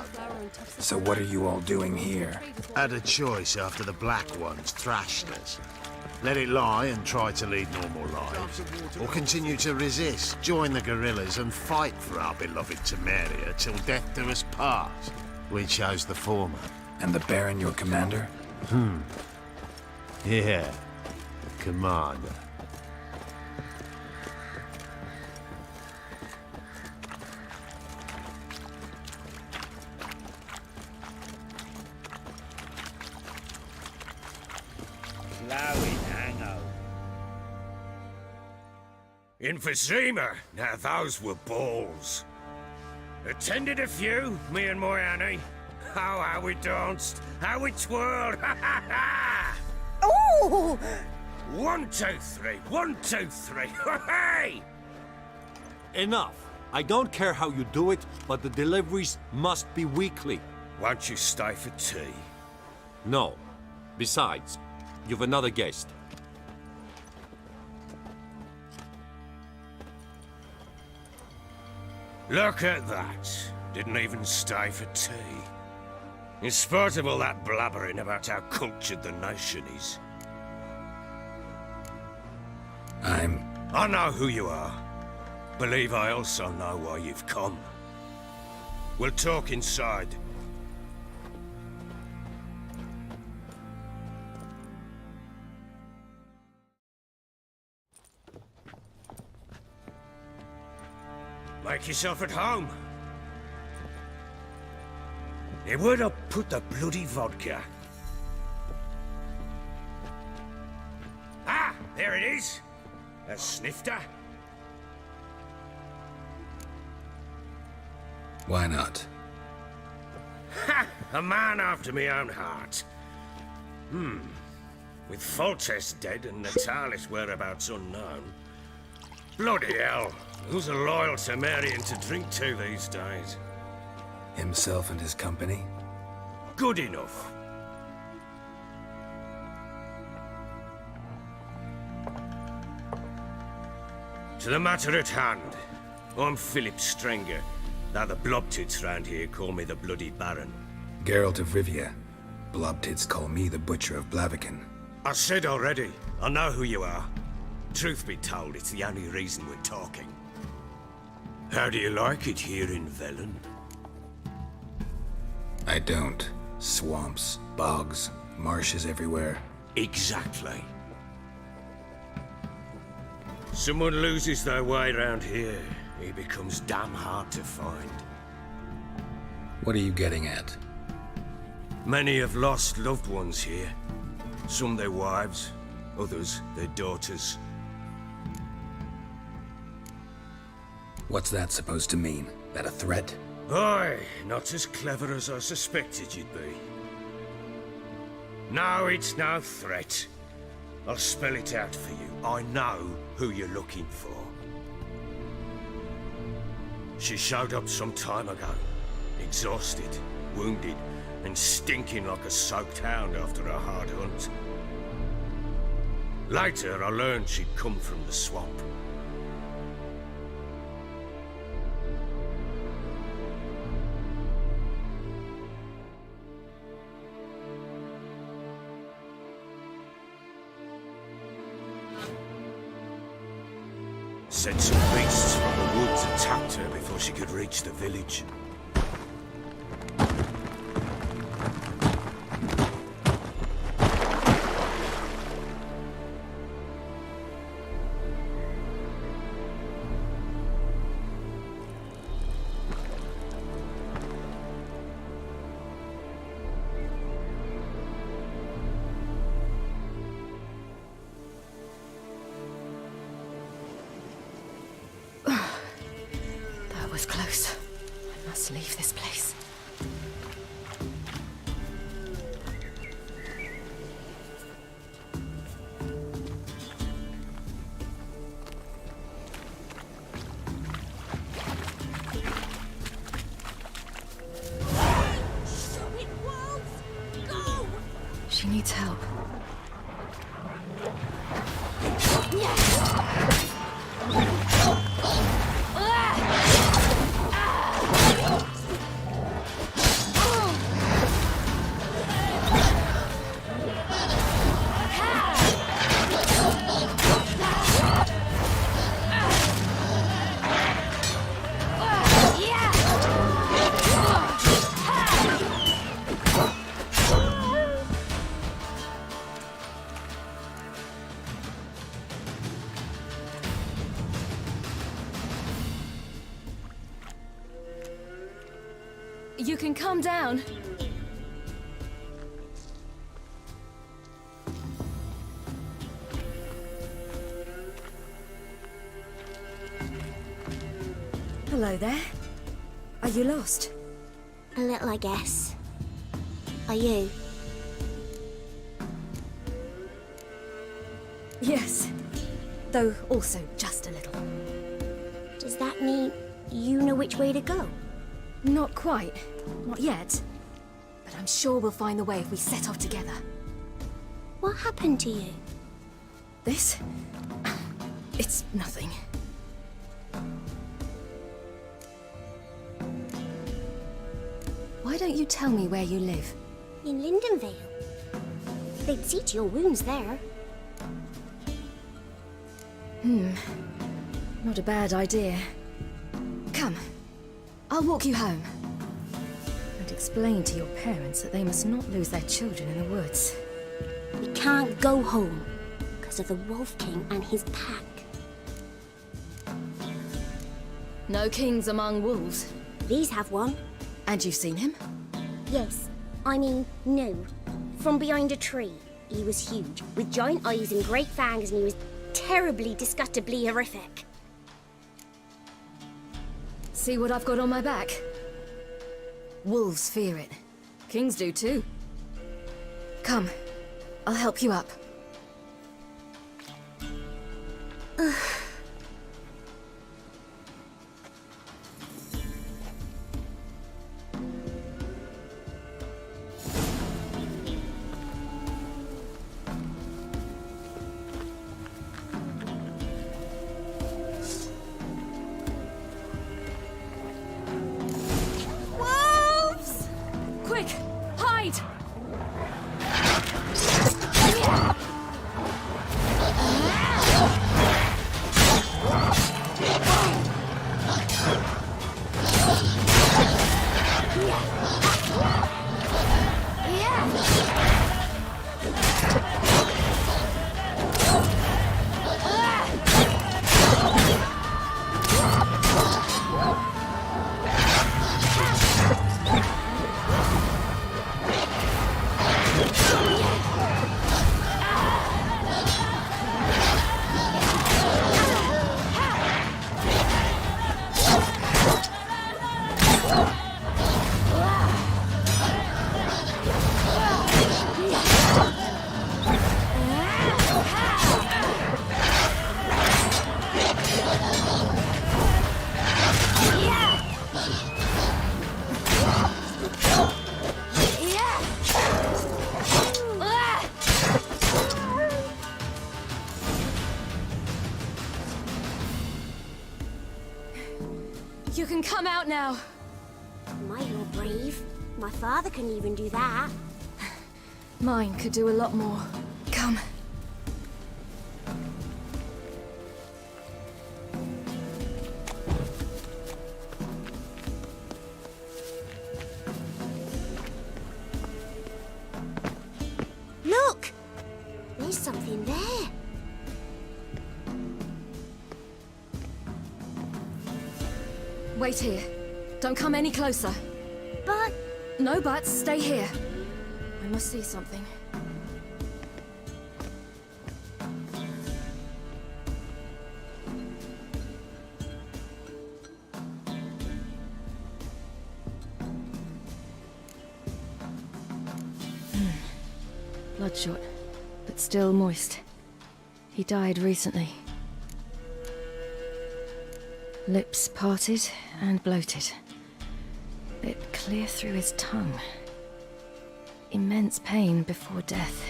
Speaker 4: So what are you all doing here?
Speaker 22: Had a choice after the Black Ones thrashed us. Let it lie and try to lead normal lives. Or continue to resist, join the guerrillas and fight for our beloved Temeria till death do us part. We chose the former.
Speaker 4: And the Baron your commander?
Speaker 22: Yeah. Commander.
Speaker 7: Emphysema. Now those were balls. Attended a few, me and my Annie. Oh, how we danced, how we twirled.
Speaker 20: Oh!
Speaker 7: 1, 2, 3. 1, 2, 3. Hey!
Speaker 6: Enough. I don't care how you do it, but the deliveries must be weekly.
Speaker 7: Won't you stay for tea?
Speaker 6: No. Besides, you've another guest.
Speaker 7: Look at that. Didn't even stay for tea. In spite of all that blabbering about how cultured the nation is. I know who you are. Believe I also know why you've come. We'll talk inside. Make yourself at home. Where'd I put the bloody vodka? Ah, there it is. A snifter.
Speaker 4: Why not?
Speaker 7: Ha! A man after my own heart. With Foltest dead and Natalis whereabouts unknown. Bloody hell. Who's a loyal Temerian to drink to these days?
Speaker 4: Himself and his company?
Speaker 7: Good enough. To the matter at hand. I'm Philip Strenger. Now the Blobtits round here call me the Bloody Baron.
Speaker 4: Geralt of Rivia. Blobtits call me the Butcher of Blaviken.
Speaker 7: I said already, I know who you are. Truth be told, it's the only reason we're talking. How do you like it here in Velen?
Speaker 4: I don't. Swamps, bogs, marshes everywhere.
Speaker 7: Exactly. Someone loses their way around here, he becomes damn hard to find.
Speaker 4: What are you getting at?
Speaker 7: Many have lost loved ones here. Some their wives, others their daughters.
Speaker 4: What's that supposed to mean? That a threat?
Speaker 7: Aye, not as clever as I suspected you'd be. No, it's no threat. I'll spell it out for you. I know who you're looking for. She showed up some time ago. Exhausted, wounded, and stinking like a soaked hound after a hard hunt. Later, I learned she'd come from the swamp. Said some beasts from the woods attacked her before she could reach the village.
Speaker 13: That was close. I must leave this place. She needs help. You can calm down. Hello there. Are you lost?
Speaker 12: A little, I guess. Are you?
Speaker 13: Yes. Though also just a little.
Speaker 12: Does that mean you know which way to go?
Speaker 13: Not quite. Not yet. But I'm sure we'll find the way if we set off together.
Speaker 12: What happened to you?
Speaker 13: This? It's nothing. Why don't you tell me where you live?
Speaker 12: In Lindenvale. They'd see to your wounds there.
Speaker 13: Not a bad idea. Come. I'll walk you home. And explain to your parents that they must not lose their children in the woods.
Speaker 12: We can't go home because of the Wolf King and his pack.
Speaker 13: No kings among wolves.
Speaker 12: These have one.
Speaker 13: And you've seen him?
Speaker 12: Yes. I mean, no. From behind a tree. He was huge, with giant eyes and great fangs, and he was terribly, disgustingly horrific.
Speaker 13: See what I've got on my back? Wolves fear it. Kings do too. Come. I'll help you up. What now?
Speaker 12: My, you're brave. My father couldn't even do that.
Speaker 13: Mine could do a lot more. Come.
Speaker 12: Look! There's something there.
Speaker 13: Wait here. Don't come any closer.
Speaker 12: But...
Speaker 13: No buts. Stay here. I must see something. Bloodshot, but still moist. He died recently. Lips parted and bloated. Bit clear through his tongue. Immense pain before death.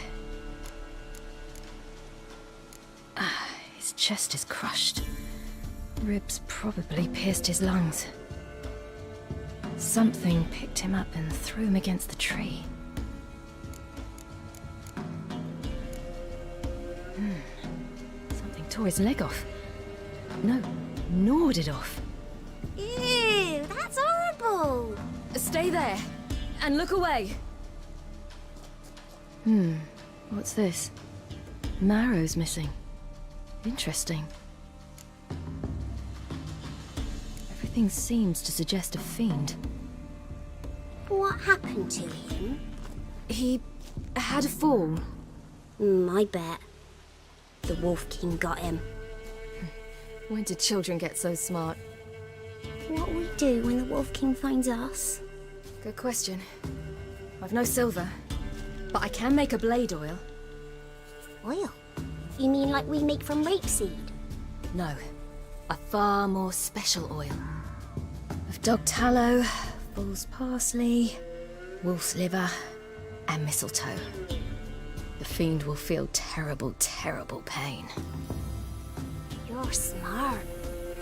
Speaker 13: His chest is crushed. Ribs probably pierced his lungs. Something picked him up and threw him against the tree. Something tore his leg off. No, gnawed it off.
Speaker 12: Ew, that's horrible!
Speaker 13: Stay there, and look away. What's this? Marrow's missing. Interesting. Everything seems to suggest a fiend.
Speaker 12: What happened to him?
Speaker 13: He had a fall.
Speaker 12: I bet. The Wolf King got him.
Speaker 13: When did children get so smart?
Speaker 12: What will we do when the Wolf King finds us?
Speaker 13: Good question. I've no silver, but I can make a blade oil.
Speaker 12: Oil? You mean like we make from rapeseed?
Speaker 13: No, a far more special oil. Of dog tallow, bull's parsley, wolf's liver, and mistletoe. The fiend will feel terrible, terrible pain.
Speaker 12: You're smart.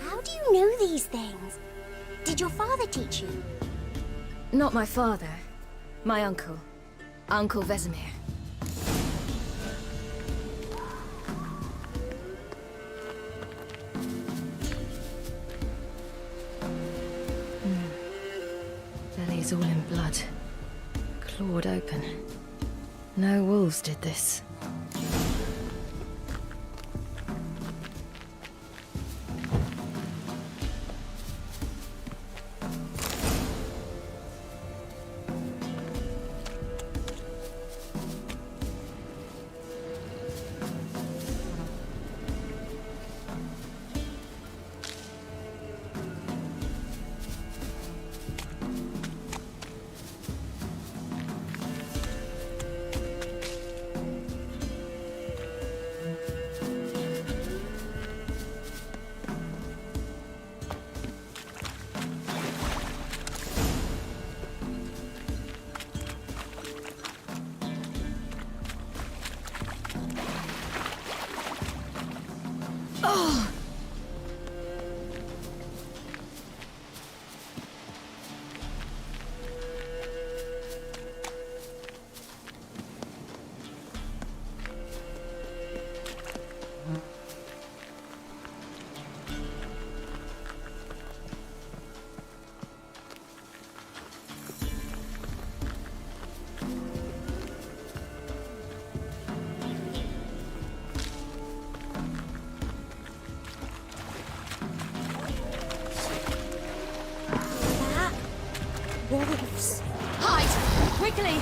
Speaker 12: How do you know these things? Did your father teach you?
Speaker 13: Not my father. My uncle. Uncle Vesemir. Belly's all in blood. Clawed open. No wolves did this.
Speaker 12: Wolves.
Speaker 13: Hide! Quickly!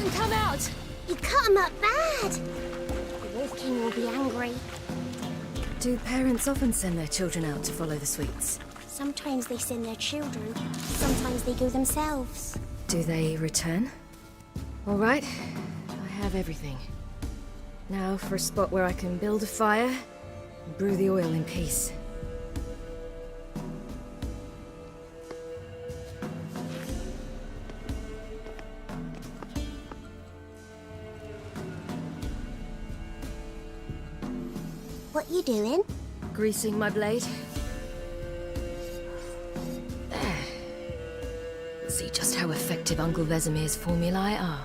Speaker 13: can come out!
Speaker 12: You cut him up bad! The Wolf King will be angry.
Speaker 13: Do parents often send their children out to follow the sweets?
Speaker 12: Sometimes they send their children, sometimes they go themselves.
Speaker 13: Do they return? All right, I have everything. Now for a spot where I can build a fire and brew the oil in peace.
Speaker 12: What you doing?
Speaker 13: Greasing my blade. There. See just how effective Uncle Vesemir's formulae are.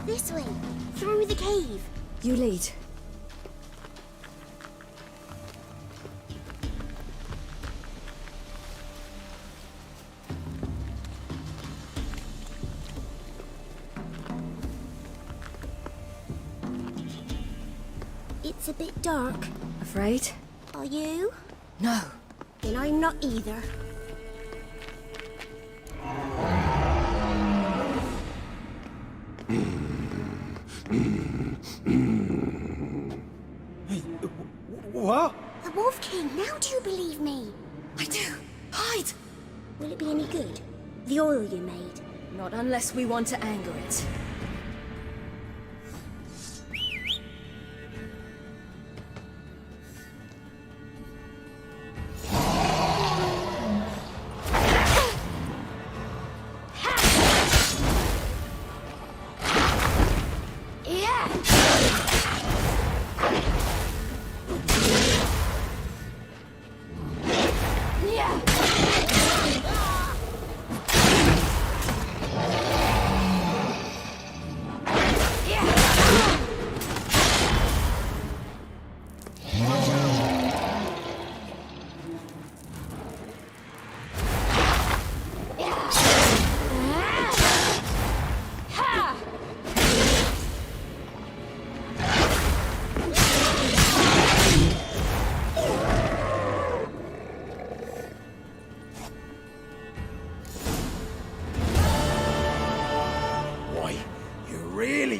Speaker 12: This way, through the cave.
Speaker 13: You lead.
Speaker 12: It's a bit dark.
Speaker 13: Afraid?
Speaker 12: Are you?
Speaker 13: No.
Speaker 12: Then I'm not either.
Speaker 8: What?
Speaker 12: The Wolf King, now do you believe me?
Speaker 13: I do. Hide!
Speaker 12: Will it be any good? The oil you made?
Speaker 13: Not unless we want to anger it.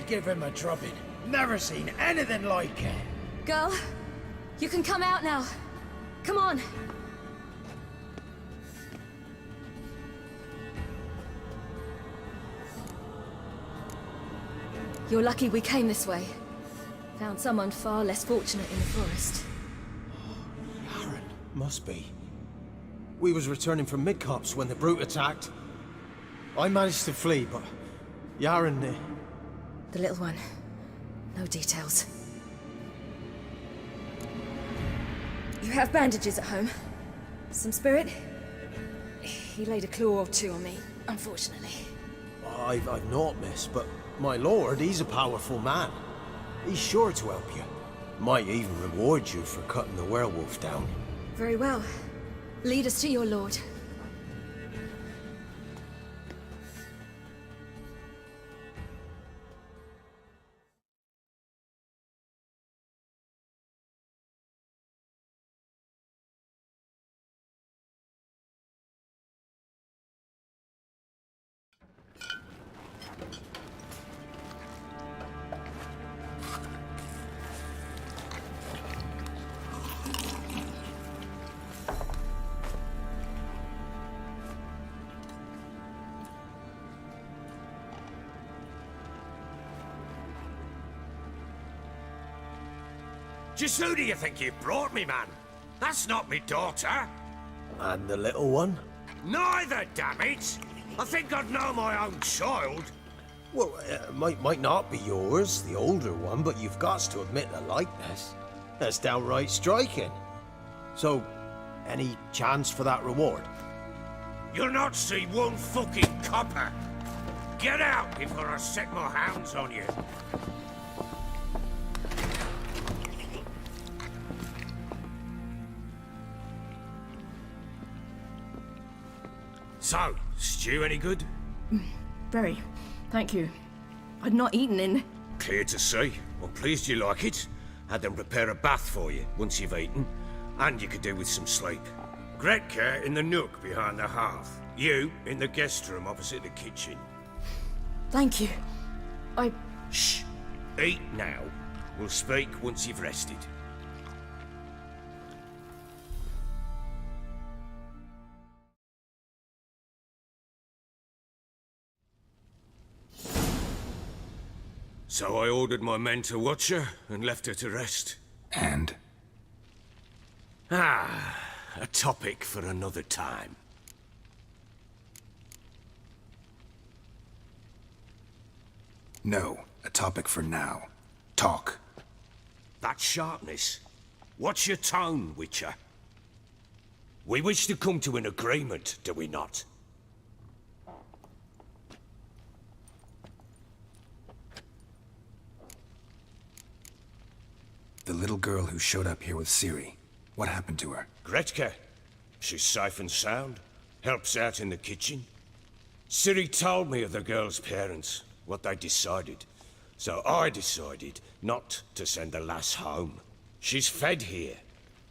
Speaker 8: Give him a drubbing. Never seen anything like it.
Speaker 13: Girl, you can come out now. Come on. You're lucky we came this way. Found someone far less fortunate in the forest.
Speaker 8: Aaron, must be. We was returning from Midcops when the brute attacked. I managed to flee, but Yaren...
Speaker 13: The little one. No details. You have bandages at home? Some spirit? He laid a claw or two on me, unfortunately.
Speaker 8: I've not, miss, but my lord, he's a powerful man. He's sure to help you. Might even reward you for cutting the werewolf down.
Speaker 13: Very well. Lead us to your lord.
Speaker 21: Just who do you think you've brought me, man? That's not me daughter.
Speaker 8: And the little one?
Speaker 21: Neither, damn it! I think I'd know my own child.
Speaker 8: Well, might not be yours, the older one, but you've got to admit the likeness. That's downright striking. So, any chance for that reward?
Speaker 21: You'll not see one fucking copper. Get out before I set my hounds on you. So, stew any good?
Speaker 5: Very. Thank you. I'd not eaten in...
Speaker 21: Clear to see. I'm pleased you like it. Had them prepare a bath for you once you've eaten. And you could do with some sleep. Gretka in the nook behind the hearth. You in the guest room opposite the kitchen.
Speaker 5: Thank you.
Speaker 21: Shh. Eat now. We'll speak once you've rested. So I ordered my men to watch her and left her to rest.
Speaker 4: And?
Speaker 21: A topic for another time.
Speaker 4: No, a topic for now. Talk.
Speaker 21: That sharpness. What's your tone, Witcher? We wish to come to an agreement, do we not?
Speaker 4: The little girl who showed up here with Ciri. What happened to her?
Speaker 21: Gretka. She's safe and sound. Helps out in the kitchen. Ciri told me of the girl's parents, what they decided. So I decided not to send the lass home. She's fed here.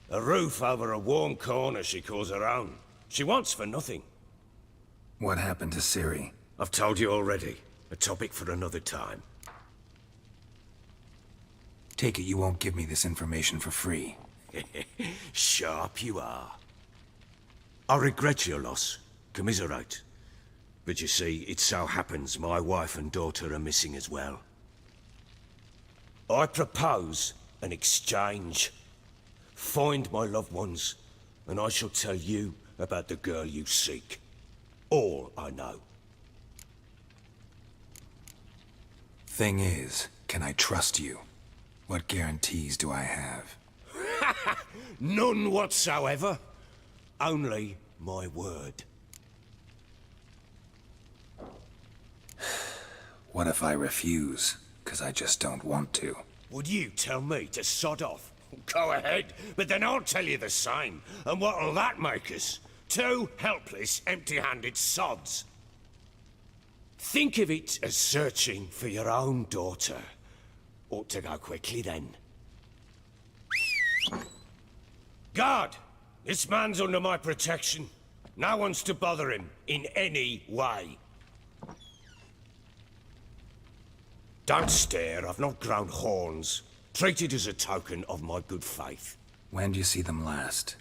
Speaker 21: A roof over a warm corner she calls her own. She wants for nothing.
Speaker 4: What happened to Ciri?
Speaker 21: I've told you already. A topic for another time.
Speaker 4: Take it you won't give me this information for free.
Speaker 21: Sharp you are. I regret your loss. Commiserate. But you see, it so happens my wife and daughter are missing as well. I propose an exchange. Find my loved ones, and I shall tell you about the girl you seek. All I know.
Speaker 4: Thing is, can I trust you? What guarantees do I have?
Speaker 21: None whatsoever. Only my word.
Speaker 4: What if I refuse? 'Cause I just don't want to.
Speaker 21: Would you tell me to sod off? Go ahead, but then I'll tell you the same. And what'll that make us? Two helpless, empty-handed sods. Think of it as searching for your own daughter. Ought to go quickly, then. Guard! This man's under my protection. No one's to bother him in any way. Don't stare, I've not grown horns. Treat it as a token of my good faith.
Speaker 4: When do you see them last?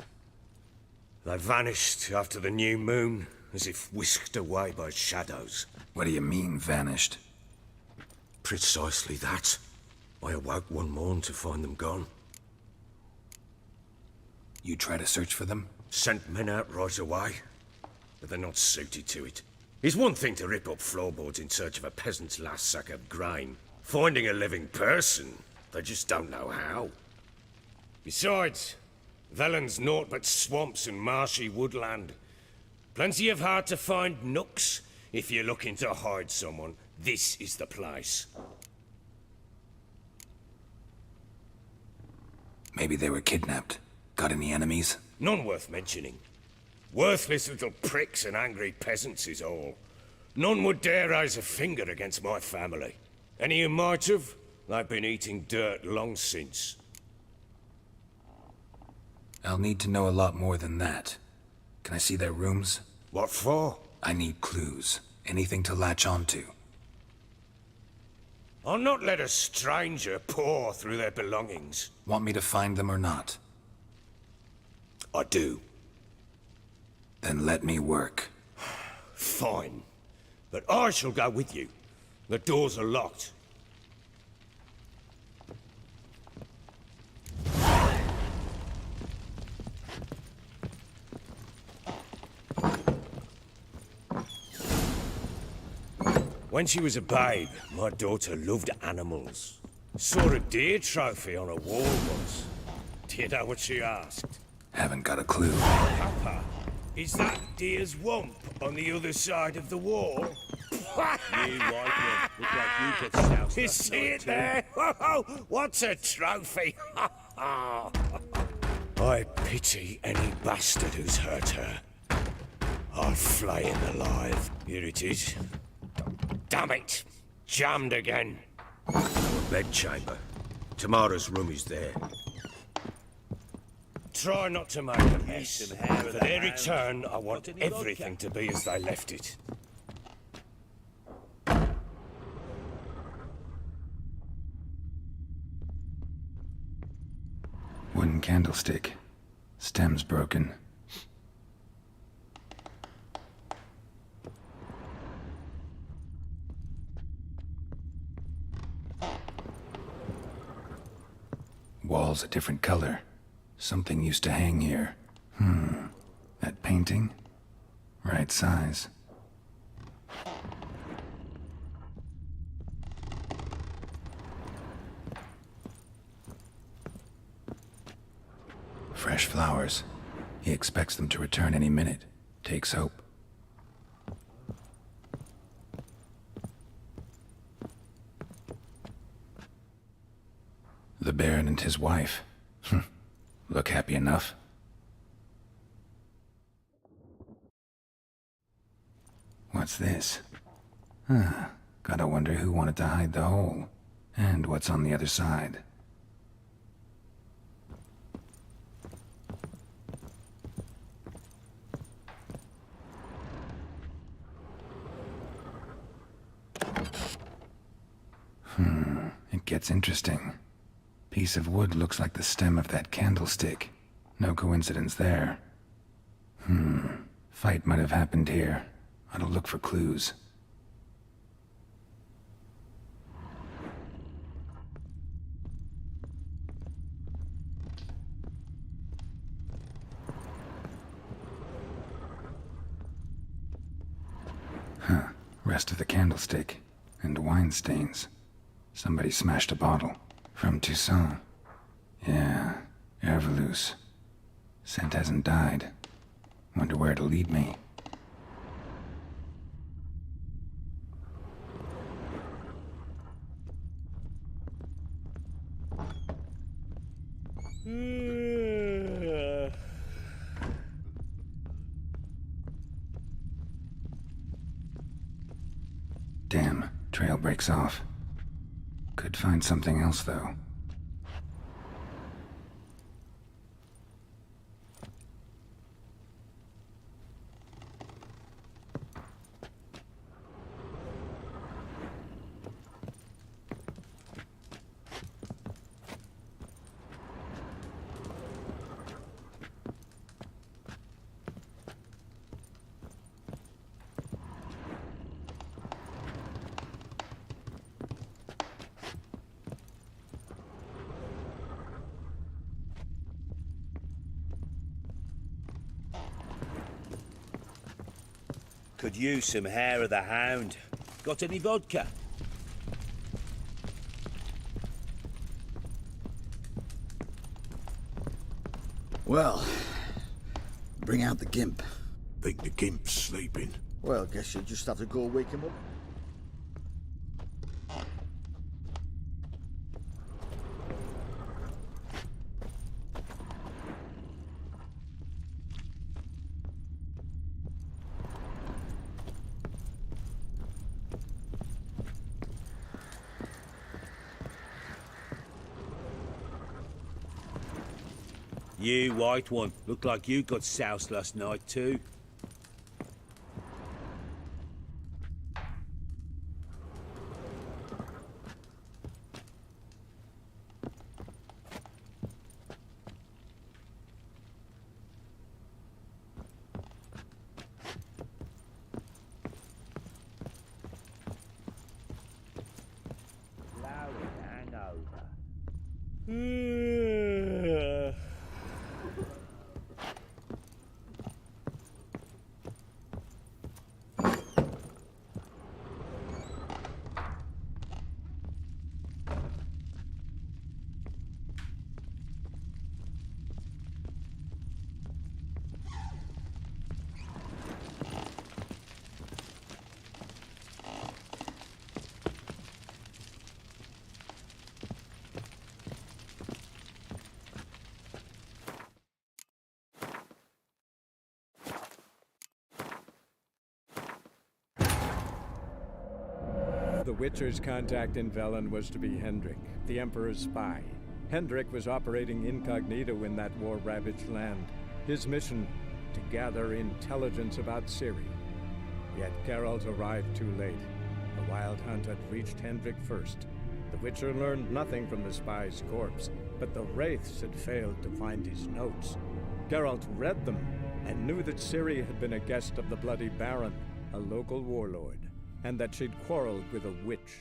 Speaker 21: They vanished after the new moon, as if whisked away by shadows.
Speaker 4: What do you mean, vanished?
Speaker 21: Precisely that. I awoke one morn to find them gone.
Speaker 4: You try to search for them?
Speaker 21: Sent men out right away, but they're not suited to it. It's one thing to rip up floorboards in search of a peasant's last sack of grain. Finding a living person, they just don't know how. Besides, Velen's naught but swamps and marshy woodland. Plenty of hard-to-find nooks. If you're looking to hide someone, this is the place.
Speaker 4: Maybe they were kidnapped. Got any enemies?
Speaker 21: None worth mentioning. Worthless little pricks and angry peasants is all. None would dare raise a finger against my family. Any who might have, they've been eating dirt long since.
Speaker 4: I'll need to know a lot more than that. Can I see their rooms?
Speaker 21: What for?
Speaker 4: I need clues. Anything to latch onto.
Speaker 21: I'll not let a stranger pore through their belongings.
Speaker 4: Want me to find them or not?
Speaker 21: I do.
Speaker 4: Then let me work.
Speaker 21: Fine. But I shall go with you. The doors are locked.
Speaker 7: When she was a babe, my daughter loved animals. Saw a deer trophy on a wall once. Do you know what she asked?
Speaker 4: Haven't got a clue.
Speaker 7: Papa, is that deer's wump on the other side of the wall?
Speaker 21: You white one. Look like you got soused
Speaker 7: You
Speaker 21: last
Speaker 7: see
Speaker 21: night
Speaker 7: it
Speaker 21: too.
Speaker 7: there? Oh, what's a trophy? I pity any bastard who's hurt her. I'll flay him alive. Here it is. Damn it! Jammed again. Our bedchamber. Tamara's room is there. Try not to make a mess. For their return, I want everything to be as they left it.
Speaker 4: Wooden candlestick. Stem's broken. Wall's a different color. Something used to hang here. That painting? Right size. Fresh flowers. He expects them to return any minute. Takes hope. The Baron and his wife. Look happy enough. What's this? Gotta wonder who wanted to hide the hole. And what's on the other side. It gets interesting. Piece of wood looks like the stem of that candlestick. No coincidence there. Fight might have happened here. Ought to look for clues. Rest of the candlestick. And wine stains. Somebody smashed a bottle. From Toussaint. Yeah, Herveloos. Scent hasn't died. Wonder where it'll lead me. Damn, trail breaks off. Could find something else, though.
Speaker 21: Could use some hair of the hound. Got any vodka?
Speaker 9: Well, bring out the gimp.
Speaker 11: Think the gimp's sleeping.
Speaker 9: Well, guess you'll just have to go wake him up.
Speaker 21: You white one. Look like you got soused last night too.
Speaker 14: Witcher's contact in Velen was to be Hendrik, the Emperor's spy. Hendrik was operating incognito in that war-ravaged land. His mission, to gather intelligence about Ciri. Yet Geralt arrived too late. The Wild Hunt had reached Hendrik first. The Witcher learned nothing from the spy's corpse, but the Wraiths had failed to find his notes. Geralt read them and knew that Ciri had been a guest of the Bloody Baron, a local warlord, and that she'd quarreled with a witch.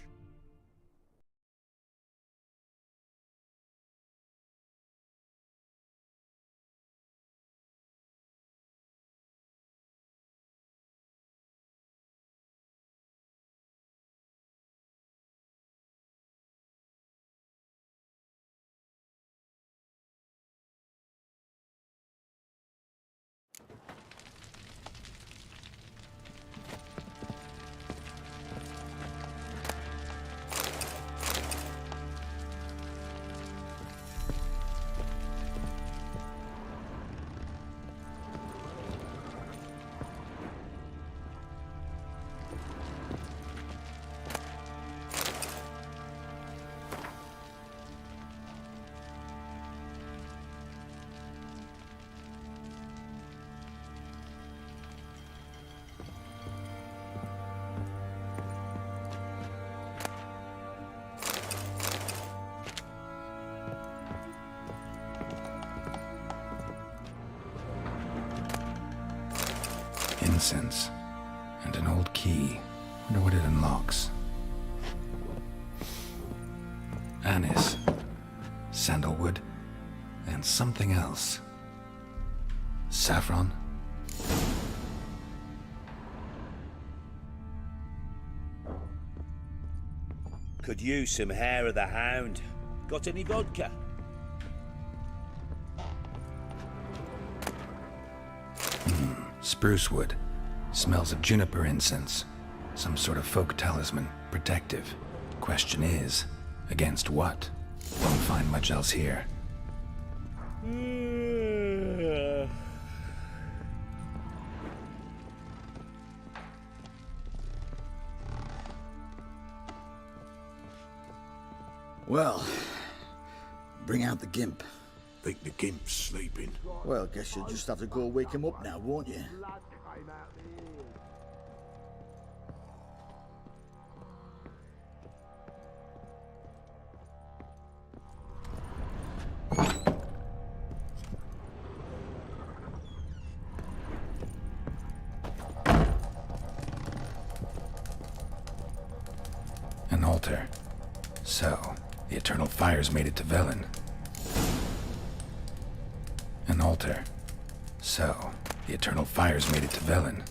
Speaker 4: Incense. And an old key. Wonder what it unlocks. Anise. Sandalwood. And something else. Saffron?
Speaker 21: Could use some hair of the hound. Got any vodka?
Speaker 4: Spruce wood. Smells of juniper incense. Some sort of folk talisman. Protective. Question is, against what? Won't find much else here.
Speaker 9: Well, bring out the Gimp.
Speaker 11: Think the Gimp's sleeping?
Speaker 9: Well, guess you'll just have to go wake him up now, won't you?
Speaker 4: An altar. So, the Eternal Fires made it to Velen. An altar. So, the Eternal Fires made it to Velen.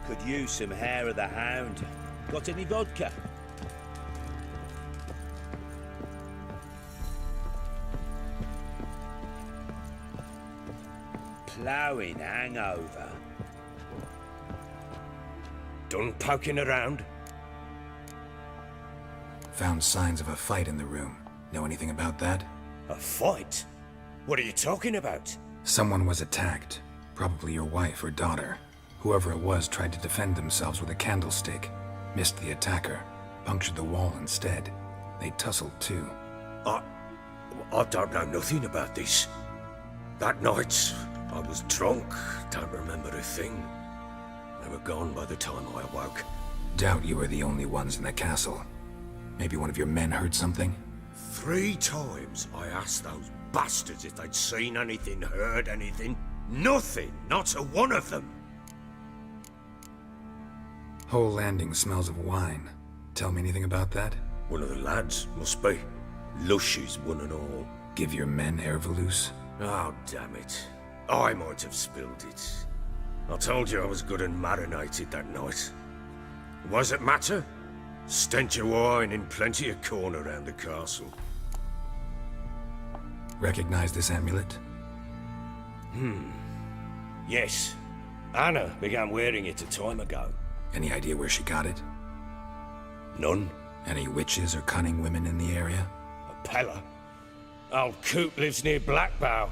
Speaker 21: Could use some hair of the hound. Got any vodka? Ploughing hangover.
Speaker 7: Done poking around?
Speaker 4: Found signs of a fight in the room. Know anything about that?
Speaker 7: A fight? What are you talking about?
Speaker 4: Someone was attacked. Probably your wife or daughter. Whoever it was tried to defend themselves with a candlestick. Missed the attacker. Punctured the wall instead. They tussled too.
Speaker 7: I don't know nothing about this. That night, I was drunk. Don't remember a thing. They were gone by the time I awoke.
Speaker 4: Doubt you were the only ones in the castle. Maybe one of your men heard something?
Speaker 7: 3 times I asked those bastards if they'd seen anything, heard anything. Nothing! Not a one of them!
Speaker 4: Whole landing smells of wine. Tell me anything about that?
Speaker 7: One of the lads, must be. Lushes, one and all.
Speaker 4: Give your men Air Valus?
Speaker 7: Oh, damn it. I might have spilled it. I told you I was good and marinated that night. Was it matter? Stench of wine in plenty of corn around the castle.
Speaker 4: Recognize this amulet?
Speaker 7: Yes. Anna began wearing it a time ago.
Speaker 4: Any idea where she got it?
Speaker 7: None.
Speaker 4: Any witches or cunning women in the area?
Speaker 7: A Pella. Old Coot lives near Blackbow.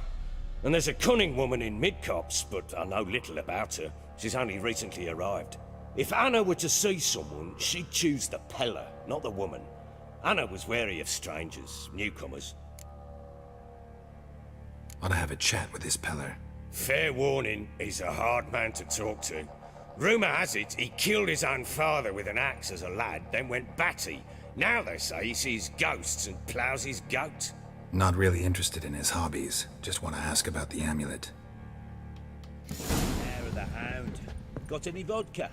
Speaker 7: And there's a cunning woman in Midcopse, but I know little about her. She's only recently arrived. If Anna were to see someone, she'd choose the Pella, not the woman. Anna was wary of strangers, newcomers.
Speaker 4: Ought to have a chat with this Peller.
Speaker 7: Fair warning, he's a hard man to talk to. Rumour has it he killed his own father with an axe as a lad, then went batty. Now they say he sees ghosts and ploughs his goat.
Speaker 4: Not really interested in his hobbies. Just want to ask about the amulet.
Speaker 21: Hair of the Hound. Got any vodka?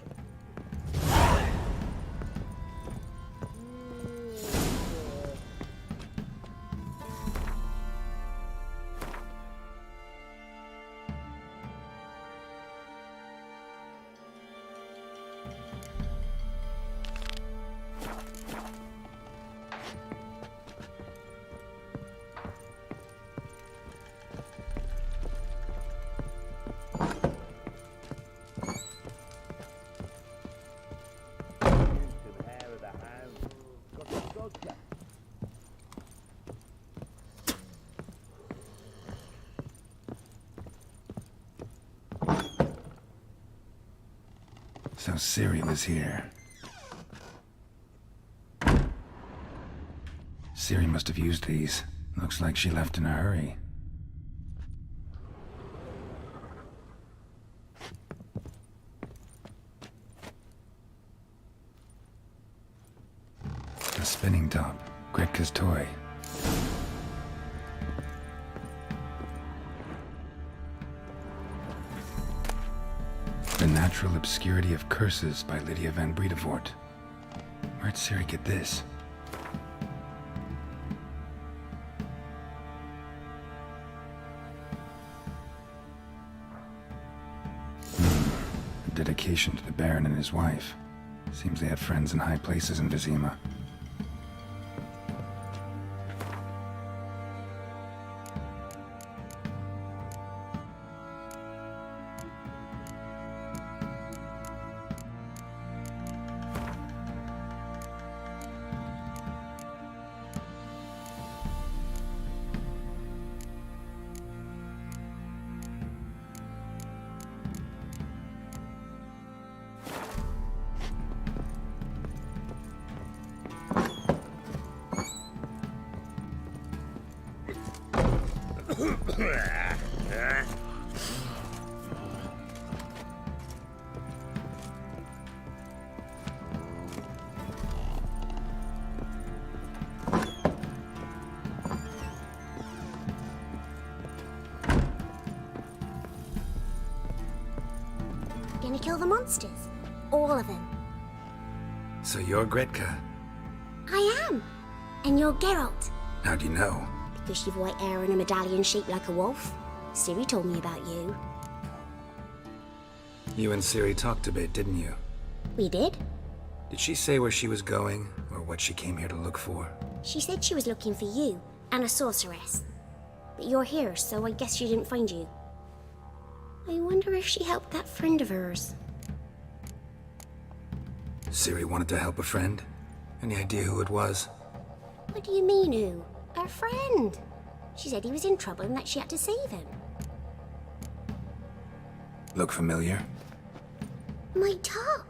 Speaker 4: So Ciri was here. Ciri must have used these. Looks like she left in a hurry. A spinning top. Gretka's toy. The Natural Obscurity of Curses by Lydia van Bredevoort. Where'd Ciri get this? A dedication to the Baron and his wife. Seems they had friends in high places in Vizima.
Speaker 12: Gonna kill the monsters? All of them.
Speaker 4: So you're Gretka?
Speaker 12: I am. And you're Geralt.
Speaker 4: How'd you know?
Speaker 12: Because you've white hair and a medallion shaped like a wolf. Ciri told me about you.
Speaker 4: You and Ciri talked a bit, didn't you?
Speaker 12: We did.
Speaker 4: Did she say where she was going, or what she came here to look for?
Speaker 12: She said she was looking for you and a sorceress. But you're here, so I guess she didn't find you. I wonder if she helped that friend of hers.
Speaker 4: Ciri wanted to help a friend? Any idea who it was?
Speaker 12: What do you mean, who? Her friend. She said he was in trouble and that she had to save him.
Speaker 4: Look familiar?
Speaker 12: My top.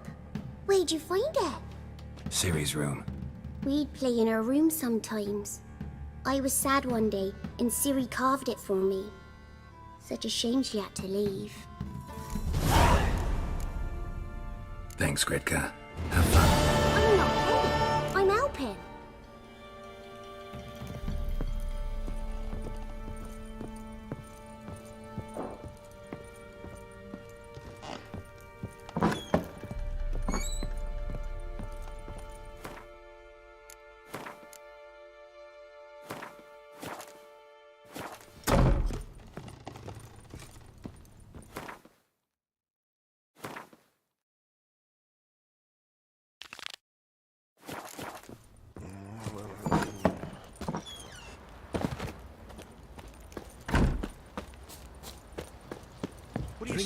Speaker 12: Where'd you find it?
Speaker 4: Ciri's room.
Speaker 12: We'd play in her room sometimes. I was sad one day, and Ciri carved it for me. Such a shame she had to leave.
Speaker 4: Thanks, Gretka. Have fun.
Speaker 12: I'm not helping. I'm helping.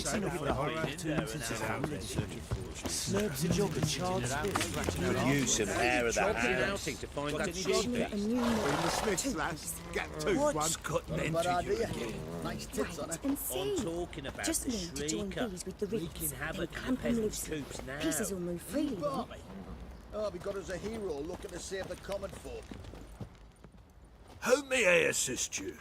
Speaker 1: It's enough for the whole afternoon since his family. Slurps a jug of charred spit.
Speaker 21: Use some hair of that outing to find that sheep.
Speaker 12: A new
Speaker 11: The Smiths, lads. Get two, one.
Speaker 1: Cutting
Speaker 9: Bad
Speaker 1: into you
Speaker 9: idea.
Speaker 1: again.
Speaker 9: Nice tits on her.
Speaker 12: and see.
Speaker 21: I'm talking about
Speaker 12: Just
Speaker 21: the
Speaker 12: need to join
Speaker 21: shrieker.
Speaker 12: these with the
Speaker 21: Wreaking
Speaker 12: ribs
Speaker 21: havoc
Speaker 12: and
Speaker 21: in the
Speaker 12: clamp them
Speaker 21: peasants'
Speaker 12: loose.
Speaker 21: coops now.
Speaker 12: Pieces will move freely then.
Speaker 9: Barmy. Oh, we got us a hero looking to save the common folk.
Speaker 18: How may I assist you?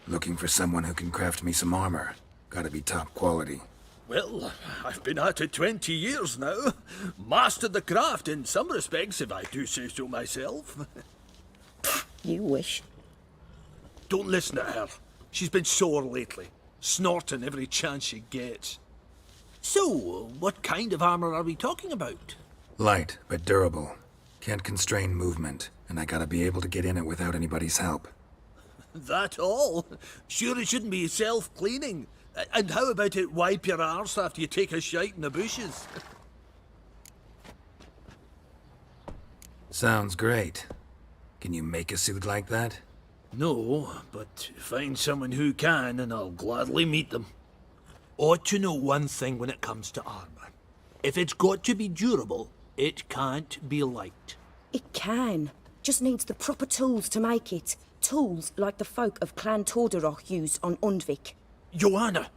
Speaker 4: Looking for someone who can craft me some armor. Gotta be top quality.
Speaker 18: Well, I've been at it 20 years now. Mastered the craft in some respects, if I do say so myself.
Speaker 12: You wish.
Speaker 18: Don't listen to her. She's been sore lately, snorting every chance she gets. So, what kind of armor are we talking about?
Speaker 4: Light, but durable. Can't constrain movement, and I gotta be able to get in it without anybody's help.
Speaker 18: That all? Sure it shouldn't be self-cleaning. And how about it wipe your arse after you take a shite in the bushes?
Speaker 4: Sounds great. Can you make a suit like that?
Speaker 18: No, but find someone who can and I'll gladly meet them. Ought to know one thing when it comes to armor. If it's got to be durable, it can't be light.
Speaker 16: It can. Just needs the proper tools to make it. Tools like the folk of Clan Tordaroch use on Undvik.
Speaker 18: Joanna,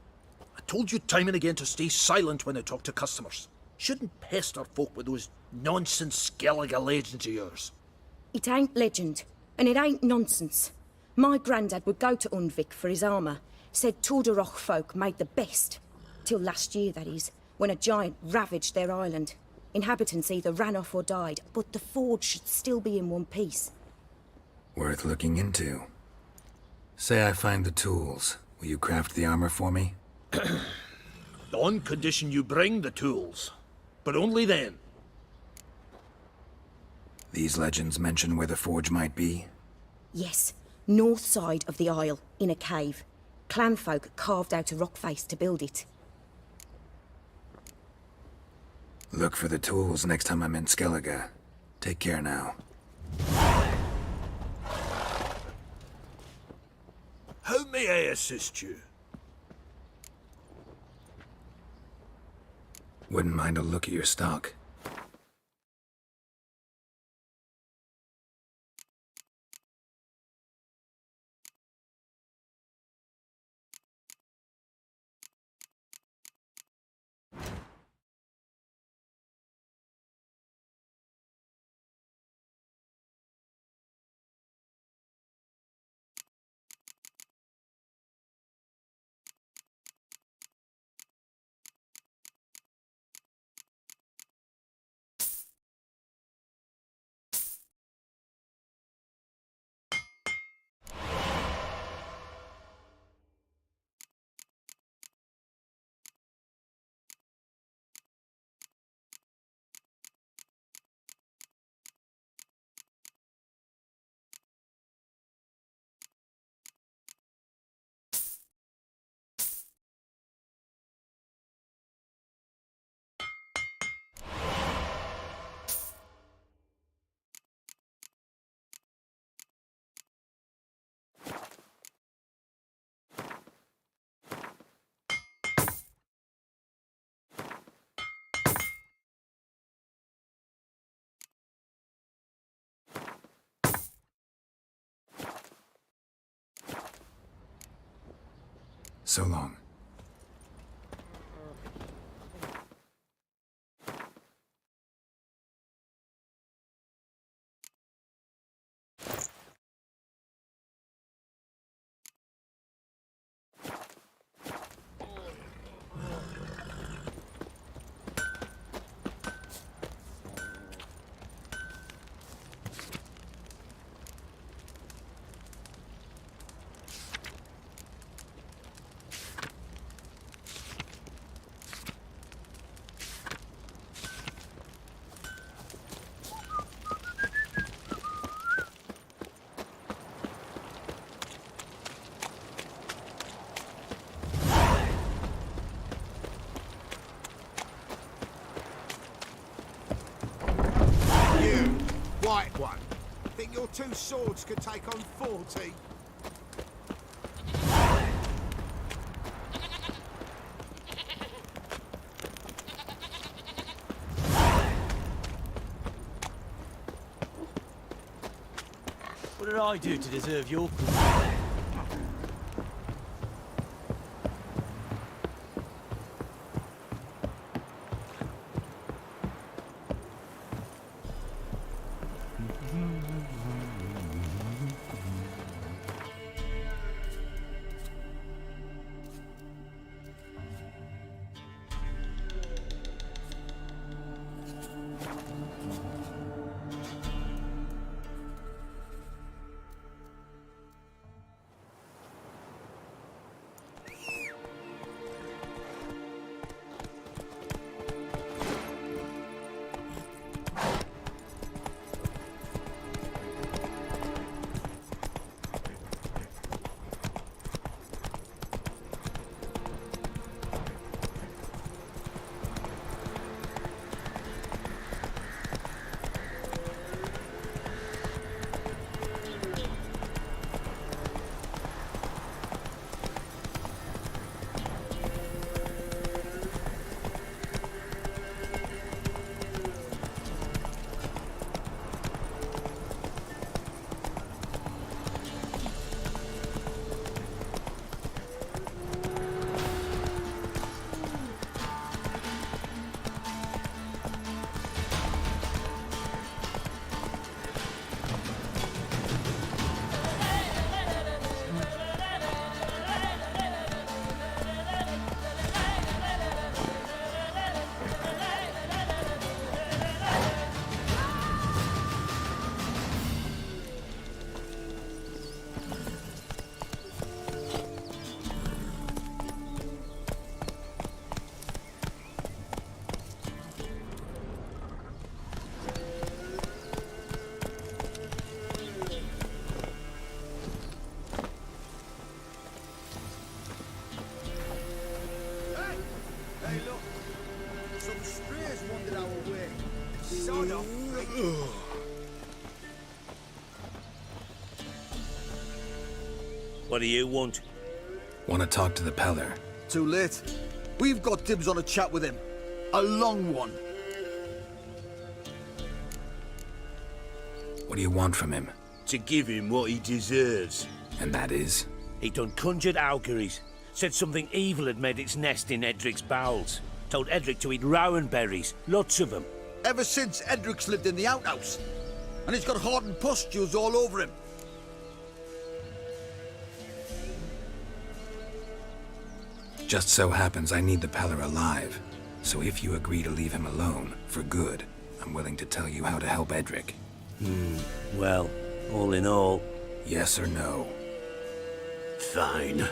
Speaker 18: I told you time and again to stay silent when I talk to customers. Shouldn't pester folk with those nonsense Skellige legends of yours.
Speaker 16: It ain't legend, and it ain't nonsense. My granddad would go to Undvik for his armour. Said Tordaroch folk made the best. Till last year, that is, when a giant ravaged their island. Inhabitants either ran off or died, but the forge should still be in one piece.
Speaker 4: Worth looking into. Say I find the tools. Will you craft the armor for me?
Speaker 18: On condition you bring the tools. But only then.
Speaker 4: These legends mention where the forge might be?
Speaker 16: Yes, north side of the isle, in a cave. Clanfolk carved out a rock face to build it.
Speaker 4: Look for the tools next time I'm in Skellige. Take care now.
Speaker 18: How may I assist you?
Speaker 4: Wouldn't mind a look at your stock. So long.
Speaker 11: White one. Think your two swords could take on 40?
Speaker 1: did I do to deserve your...
Speaker 21: What do you want?
Speaker 4: Want to talk to the Peller.
Speaker 9: Too late. We've got dibs on a chat with him. A long one.
Speaker 4: What do you want from him?
Speaker 21: To give him what he deserves.
Speaker 4: And that is?
Speaker 21: He done conjured auguries. Said something evil had made its nest in Edric's bowels. Told Edric to eat rowan berries. Lots of them.
Speaker 9: Ever since Edric's lived in the outhouse. And he's got hardened pustules all over him.
Speaker 4: Just so happens I need the Peller alive. So if you agree to leave him alone, for good, I'm willing to tell you how to help Edric.
Speaker 21: Well, all in all...
Speaker 4: Yes or no?
Speaker 21: Fine.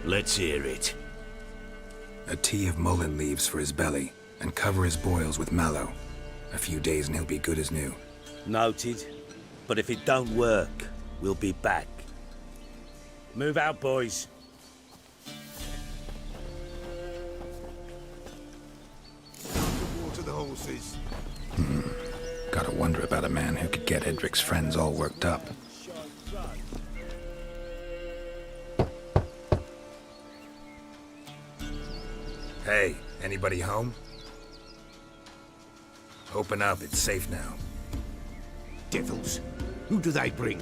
Speaker 21: Let's hear it.
Speaker 4: A tea of mullein leaves for his belly, and cover his boils with mallow. A few days and he'll be good as new.
Speaker 21: Noted. But if it don't work, we'll be back. Move out, boys.
Speaker 11: Water the horses.
Speaker 4: Gotta wonder about a man who could get Edric's friends all worked up. Hey, anybody home? Open up, it's safe now.
Speaker 11: Devils. Who do they bring?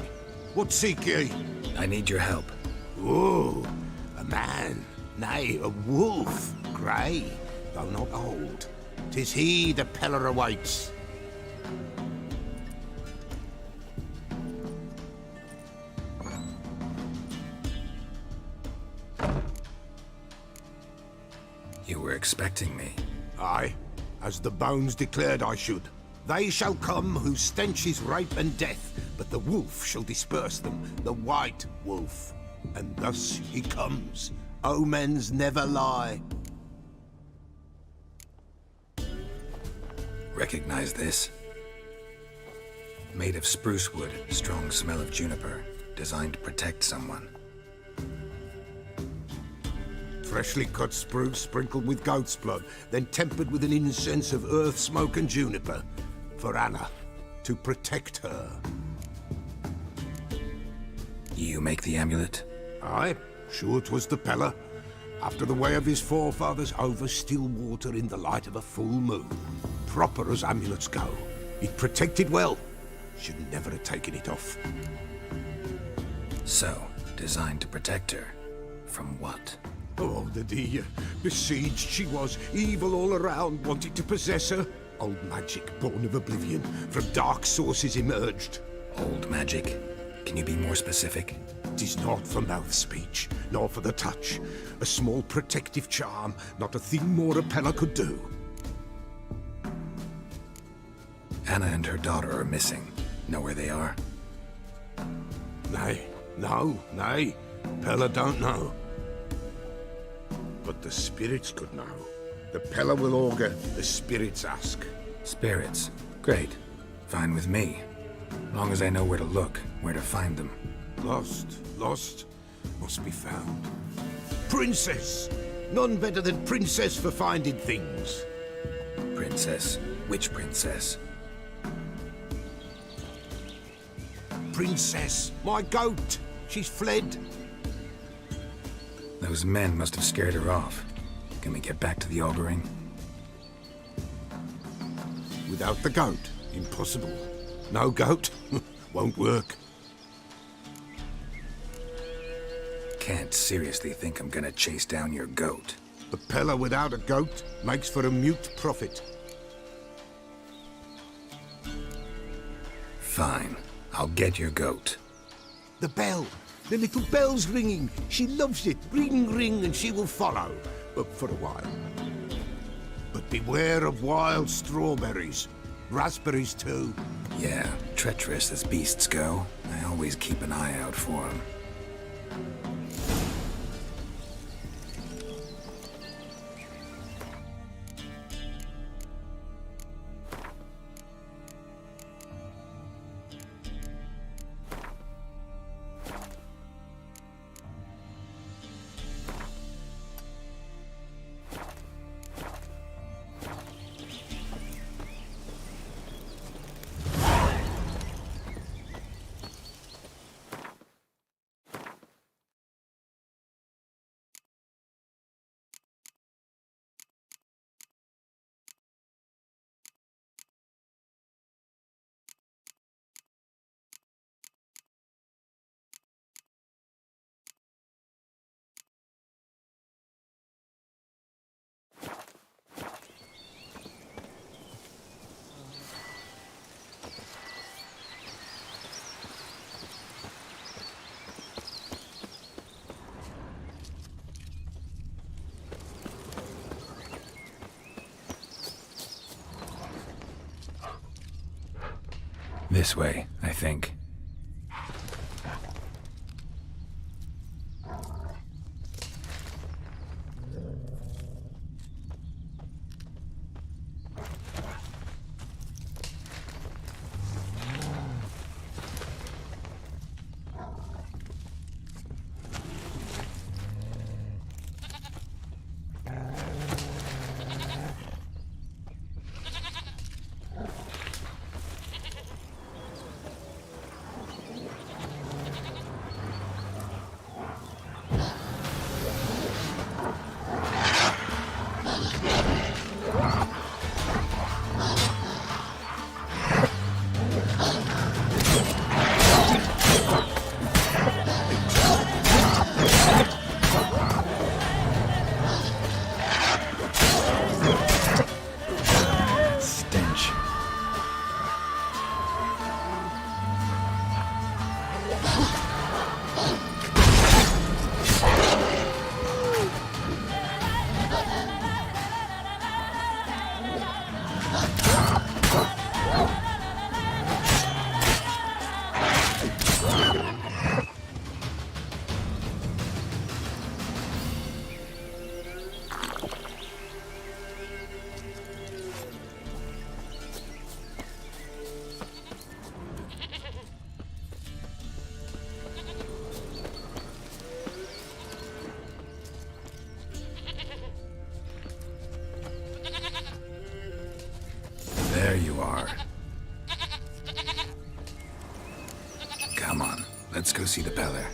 Speaker 11: What seek ye?
Speaker 4: I need your help.
Speaker 11: Oh, a man. Nay, a wolf. Grey, though not old. 'Tis he the Peller awaits.
Speaker 4: You were expecting me.
Speaker 11: Aye, as the bones declared I should. They shall come whose stench is rape and death, but the wolf shall disperse them, the white wolf. And thus he comes. Omens never lie.
Speaker 4: Recognize this? Made of spruce wood, strong smell of juniper, designed to protect someone.
Speaker 11: Freshly cut spruce sprinkled with goat's blood, then tempered with an incense of earth, smoke and juniper. For Anna, to protect her.
Speaker 4: You make the amulet?
Speaker 11: Aye, sure 'twas the Peller. After the way of his forefathers, over still water in the light of a full moon. Proper as amulets go. It protected well. Should never have taken it off.
Speaker 4: So, designed to protect her. From what?
Speaker 11: Oh, the besieged she was, evil all around, wanted to possess her. Old magic, born of oblivion, from dark sources emerged.
Speaker 4: Old magic? Can you be more specific?
Speaker 11: 'Tis not for mouth speech, nor for the touch. A small protective charm, not a thing more Apella could do.
Speaker 4: Anna and her daughter are missing. Know where they are?
Speaker 11: Nay, nay. Pella don't know. But the spirits could know. The Pella will augur, the spirits ask.
Speaker 4: Spirits? Great. Fine with me. Long as I know where to look, where to find them.
Speaker 11: Lost, must be found. Princess! None better than Princess for finding things.
Speaker 4: Princess? Which princess?
Speaker 11: Princess, my goat! She's fled.
Speaker 4: Those men must have scared her off. Can we get back to the auguring?
Speaker 11: Without the goat, impossible. No goat, won't work.
Speaker 4: Can't seriously think I'm gonna chase down your goat.
Speaker 11: A Pella without a goat makes for a mute prophet.
Speaker 4: Fine. I'll get your goat.
Speaker 11: The bell! The little bell's ringing. She loves it. Ring, ring, and she will follow. But for a while. But beware of wild strawberries. Raspberries, too.
Speaker 4: Yeah, treacherous as beasts go. I always keep an eye out for them. This way, I think. There you are. Come on, let's go see the Peller.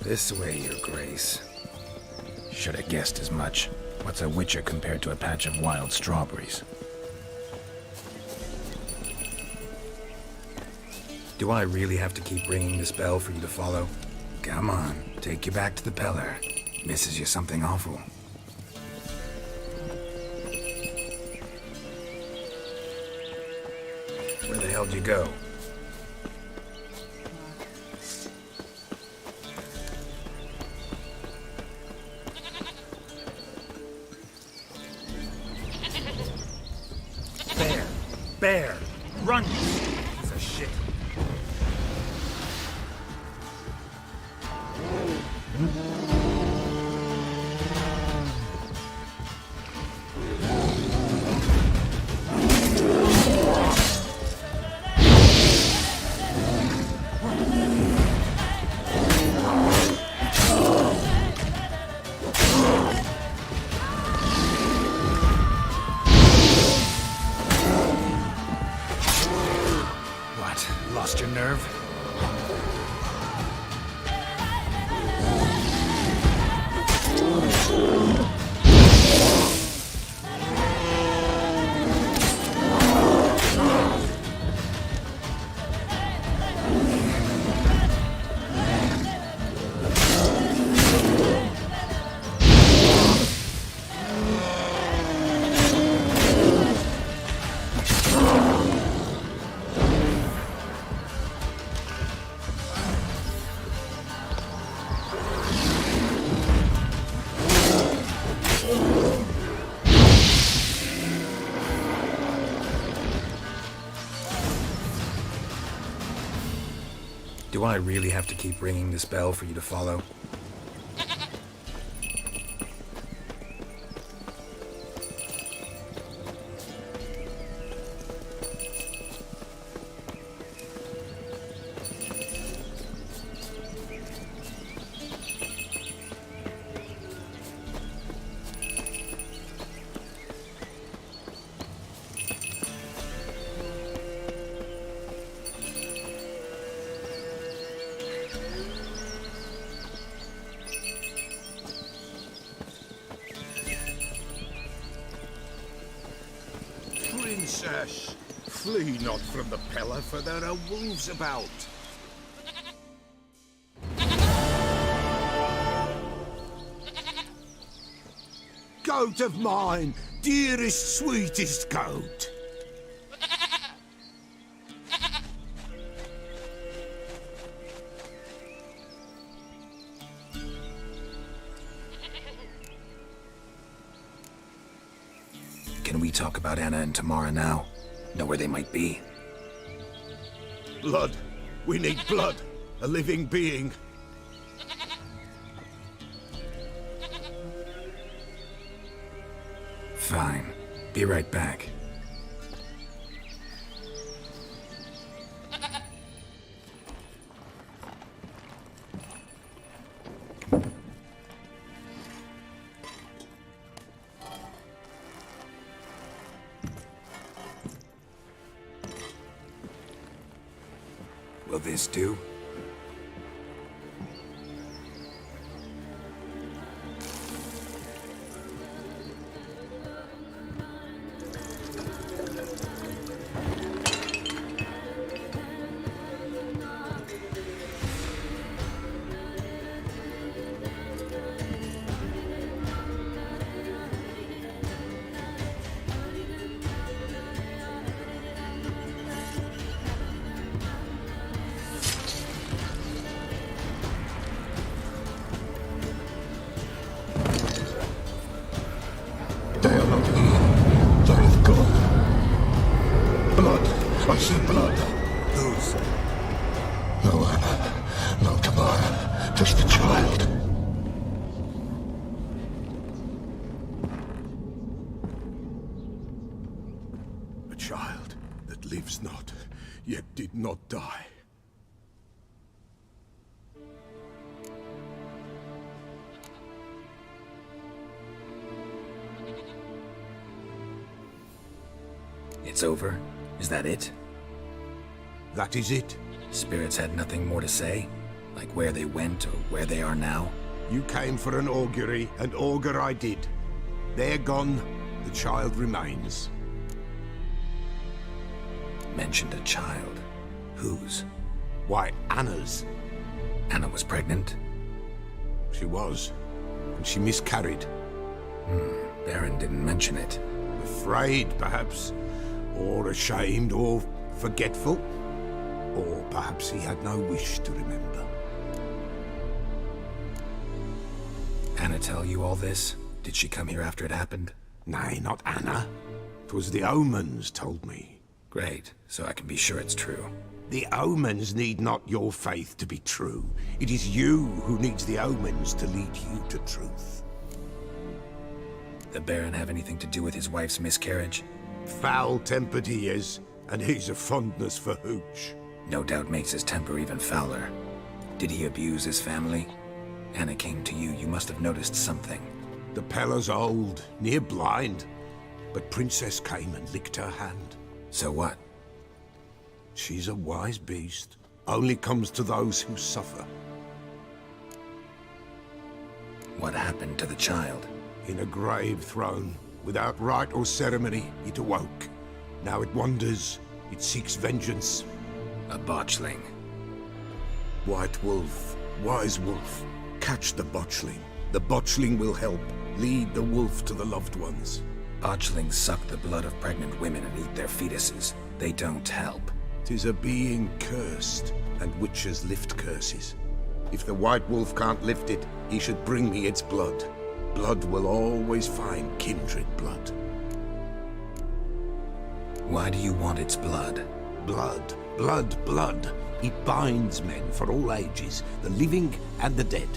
Speaker 4: This way, Your Grace. Should have guessed as much. What's a witcher compared to a patch of wild strawberries? Do I really have to keep ringing this bell for you to follow? Come on, take you back to the Pellar. Misses you something awful. Where the hell'd you go?
Speaker 1: Bear! Run, you piece of shit!
Speaker 4: Lost your nerve? Do I really have to keep ringing this bell for you to follow?
Speaker 11: Princess, flee not from the Pellar, for there are wolves about. Goat of mine, dearest, sweetest goat.
Speaker 4: Can we talk about Anna and Tamara now? Know where they might be?
Speaker 11: Blood. We need blood. A living being.
Speaker 4: Fine. Be right back. Will this do?
Speaker 11: I see blood.
Speaker 4: Whose?
Speaker 11: No Anna, no Tamara, just the child. A child that lives not, yet did not die.
Speaker 4: It's over? Is that it?
Speaker 11: That is it.
Speaker 4: Spirits had nothing more to say? Like where they went or where they are now?
Speaker 11: You came for an augury, and augur I did. They're gone, the child remains.
Speaker 4: Mentioned a child. Whose?
Speaker 11: Why, Anna's.
Speaker 4: Anna was pregnant?
Speaker 11: She was. And she miscarried.
Speaker 4: Baron didn't mention it.
Speaker 11: Afraid, perhaps. Or ashamed, or forgetful. Or perhaps he had no wish to remember.
Speaker 4: Anna tell you all this? Did she come here after it happened?
Speaker 11: Nay, not Anna. 'Twas the omens told me.
Speaker 4: Great, so I can be sure it's true.
Speaker 11: The omens need not your faith to be true. It is you who needs the omens to lead you to truth.
Speaker 4: The Baron have anything to do with his wife's miscarriage?
Speaker 11: Foul-tempered he is, and he's a fondness for hooch.
Speaker 4: No doubt makes his temper even fouler. Did he abuse his family? Anna came to you, you must have noticed something.
Speaker 11: The Pella's old, near blind, but Princess came and licked her hand.
Speaker 4: So what?
Speaker 11: She's a wise beast. Only comes to those who suffer.
Speaker 4: What happened to the child?
Speaker 11: In a grave thrown. Without rite or ceremony, it awoke. Now it wanders. It seeks vengeance.
Speaker 4: A botchling.
Speaker 11: White Wolf. Wise Wolf. Catch the botchling. The botchling will help. Lead the wolf to the loved ones.
Speaker 4: Botchlings suck the blood of pregnant women and eat their fetuses. They don't help.
Speaker 11: 'Tis a being cursed, and witches lift curses. If the White Wolf can't lift it, he should bring me its blood. Blood will always find kindred blood.
Speaker 4: Why do you want its blood?
Speaker 11: Blood, blood, blood. It binds men for all ages, the living and the dead.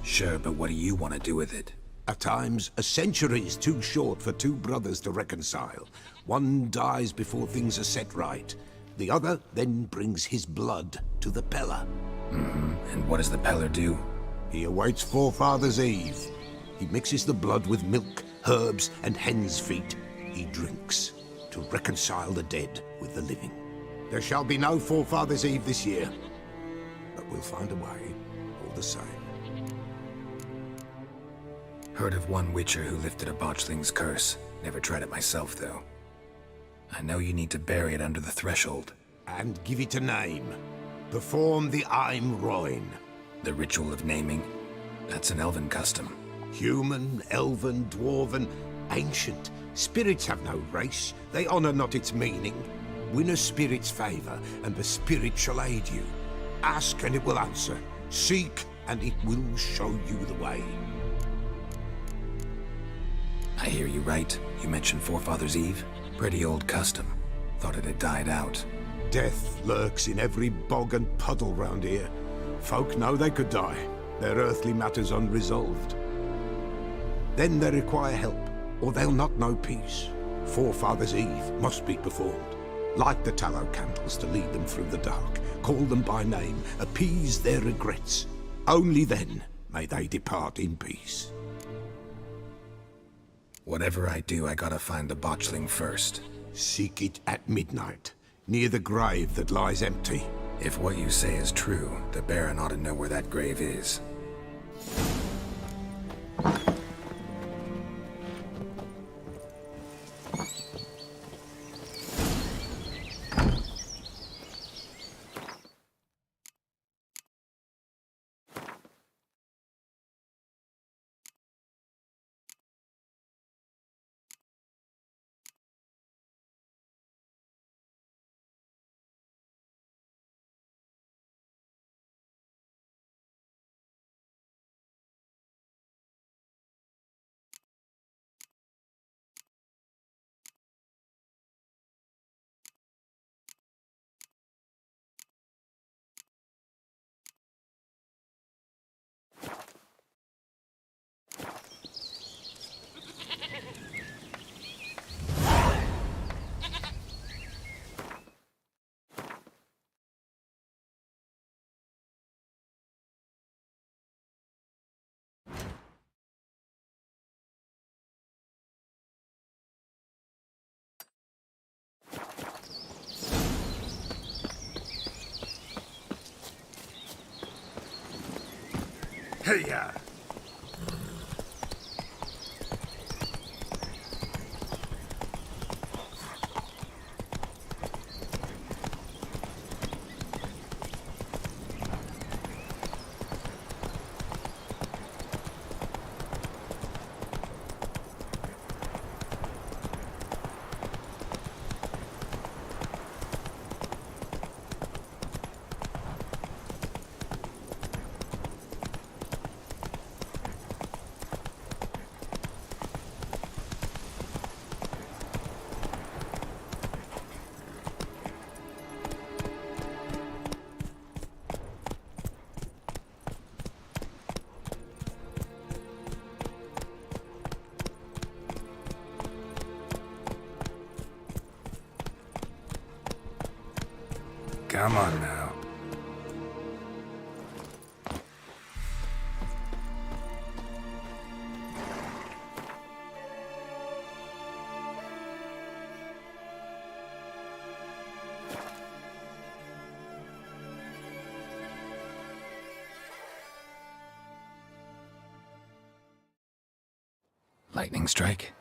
Speaker 4: Sure, but what do you want to do with it?
Speaker 11: At times, a century is too short for two brothers to reconcile. One dies before things are set right. The other then brings his blood to the Pella.
Speaker 4: And what does the Peller do?
Speaker 11: He awaits Forefathers' Eve. He mixes the blood with milk, herbs, and hen's feet. He drinks to reconcile the dead with the living. There shall be no Forefathers' Eve this year, but we'll find a way, all the same.
Speaker 4: Heard of one witcher who lifted a botchling's curse. Never tried it myself, though. I know you need to bury it under the threshold.
Speaker 11: And give it a name. Perform the Aim Roin.
Speaker 4: The ritual of naming? That's an elven custom.
Speaker 11: Human, elven, dwarven, ancient. Spirits have no race. They honor not its meaning. Win a spirit's favor, and the spirit shall aid you. Ask, and it will answer. Seek, and it will show you the way.
Speaker 4: I hear you right. You mentioned Forefathers' Eve? Pretty old custom. Thought it had died out.
Speaker 11: Death lurks in every bog and puddle round here. Folk know they could die, their earthly matters unresolved. Then they require help, or they'll not know peace. Forefathers' Eve must be performed. Light the tallow candles to lead them through the dark. Call them by name, appease their regrets. Only then may they depart in peace.
Speaker 4: Whatever I do, I gotta find the botchling first.
Speaker 11: Seek it at midnight, near the grave that lies empty.
Speaker 4: If what you say is true, the Baron ought to know where that grave is.
Speaker 11: Hey-ya!
Speaker 4: Come on now. Lightning strike?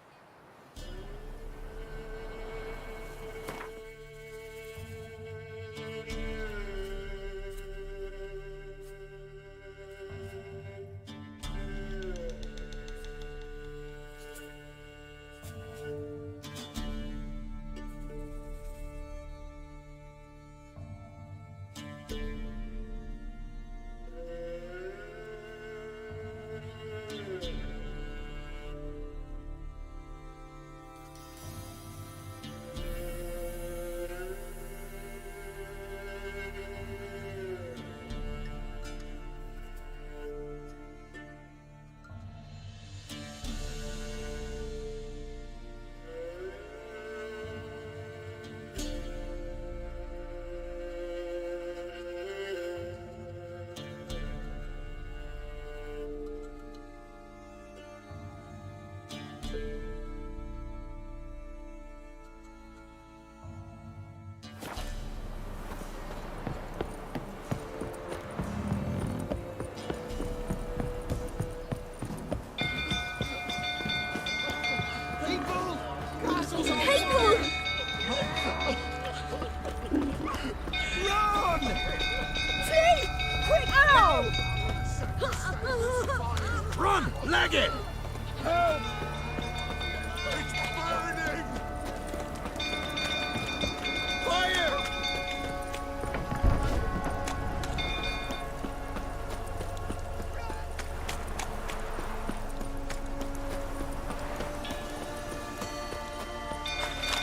Speaker 21: Run! Leg it!
Speaker 2: Help! It's burning! Fire!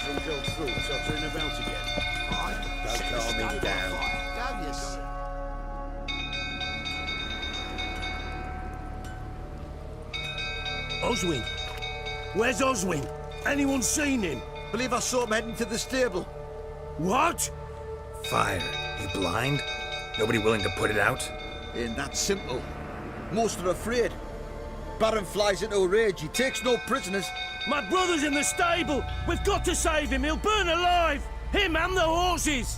Speaker 21: Some go through, tottering about again. Don't calm me down.
Speaker 9: Damn you, sir.
Speaker 21: Oswin! Where's Oswin? Anyone seen him?
Speaker 9: Believe I saw him heading to the stable.
Speaker 21: What?
Speaker 4: Fire. You blind? Nobody willing to put it out?
Speaker 9: Ain't that simple. Most are afraid. Baron flies into a rage. He takes no prisoners.
Speaker 21: My brother's in the stable! We've got to save him! He'll burn alive! Him and the horses!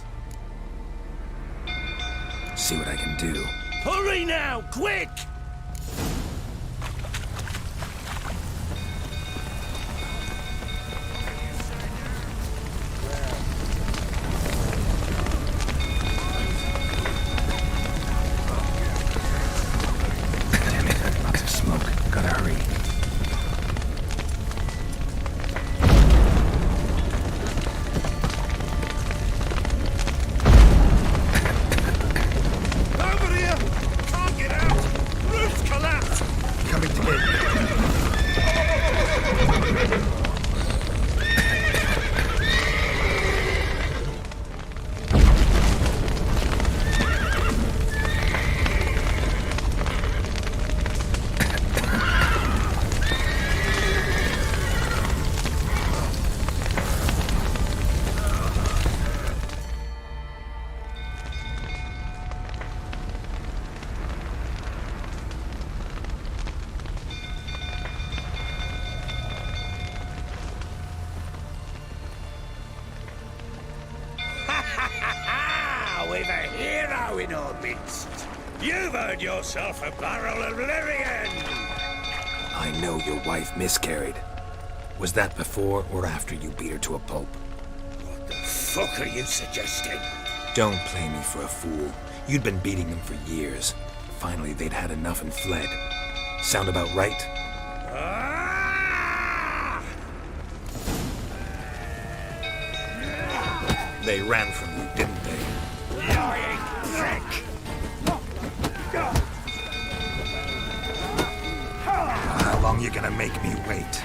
Speaker 4: See what I can do.
Speaker 21: Hurry now! Quick!
Speaker 4: Lots of smoke. Gotta hurry.
Speaker 21: Over here! Can't get out! Roof's collapsed!
Speaker 4: Coming to get
Speaker 21: We've a hero in our midst. You've earned yourself a barrel of Lyrian.
Speaker 4: I know your wife miscarried. Was that before or after you beat her to a pulp?
Speaker 21: What the fuck are you suggesting?
Speaker 4: Don't play me for a fool. You'd been beating them for years. Finally, they'd had enough and fled. Sound about right? They ran from you, didn't they?
Speaker 21: Lying prick!
Speaker 4: How long you gonna make me wait?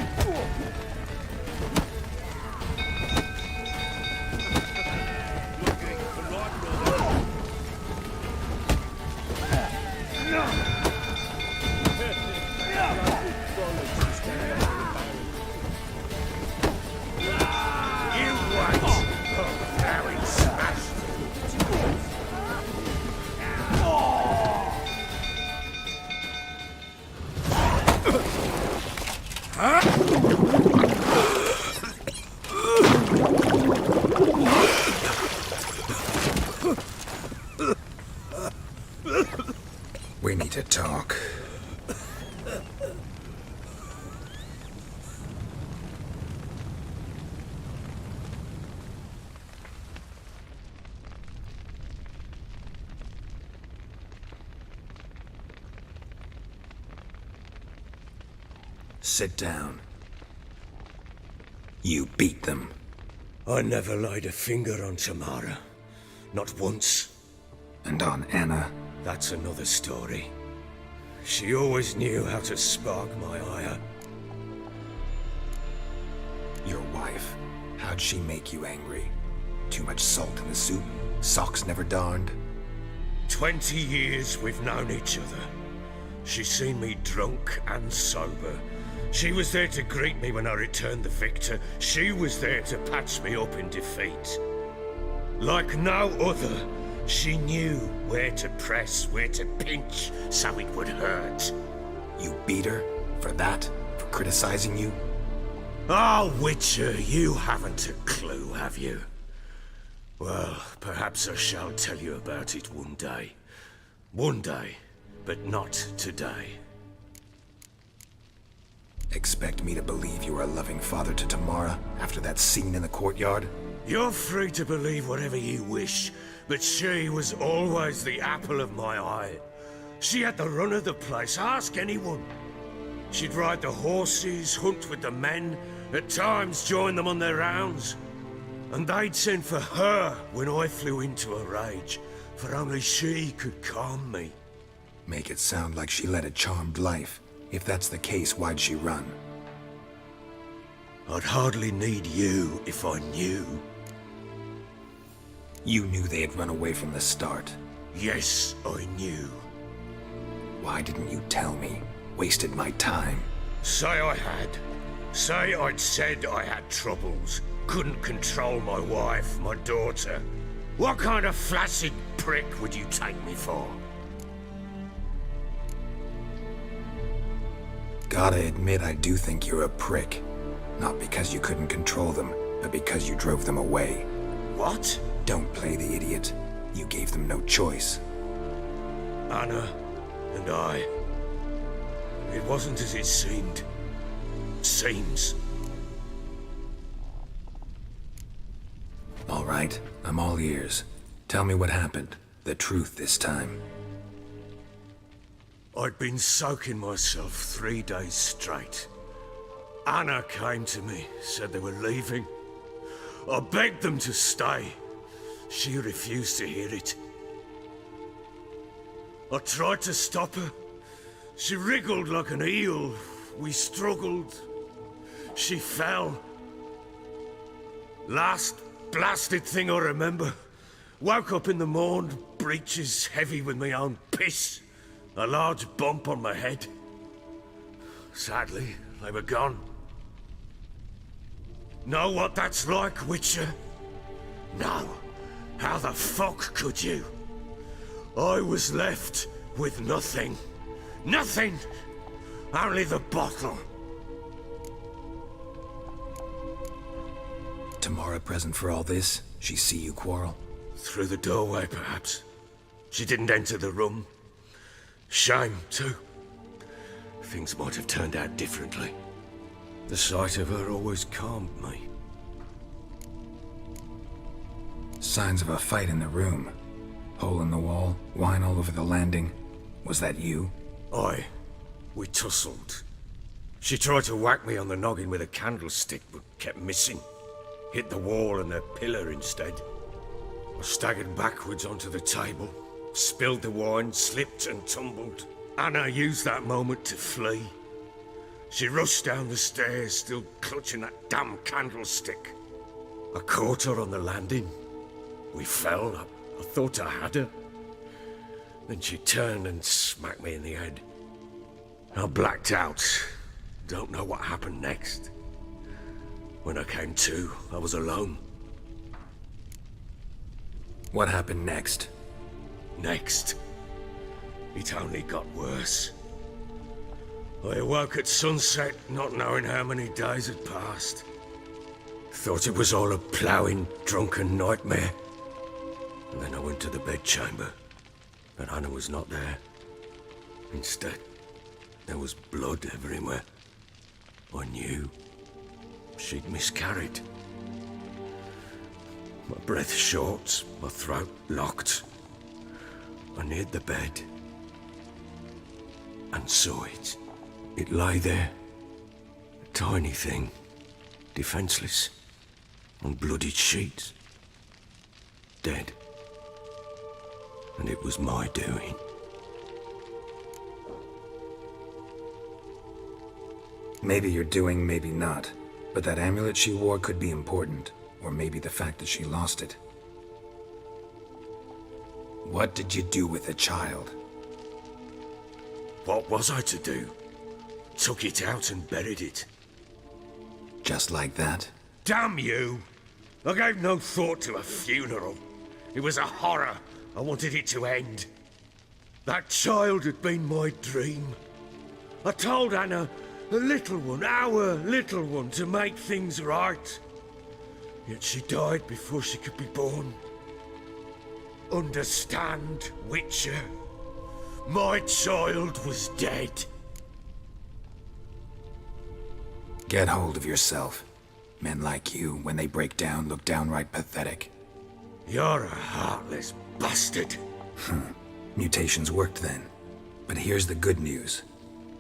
Speaker 4: We need to talk. Sit down. You beat them.
Speaker 6: I never laid a finger on Tamara. Not once.
Speaker 4: And on Anna?
Speaker 6: That's another story. She always knew how to spark my ire.
Speaker 4: Your wife. How'd she make you angry? Too much salt in the soup? Socks never darned?
Speaker 6: 20 years we've known each other. She's seen me drunk and sober. She was there to greet me when I returned the victor. She was there to patch me up in defeat. Like no other, she knew where to press, where to pinch, so it would hurt.
Speaker 4: You beat her? For that? For criticizing you?
Speaker 6: Oh, Witcher, you haven't a clue, have you? Well, perhaps I shall tell you about it one day. One day, but not today.
Speaker 4: Expect me to believe you are a loving father to Tamara after that scene in the courtyard?
Speaker 6: You're free to believe whatever you wish, but she was always the apple of my eye. She had the run of the place, ask anyone. She'd ride the horses, hunt with the men, at times join them on their rounds. And they'd send for her when I flew into a rage, for only she could calm me.
Speaker 4: Make it sound like she led a charmed life. If that's the case, why'd she run?
Speaker 6: I'd hardly need you if I knew.
Speaker 4: You knew they had run away from the start.
Speaker 6: Yes, I knew.
Speaker 4: Why didn't you tell me? Wasted my time.
Speaker 6: Say I had. Say I'd said I had troubles. Couldn't control my wife, my daughter. What kind of flaccid prick would you take me for?
Speaker 4: Gotta admit, I do think you're a prick. Not because you couldn't control them, but because you drove them away.
Speaker 6: What?
Speaker 4: Don't play the idiot. You gave them no choice.
Speaker 6: Anna and I... It wasn't as it seemed. Seems.
Speaker 4: All right, I'm all ears. Tell me what happened. The truth this time.
Speaker 6: I'd been soaking myself 3 days straight. Anna came to me, said they were leaving. I begged them to stay. She refused to hear it. I tried to stop her. She wriggled like an eel. We struggled. She fell. Last blasted thing I remember. Woke up in the morn, breeches heavy with my own piss. A large bump on my head. Sadly, they were gone. Know what that's like, Witcher? No. How the fuck could you? I was left with nothing. Nothing! Only the bottle.
Speaker 4: Tamara present for all this? She see you quarrel?
Speaker 6: Through the doorway, perhaps. She didn't enter the room. Shame, too. Things might have turned out differently. The sight of her always calmed me.
Speaker 4: Signs of a fight in the room. Hole in the wall, wine all over the landing. Was that you?
Speaker 6: Aye. We tussled. She tried to whack me on the noggin with a candlestick, but kept missing. Hit the wall and a pillar instead. I staggered backwards onto the table, spilled the wine, slipped and tumbled. Anna used that moment to flee. She rushed down the stairs, still clutching that damn candlestick. I caught her on the landing. We fell. I thought I had her. Then she turned and smacked me in the head. I blacked out. Don't know what happened next. When I came to, I was alone.
Speaker 4: What happened next?
Speaker 6: Next? It only got worse.
Speaker 7: I awoke at sunset, not knowing how many days had passed. Thought it was all a ploughing, drunken nightmare. And then I went to the bedchamber, but Anna was not there. Instead, there was blood everywhere. I knew she'd miscarried. My breath short, my throat locked. I neared the bed and saw it. It lay there, a tiny thing, defenseless, on bloodied sheets, dead. And it was my doing.
Speaker 4: Maybe you're doing, maybe not. But that amulet she wore could be important. Or maybe the fact that she lost it. What did you do with the child?
Speaker 7: What was I to do? Took it out and buried it.
Speaker 4: Just like that?
Speaker 7: Damn you! I gave no thought to a funeral. It was a horror. I wanted it to end. That child had been my dream. I told Anna, the little one, our little one, to make things right. Yet she died before she could be born. Understand, Witcher? My child was dead.
Speaker 4: Get hold of yourself. Men like you, when they break down, look downright pathetic.
Speaker 7: You're a heartless bastard.
Speaker 4: Mutations worked then. But here's the good news.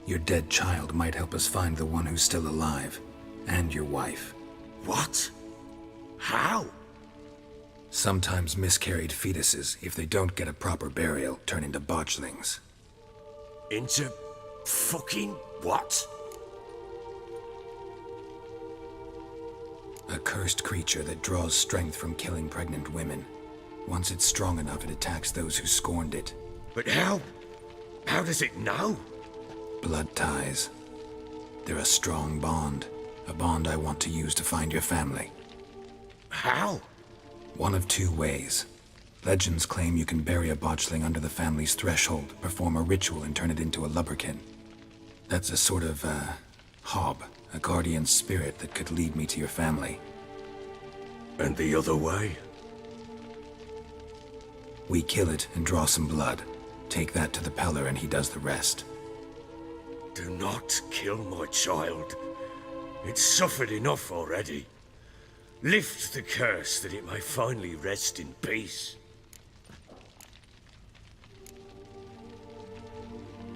Speaker 4: Your dead child might help us find the one who's still alive. And your wife.
Speaker 7: What? How?
Speaker 4: Sometimes miscarried fetuses, if they don't get a proper burial, turn into botchlings.
Speaker 7: Into fucking what?
Speaker 4: A cursed creature that draws strength from killing pregnant women. Once it's strong enough, it attacks those who scorned it.
Speaker 7: But how? How does it know?
Speaker 4: Blood ties. They're a strong bond. A bond I want to use to find your family.
Speaker 7: How?
Speaker 4: One of two ways. Legends claim you can bury a botchling under the family's threshold, perform a ritual, and turn it into a lubberkin. That's a sort of, hob, a guardian spirit that could lead me to your family.
Speaker 7: And the other way?
Speaker 4: We kill it and draw some blood. Take that to the Peller and he does the rest.
Speaker 7: Do not kill my child. It's suffered enough already. Lift the curse that it may finally rest in peace.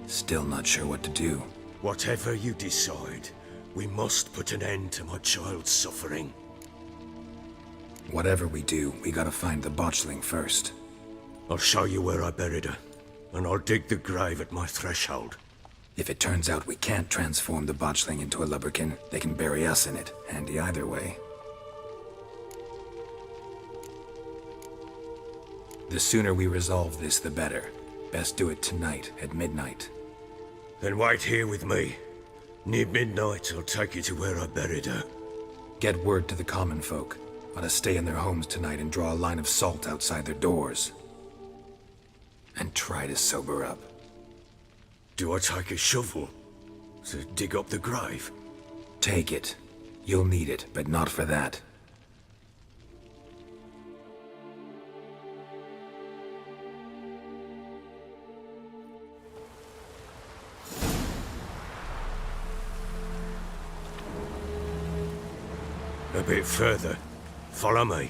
Speaker 4: Still not sure what to do.
Speaker 7: Whatever you decide, we must put an end to my child's suffering.
Speaker 4: Whatever we do, we gotta find the botchling first.
Speaker 7: I'll show you where I buried her, and I'll dig the grave at my threshold.
Speaker 4: If it turns out we can't transform the botchling into a lubberkin, they can bury us in it. Handy either way. The sooner we resolve this, the better. Best do it tonight, at midnight.
Speaker 7: Then wait here with me. Near midnight, I'll take you to where I buried her.
Speaker 4: Get word to the common folk. Ought to stay in their homes tonight and draw a line of salt outside their doors. And try to sober up.
Speaker 7: Do I take a shovel to dig up the grave?
Speaker 4: Take it. You'll need it, but not for that.
Speaker 7: A bit further. Follow me.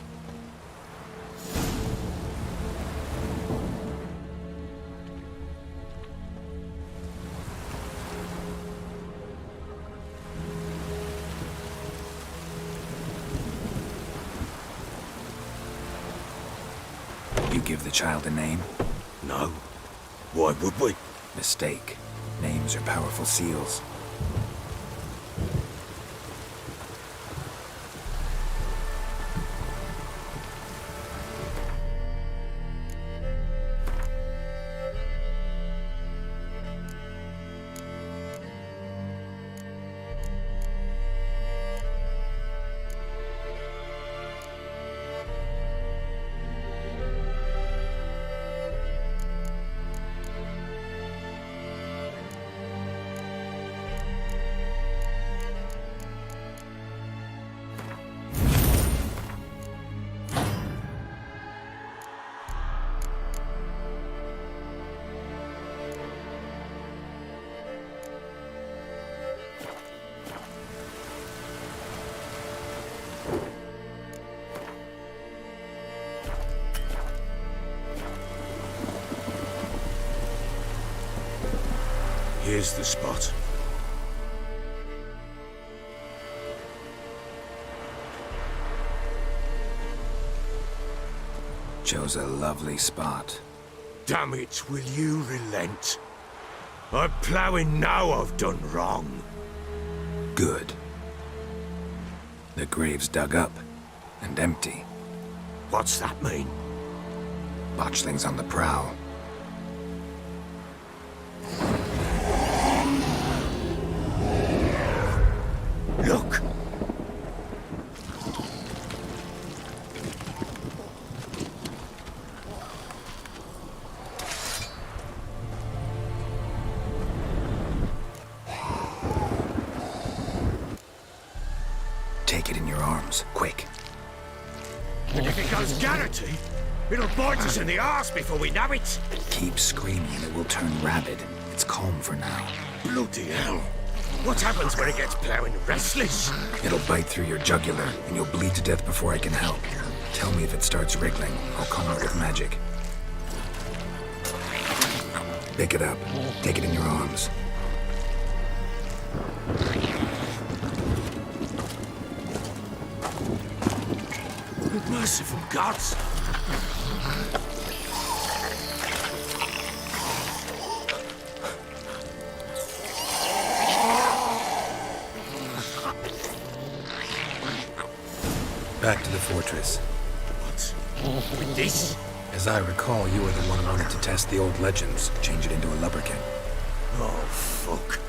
Speaker 4: You give the child a name?
Speaker 7: No. Why would we?
Speaker 4: Mistake. Names are powerful seals.
Speaker 11: Here's the spot.
Speaker 4: Chose a lovely spot.
Speaker 11: Damn it, will you relent? I'm ploughing now I've done wrong.
Speaker 4: Good. The grave's dug up and empty.
Speaker 11: What's that mean?
Speaker 4: Botchlings on the prowl.
Speaker 11: Look!
Speaker 4: Take it in your arms, quick.
Speaker 11: And if it goes Garrity, it'll bite us in the arse before we know it.
Speaker 4: Keep screaming and it will turn rabid. It's calm for now.
Speaker 11: Bloody hell. What happens when it gets ploughing restless?
Speaker 4: It'll bite through your jugular and you'll bleed to death before I can help. Tell me if it starts wriggling. I'll calm it with magic. Pick it up. Take it in your arms.
Speaker 11: Merciful gods!
Speaker 4: Back to the fortress.
Speaker 11: What? With this?
Speaker 4: As I recall, you were the one who wanted to test the old legends, change it into a lubberkin.
Speaker 11: Oh, fuck.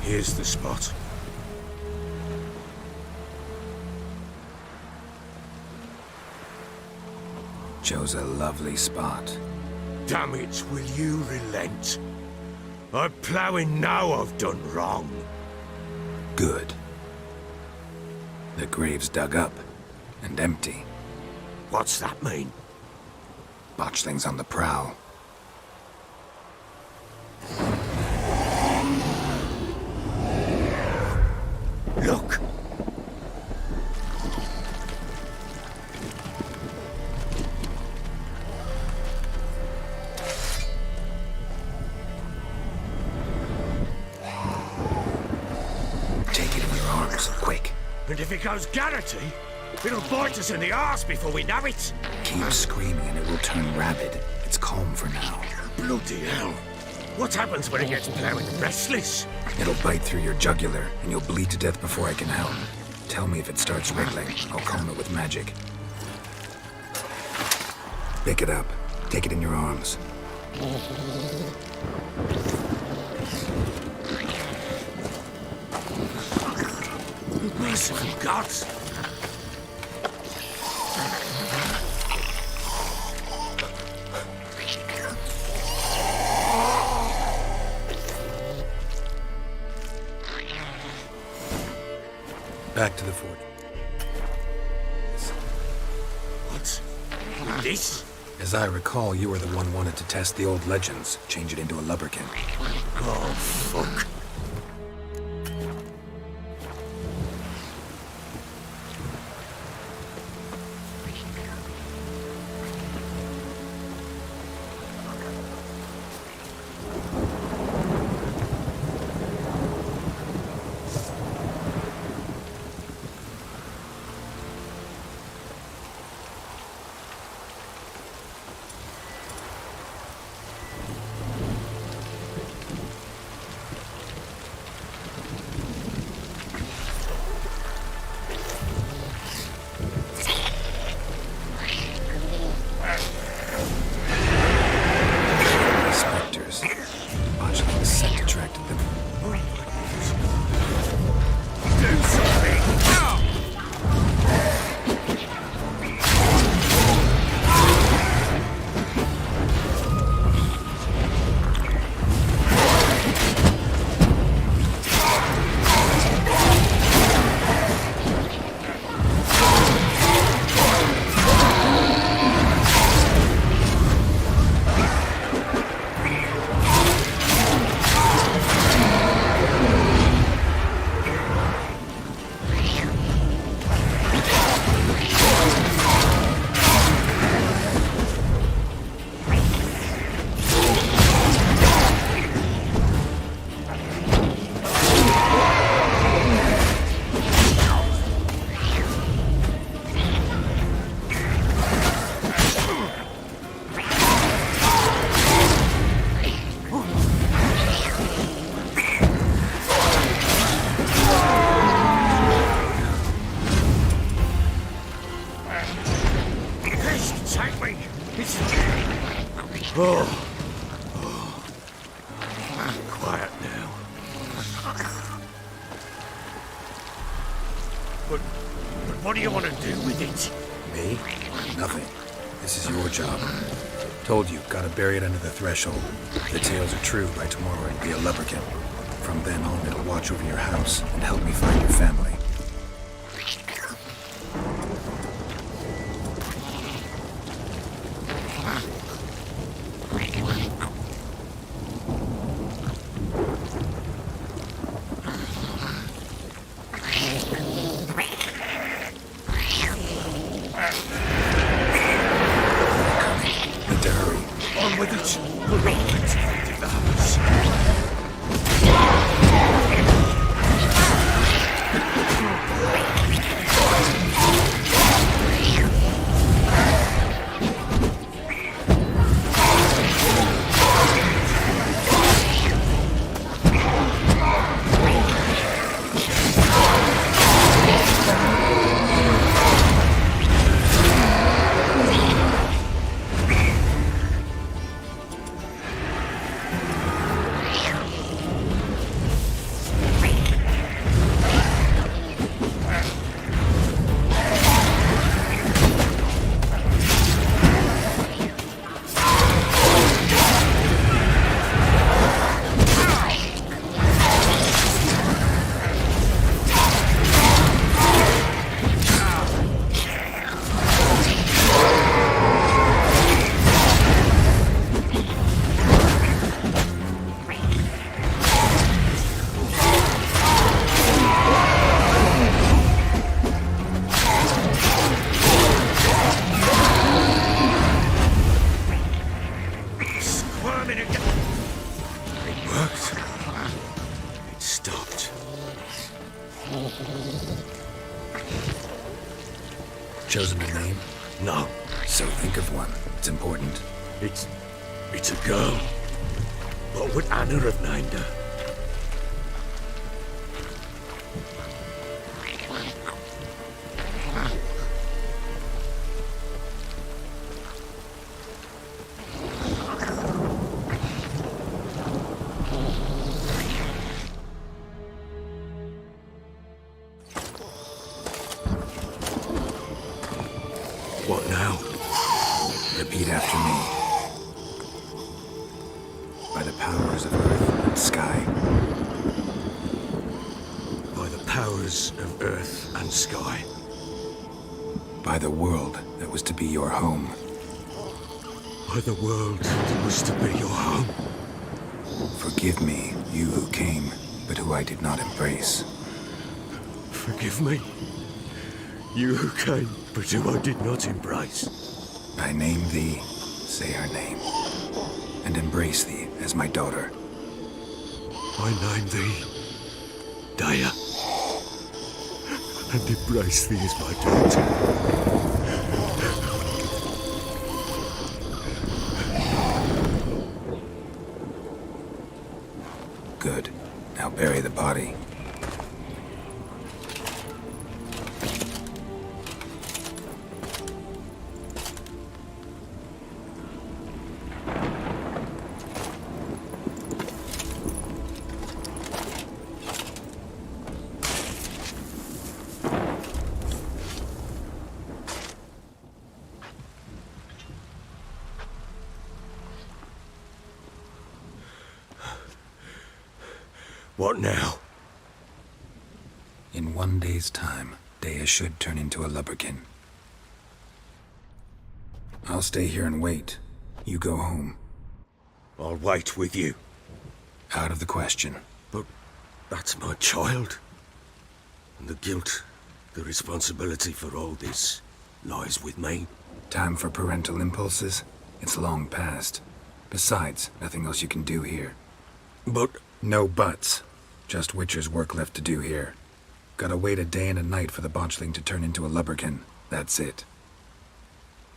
Speaker 11: Here's the spot.
Speaker 4: Chose a lovely spot.
Speaker 11: Damn it, will you relent? I'm ploughing now I've done wrong.
Speaker 4: Good. The grave's dug up and empty.
Speaker 11: What's that mean?
Speaker 4: Botchlings on the prowl. close, quick.
Speaker 7: And if it goes Garrity, it'll bite us in the arse before we know it.
Speaker 4: Keep screaming and it will turn rabid. It's calm for now.
Speaker 7: Bloody hell. What happens when it gets plowing restless?
Speaker 4: It'll bite through your jugular, and you'll bleed to death before I can help. Tell me if it starts wriggling. I'll calm it with magic. Pick it up. Take it in your arms.
Speaker 7: Merciful gods!
Speaker 4: Back to the fort.
Speaker 7: What? This?
Speaker 4: As I recall, you were the one wanted to test the old legends, change it into a lubberkin.
Speaker 7: Oh, fuck. Quiet now. But what do you want to do with it?
Speaker 4: Me? Nothing. This is your job. Told you, gotta bury it under the threshold. If the tales are true, by tomorrow it'll be a lubberkin. From then on, it'll watch over your house and help me find your family. Chosen a name?
Speaker 6: No.
Speaker 4: So think of one. It's important.
Speaker 6: It's a girl. What would Anna have named her? What now?
Speaker 4: Repeat after me. By the powers of earth and sky.
Speaker 6: By the powers of earth and sky.
Speaker 4: By the world that was to be your home.
Speaker 6: By the world that was to be your home.
Speaker 4: Forgive me, you who came, but who I did not embrace.
Speaker 6: Forgive me, you who came, but who I did not embrace.
Speaker 4: I name thee, say her name, and embrace thee as my daughter.
Speaker 6: I name thee, Daya, and embrace thee as my daughter.
Speaker 4: Good. Now bury the body.
Speaker 6: What now?
Speaker 4: In 1 day's time, Daya should turn into a lubberkin. I'll stay here and wait. You go home.
Speaker 6: I'll wait with you.
Speaker 4: Out of the question.
Speaker 6: But that's my child. And the guilt, the responsibility for all this lies with me.
Speaker 4: Time for parental impulses? It's long past. Besides, nothing else you can do here.
Speaker 6: But...
Speaker 4: No buts. Just Witcher's work left to do here. Gotta wait a day and a night for the botchling to turn into a lubberkin. That's it.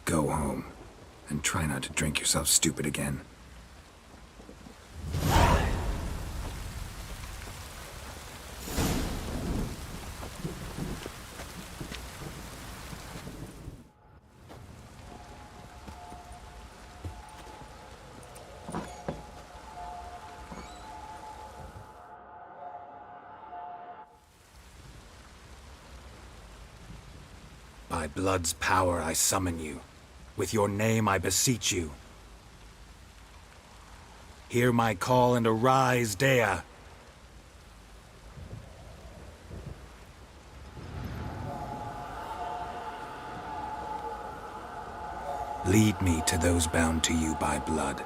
Speaker 4: Go home. And try not to drink yourself stupid again. By blood's power I summon you. With your name I beseech you. Hear my call and arise, Daya. Lead me to those bound to you by blood.